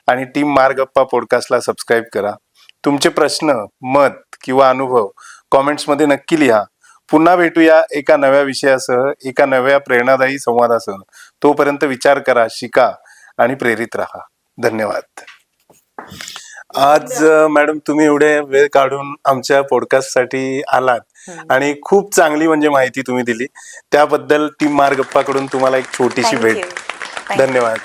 आणि टीम मार्गप्पा पॉडकास्टला सबस्क्राईब करा. तुमचे प्रश्न, मत किंवा अनुभव कॉमेंट्समध्ये नक्की लिहा. पुन्हा भेटूया एका नव्या विषयासह, एका नव्या प्रेरणादायी संवादासह. तोपर्यंत विचार करा, शिका आणि प्रेरित राहा. धन्यवाद. आज मॅडम तुम्ही एवढे वेळ काढून आमच्या पॉडकास्टसाठी आलात आणि खूप चांगली म्हणजे माहिती तुम्ही दिली, त्याबद्दल टीम मार्गप्पाकडून तुम्हाला एक छोटीशी भेट. धन्यवाद.